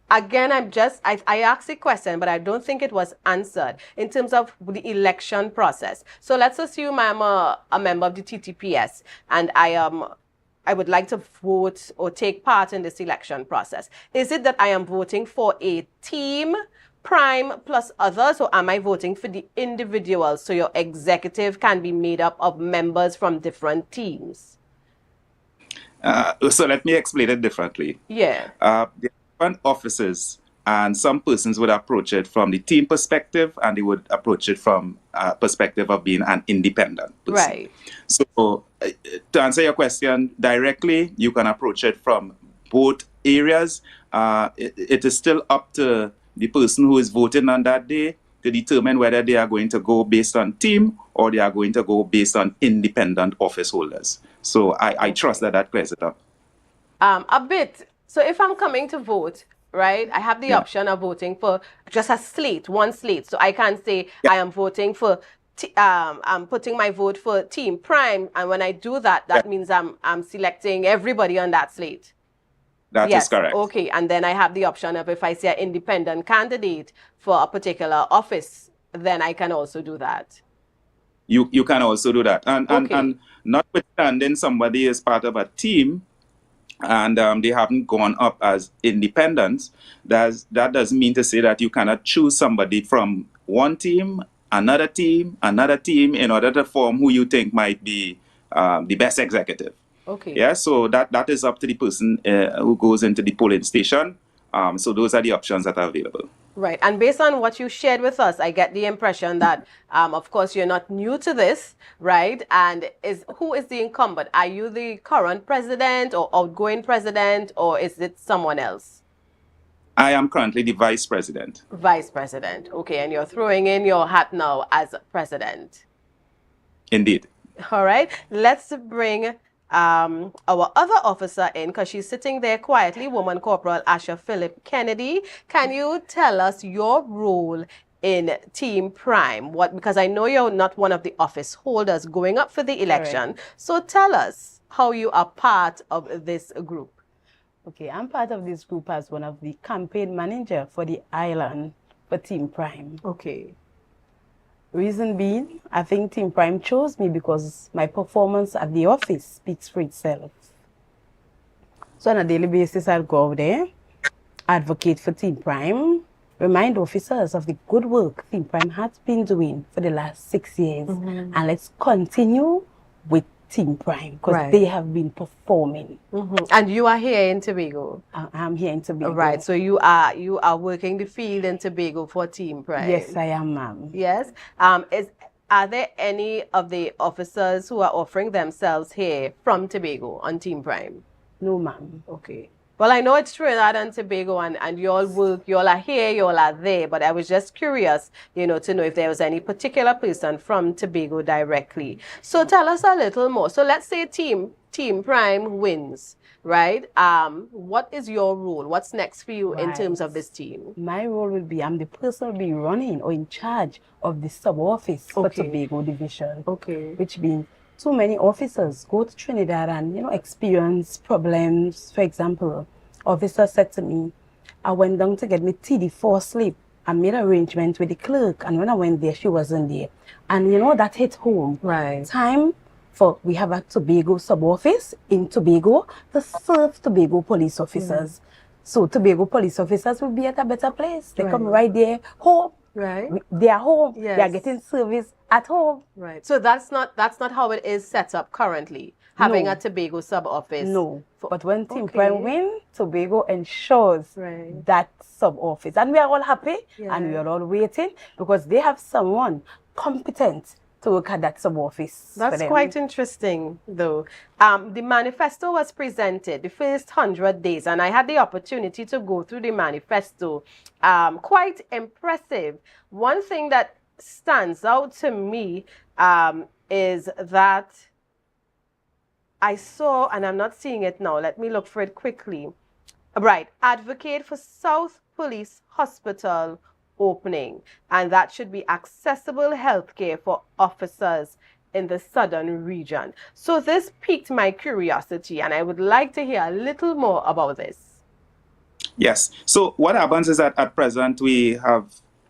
Again, I asked a question, but I don't think it was answered in terms of the election process. So let's assume I'm a member of the TTPS and I would like to vote or take part in this election process. Is it that I am voting for a team, Prime plus others, or am I voting for the individuals so your executive can be made up of members from different teams? So let me explain it differently. Yeah. There are different offices, and some persons would approach it from the team perspective, and they would approach it from a perspective of being an independent person. Right. So to answer your question directly, you can approach it from both areas. It is still up to the person who is voting on that day to determine whether they are going to go based on team or they are going to go based on independent office holders. So I trust that clears it up. A bit. So if I'm coming to vote, right, I have the option of voting for just a slate, one slate. So I can say I am voting for, I'm putting my vote for Team Prime. And when I do that, that means I'm selecting everybody on that slate. That is correct. Okay, and then I have the option of if I see an independent candidate for a particular office, then I can also do that. You can also do that. And notwithstanding somebody is part of a team and they haven't gone up as independents, that doesn't mean to say that you cannot choose somebody from one team, another team in order to form who you think might be the best executive. Okay. Yeah, so that is up to the person who goes into the polling station. So those are the options that are available. Right. And based on what you shared with us, I get the impression that, of course, you're not new to this, right? And who is the incumbent? Are you the current president or outgoing president, or is it someone else? I am currently the vice president. Vice president. Okay. And you're throwing in your hat now as president. Indeed. All right. Let's bring our other officer in, because she's sitting there quietly, Woman Corporal Asha Phillip Kennedy. Can you tell us your role in Team Prime? Because I know you're not one of the office holders going up for the election. Correct. So tell us how you are part of this group. Okay, I'm part of this group as one of the campaign manager for the island for Team Prime. Okay. Reason being, I think Team Prime chose me because my performance at the office speaks for itself. So on a daily basis, I'll go out there advocate for Team Prime, remind officers of the good work Team Prime has been doing for the last 6 years. And let's continue with Team Prime because Right. they have been performing. And you are here in Tobago. I'm here in Tobago. Right. So you are working the field in Tobago for Team Prime. Yes, I am, ma'am. Yes. Are there any of the officers who are offering themselves here from Tobago on Team Prime? No, ma'am. Okay. Well, I know it's Trinidad and Tobago, and you all work, you all are here, you all are there, but I was just curious, to know if there was any particular person from Tobago directly. So tell us a little more. So let's say Team Prime wins, right? What is your role? What's next for you in terms of this team? My role will be, I'm the person who will be running or in charge of the sub-office for Okay. Tobago Division. Okay. Which means too many officers go to Trinidad and, experience problems. For example, officer said to me, I went down to get me TD4 sleep. I made arrangements with the clerk, and when I went there, she wasn't there. And that hit home. Right. We have a Tobago sub-office in Tobago to serve Tobago police officers. So Tobago police officers will be at a better place. They come right there, home. Right. They are home. They are Yes. getting service at home. Right. So that's not how it is set up currently, having No. a Tobago sub-office. No. But when Team Okay. Prime win, Tobago ensures that sub-office. And we are all happy and we are all waiting because they have someone competent to work at that sub-office. for That's them. quite interesting, though. The manifesto was presented the first 100 days, and I had the opportunity to go through the manifesto. Quite impressive. One thing that stands out to me is that I saw, and I'm not seeing it now, let me look for it quickly. Right, advocate for South Police Hospital opening, and that should be accessible healthcare for officers in the southern region. So this piqued my curiosity, and I would like to hear a little more about this. Yes. So what happens is that at present we have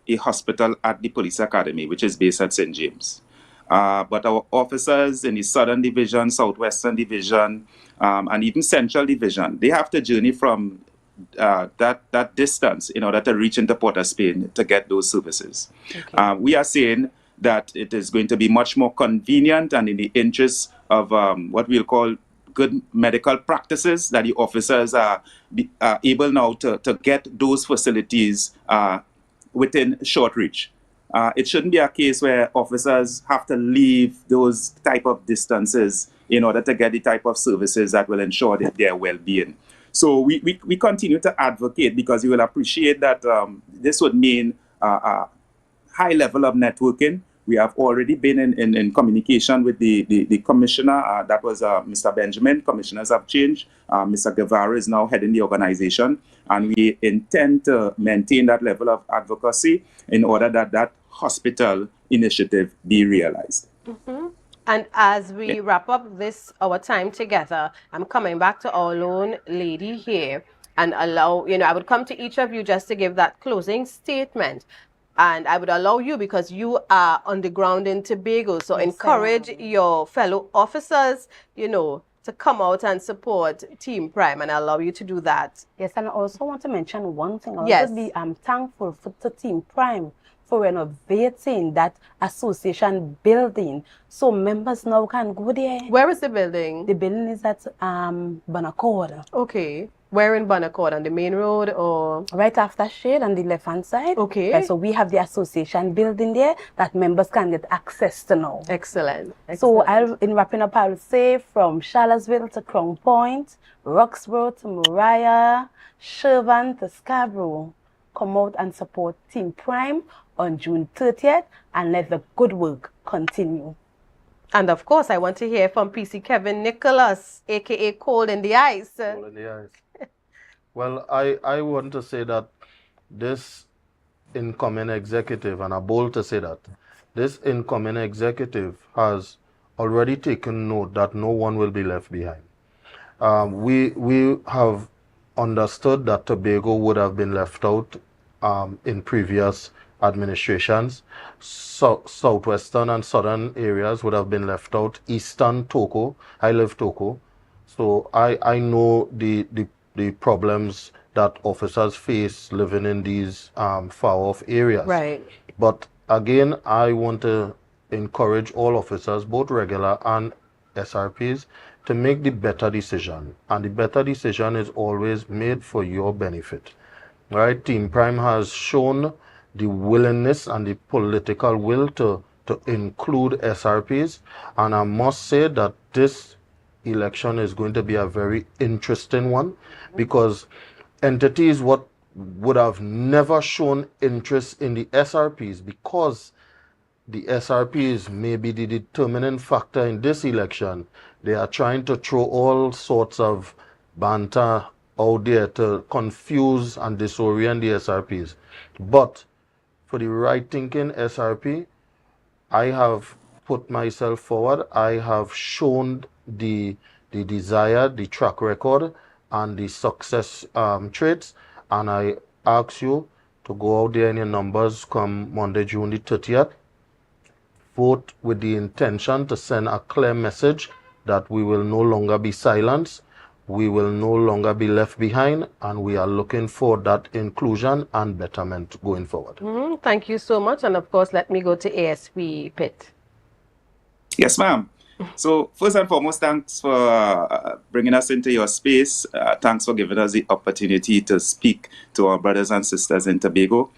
a hospital at the police academy, which is based at St. James. But our officers in the Southern Division, Southwestern Division, and even Central Division, they have to journey from that distance in order to reach into Port of Spain to get those services. We are saying that it is going to be much more convenient and in the interest of what we'll call good medical practices that the officers are able now to get those facilities within short reach. It shouldn't be a case where officers have to leave those type of distances in order to get the type of services that will ensure their well-being. So we continue to advocate because you will appreciate that this would mean a high level of networking. We have already been in communication with the commissioner. That was Mr. Benjamin. Commissioners have changed. Mr. Guevara is now heading the organization. And we intend to maintain that level of advocacy in order that that hospital initiative be realized. And as we wrap up our time together, I'm coming back to our lone lady here and allow, I would come to each of you just to give that closing statement. And I would allow you because you are on the ground in Tobago. So encourage your fellow officers, to come out and support Team Prime, and I allow you to do that. Yes, and I also want to mention one thing. I'm thankful to Team Prime for renovating that association building so members now can go there. Where is the building? The building is at Bonaccord. Okay. Where in Bonaccord? On the main road or? Right after Shade on the left-hand side. Okay. Right, so we have the association building there that members can get access to now. Excellent. So in wrapping up, I will say from Charlottesville to Crown Point, Roxborough to Moriah, Shervan to Scarborough, come out and support Team Prime on June 30th and let the good work continue. And of course, I want to hear from PC Kevin Nicholas, aka Cold in the Ice. Cold in the Ice. Well, I want to say that this incoming executive, and I'm bold to say that, this incoming executive has already taken note that no one will be left behind. We have understood that Tobago would have been left out in previous administrations. Southwestern and southern areas would have been left out. Eastern Toco, I live Toco, so I know the the problems that officers face living in these far-off areas. Right. But again, I want to encourage all officers, both regular and SRPs, to make the better decision. And the better decision is always made for your benefit. Right? Team Prime has shown the willingness and the political will to include SRPs. And I must say that this election is going to be a very interesting one, because entities what would have never shown interest in the SRPs, because the SRPs may be the determining factor in this election. They are trying to throw all sorts of banter out there to confuse and disorient the SRPs. But for the right thinking SRP, I have put myself forward. I have shown the desire, the track record, and the success traits. And I ask you to go out there in your numbers come Monday, June the 30th. Vote with the intention to send a clear message that we will no longer be silenced, we will no longer be left behind, and we are looking for that inclusion and betterment going forward. Thank you so much. And of course, let me go to ASP Pitt. Yes, ma'am. So first and foremost, thanks for bringing us into your space. Thanks for giving us the opportunity to speak to our brothers and sisters in Tobago.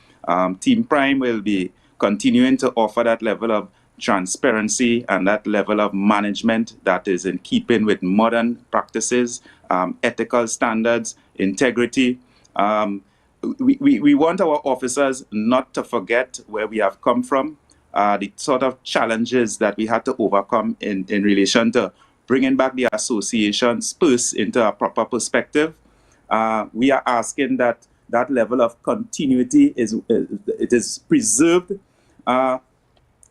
Team Prime will be continuing to offer that level of transparency and that level of management that is in keeping with modern practices, ethical standards, integrity. We want our officers not to forget where we have come from, the sort of challenges that we had to overcome in relation to bringing back the association's purse into a proper perspective. We are asking that that level of continuity is preserved.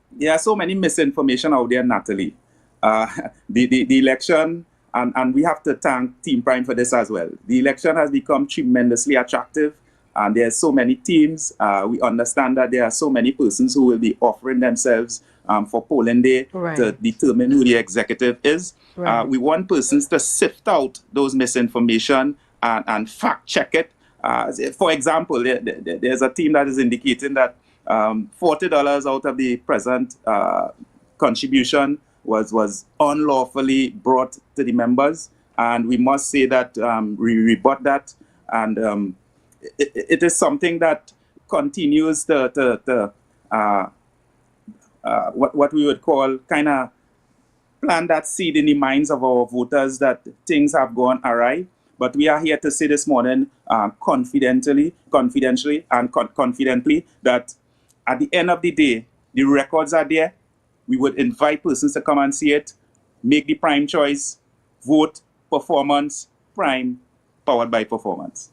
There are so many misinformation out there, Natalie. The election, and we have to thank Team Prime for this as well. The election has become tremendously attractive, and there are so many teams. We understand that there are so many persons who will be offering themselves for polling day to determine who the executive is. We want persons to sift out those misinformation and fact check it. For example, there's a team that is indicating that $40 out of the present contribution was unlawfully brought to the members, and we must say that we rebut that, and it is something that continues to what we would call kind of plant that seed in the minds of our voters that things have gone awry. But we are here to say this morning confidently and confidently that at the end of the day, the records are there. We would invite persons to come and see it, make the prime choice, vote, performance, Prime, powered by performance.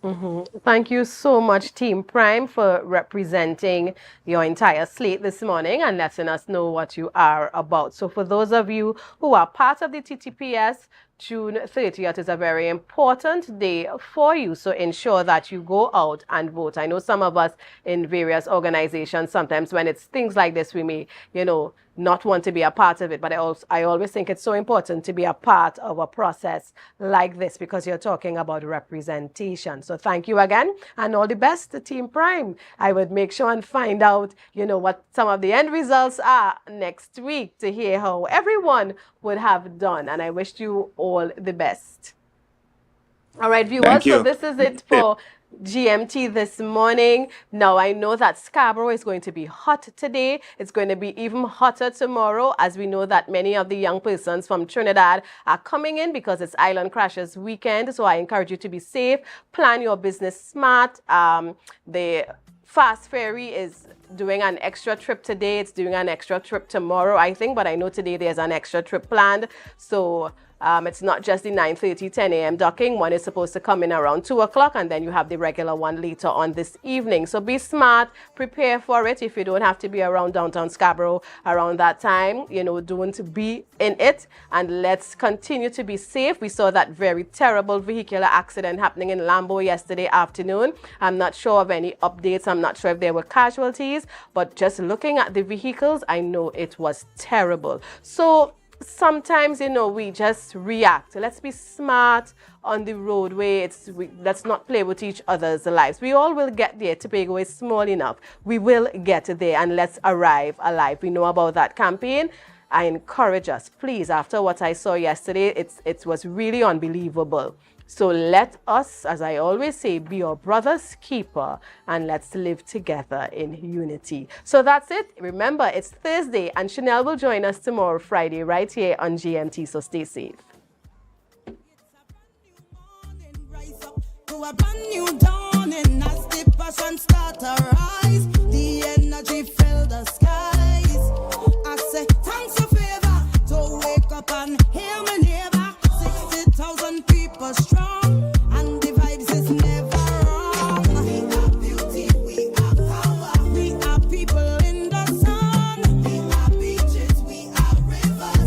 Thank you so much, Team Prime, for representing your entire slate this morning and letting us know what you are about. So for those of you who are part of the TTPS, June 30th is a very important day for you, so ensure that you go out and vote. I know some of us in various organizations, sometimes when it's things like this, we may, not want to be a part of it, but I always think it's so important to be a part of a process like this because you're talking about representation. So thank you again, and all the best to Team Prime. I would make sure and find out, what some of the end results are next week to hear how everyone would have done, and I wish you all the best. All right, viewers, so this is it for GMT this morning. Now, I know that Scarborough is going to be hot today. It's going to be even hotter tomorrow, as we know that many of the young persons from Trinidad are coming in because it's Island Crashers weekend. So I encourage you to be safe, plan your business smart. The Fast Ferry is doing an extra trip today. It's doing an extra trip tomorrow, I think, but I know today there's an extra trip planned. So it's not just the 9:30, 10 a.m. docking. One is supposed to come in around 2 o'clock, and then you have the regular one later on this evening. So be smart, prepare for it. If you don't have to be around downtown Scarborough around that time, don't be in it. And let's continue to be safe. We saw that very terrible vehicular accident happening in Lambo yesterday afternoon. I'm not sure of any updates. I'm not sure if there were casualties, but just looking at the vehicles, I know it was terrible. So sometimes, we just react. Let's be smart on the roadway. Let's not play with each other's lives. We all will get there. Tobago is small enough. We will get there, and let's arrive alive. We know about that campaign. I encourage us, please, after what I saw yesterday, it was really unbelievable. So let us, as I always say, be your brother's keeper, and let's live together in unity. So that's it. Remember, it's Thursday, and Chanel will join us tomorrow, Friday, right here on GMT, so stay safe. To a brand new dawn.